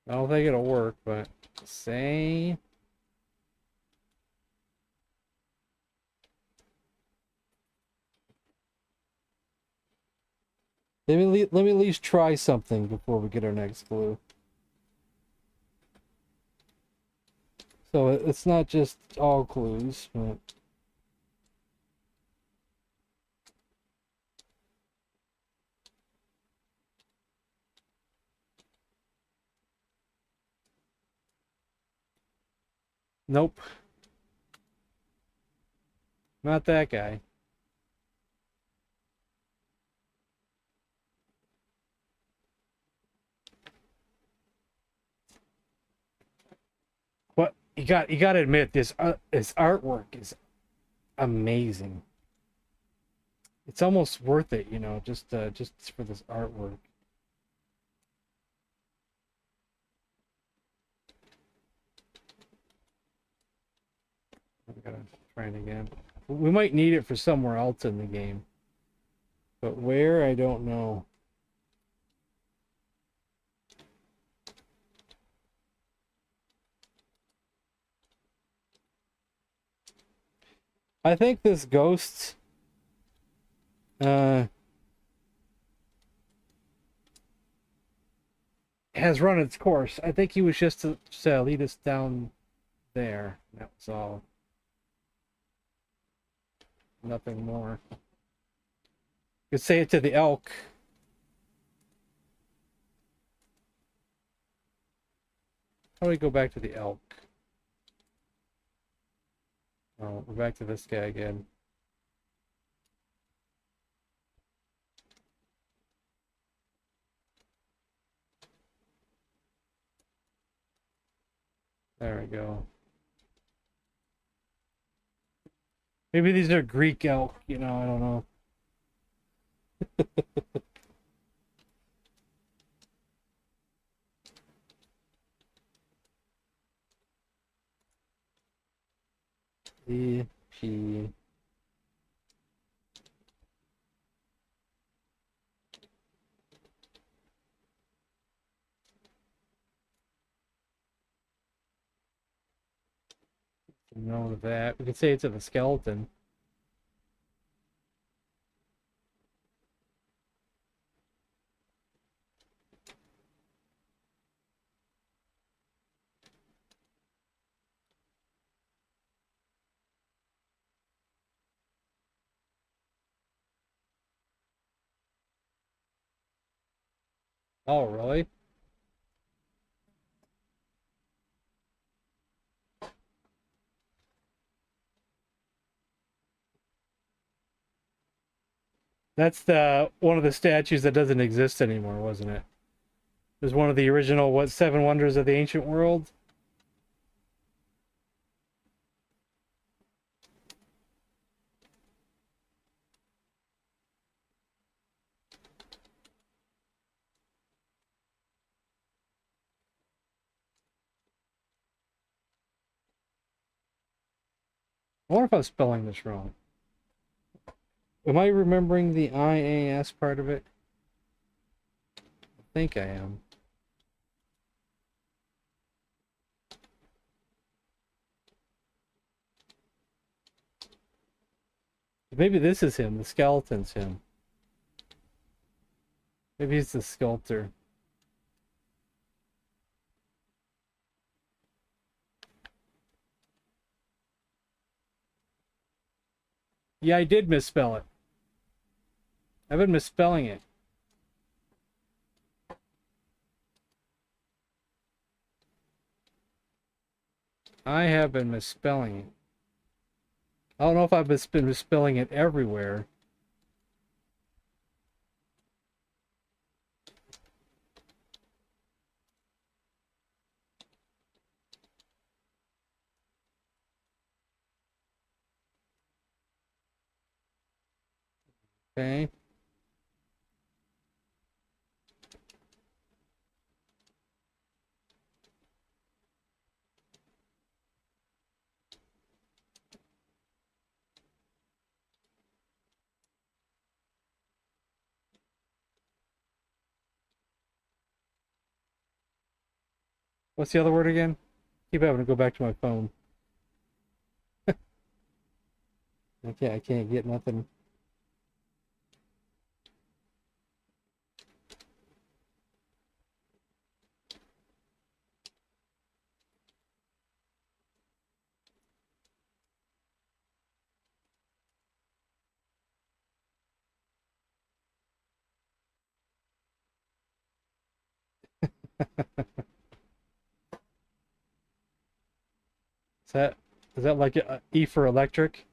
I don't think it'll work, but say let me at least try something before we get our next clue. So it's not just all clues, but nope. Not that guy. What you got to admit, this artwork is amazing. It's almost worth it, you know, just for this artwork. I gotta try it again. We might need it for somewhere else in the game, but where, I don't know. I think this ghost has run its course. I think he was just to lead us down there. That was all. Nothing more. You could say it to the elk. How do we go back to the elk? Oh, we're back to this guy again. There we go. Maybe these are Greek elk, you know, I don't know. P. Know that. We could say it's to the skeleton. Oh, really? That's the one of the statues that doesn't exist anymore, wasn't it? It was one of the original, what, 7 wonders of the ancient world? I wonder if I'm spelling this wrong. Am I remembering the IAS part of it? I think I am. Maybe this is him. The skeleton's him. Maybe he's the sculptor. Yeah, I did misspell it. I've been misspelling it. I have been misspelling it. I don't know if I've been misspelling it everywhere. Okay. What's the other word again? Keep having to go back to my phone. I can't get nothing. Is that like a E for electric?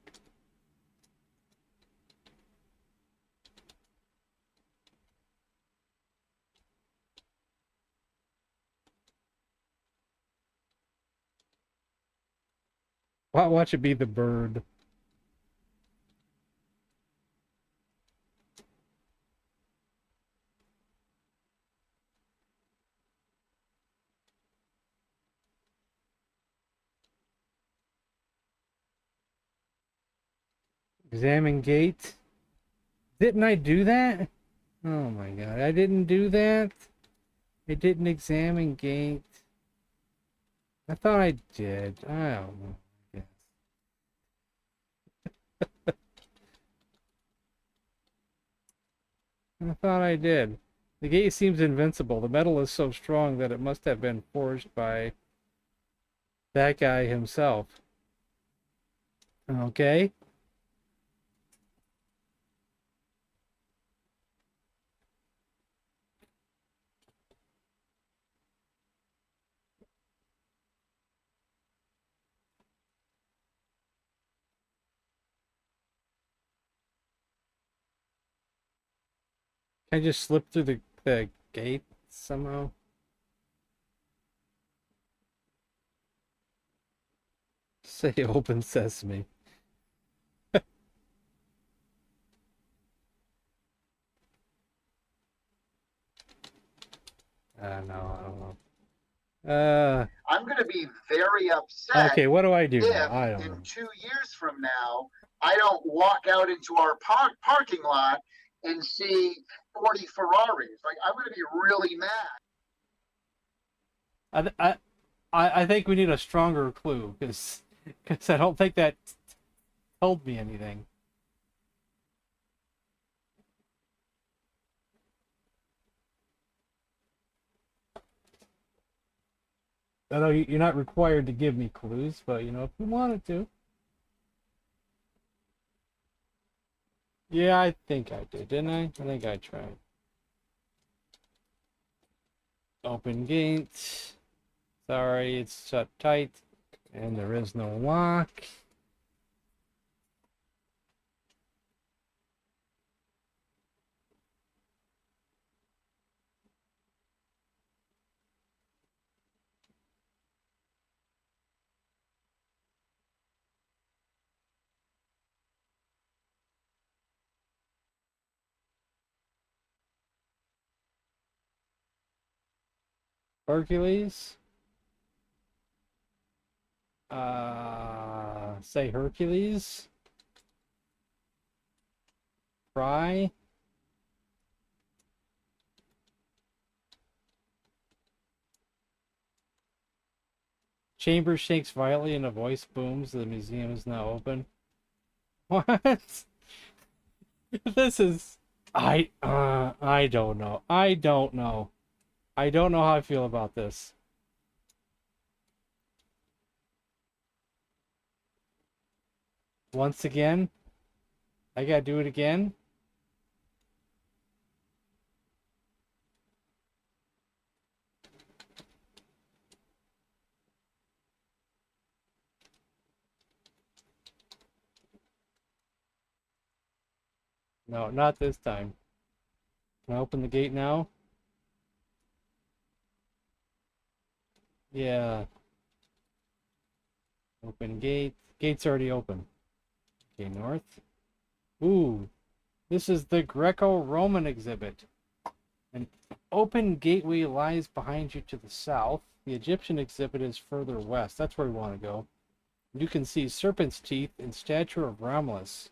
Watch it be the bird. Examine gate. Didn't I do that? Oh my god, I didn't do that. I didn't examine gate. I thought I did. I don't know. I guess. I thought I did. The gate seems invincible. The metal is so strong that it must have been forged by that guy himself. Okay. Can I just slip through the gate somehow? Say open sesame. No, I don't know. I'm going to be very upset. Okay, what do I do if now? I don't in know. 2 years from now I don't walk out into our parking lot and see 40 Ferraris. Like, I'm going to be really mad. I think we need a stronger clue because I don't think that told me anything. I know you're not required to give me clues, but you know, if you wanted to. Yeah, I think I did, didn't I? I think I tried. Open gate. Sorry, it's shut tight. And there is no lock. Hercules? Say Hercules. Try. Chamber shakes violently and a voice booms. The museum is now open. What? This is... I don't know. I don't know. I don't know how I feel about this. Once again, I gotta do it again. No, not this time. Can I open the gate now? Yeah. Open gate. Gate's already open. Okay, north. Ooh. This is the Greco-Roman exhibit. An open gateway lies behind you to the south. The Egyptian exhibit is further west. That's where we want to go. You can see serpent's teeth and statue of Romulus.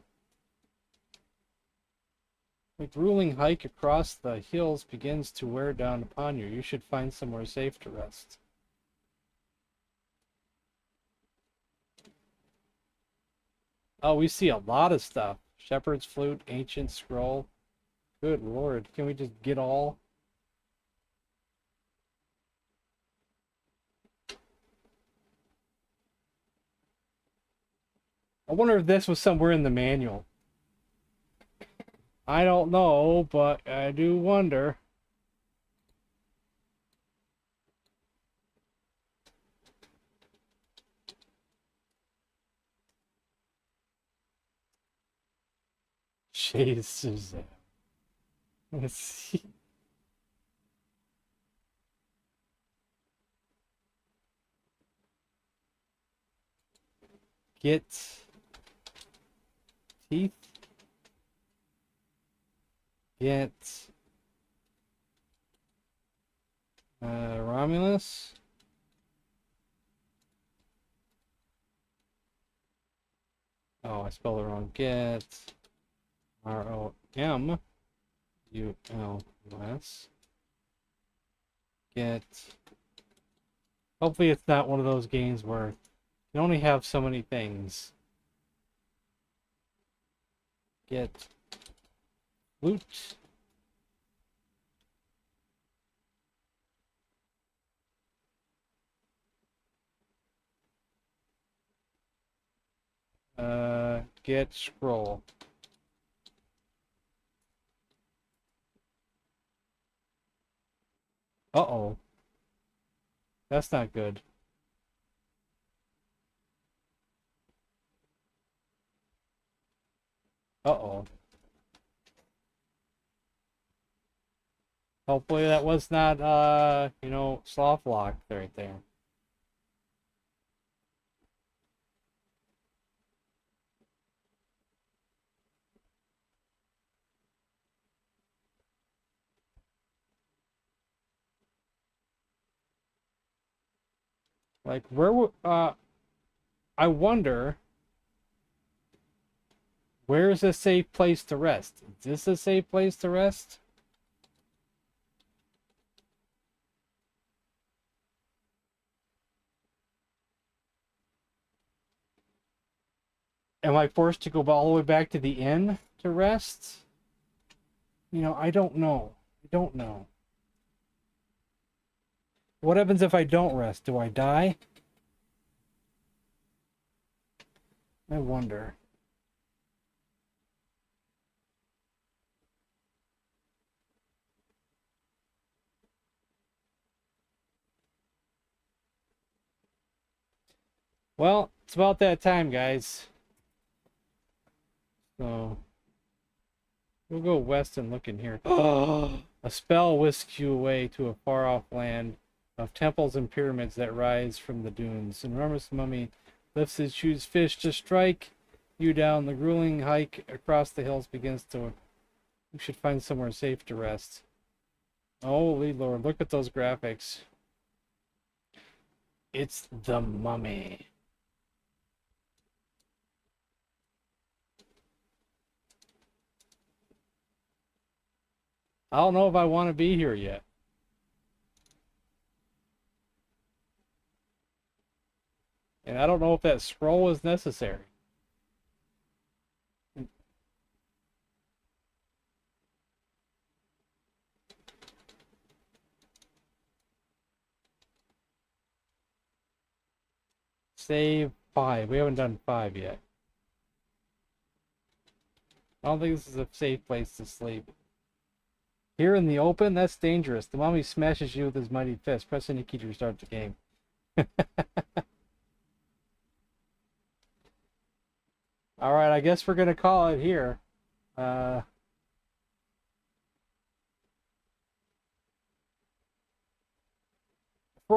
The grueling hike across the hills begins to wear down upon you. You should find somewhere safe to rest. Oh, we see a lot of stuff. Shepherd's flute, ancient scroll. Good lord, can we just get all? I wonder if this was somewhere in the manual. I don't know, but I do wonder. Jesus. Let's see. Get teeth. Get Romulus. Oh, I spelled it wrong. Get ROMULUS. Get. Hopefully, it's not one of those games where you only have so many things. Get flute. Get scroll. Uh-oh. That's not good. Uh-oh. Hopefully that was not, soft lock right there. Like, I wonder, where is a safe place to rest? Is this a safe place to rest? Am I forced to go all the way back to the inn to rest? I don't know. I don't know. What happens if I don't rest? Do I die? I wonder. Well, it's about that time, guys. So, we'll go west and look in here. A spell whisks you away to a far-off land of temples and pyramids that rise from the dunes. An enormous mummy lifts his huge fish to strike you down. The grueling hike across the hills begins to... You should find somewhere safe to rest. Holy Lord, look at those graphics. It's the mummy. I don't know if I want to be here yet. And I don't know if that scroll is necessary. Save 5. We haven't done 5 yet. I don't think this is a safe place to sleep. Here in the open? That's dangerous. The mommy smashes you with his mighty fist. Press any key to restart the game. Alright, I guess we're going to call it here. Before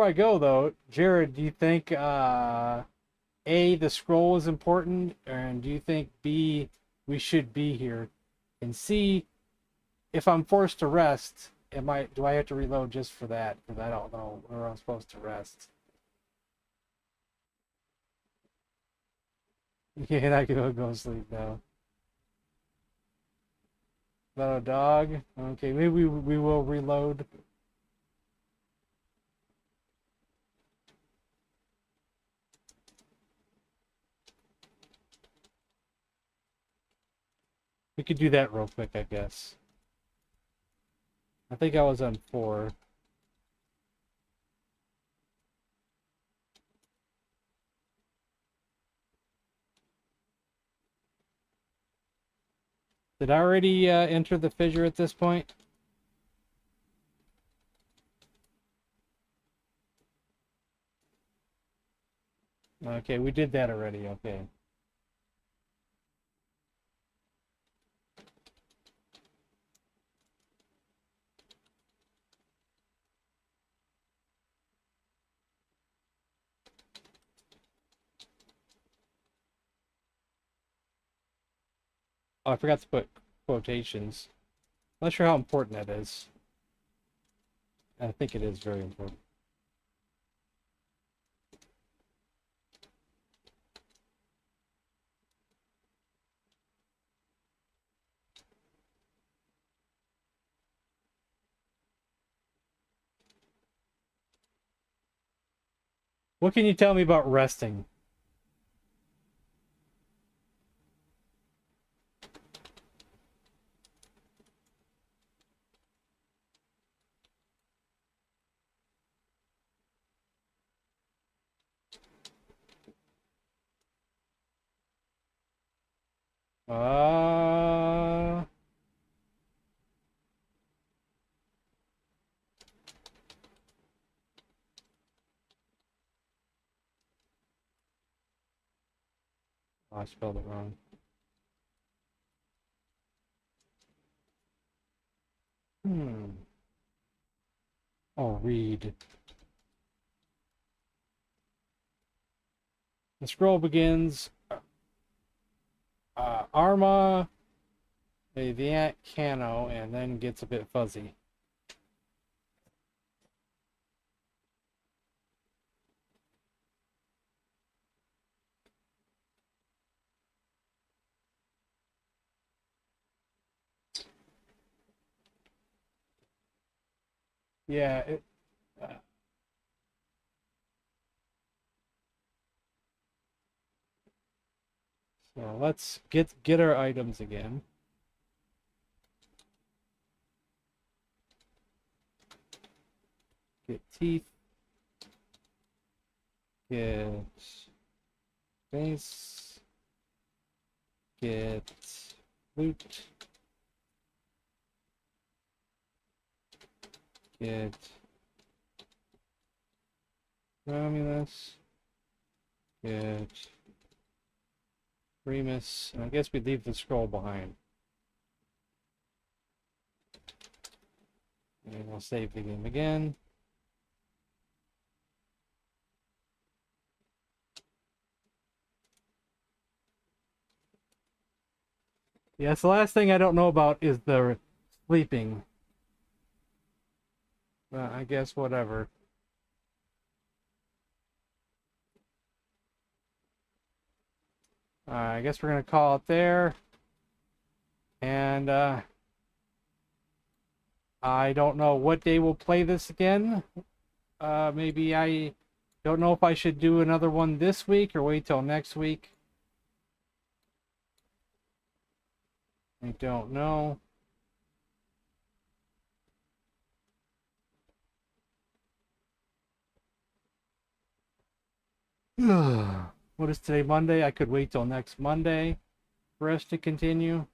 I go, though, Jared, do you think, A, the scroll is important? And do you think, B, we should be here? And C, if I'm forced to rest, do I have to reload just for that? Because I don't know where I'm supposed to rest. Yeah, I can go sleep now. About a dog? Okay, maybe we will reload. We could do that real quick, I guess. I think I was on 4. Did I already enter the fissure at this point? Okay, we did that already, okay. Oh, I forgot to put quotations. I'm not sure how important that is. I think it is very important. What can you tell me about resting? Oh, I spelled it wrong. Oh, read. The scroll begins. Arma, Viat Cano, and then gets a bit fuzzy. Yeah, so let's get our items again. Get teeth. Get face. Get loot. Get Romulus. Get Remus. And I guess we leave the scroll behind. And we'll save the game again. Yes, the last thing I don't know about is the sleeping. I guess whatever. I guess we're gonna call it there. And I don't know what day we'll play this again. Maybe I don't know if I should do another one this week or wait till next week. I don't know. What is today, Monday? I could wait till next Monday for us to continue.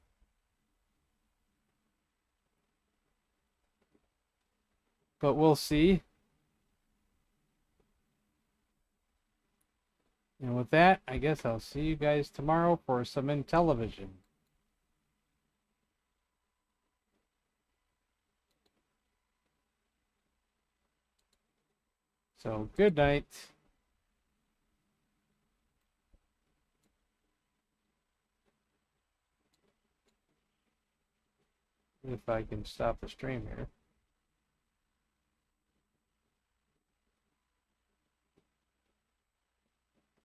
But we'll see. And with that, I guess I'll see you guys tomorrow for some Intellivision. So, good night. If I can stop the stream here.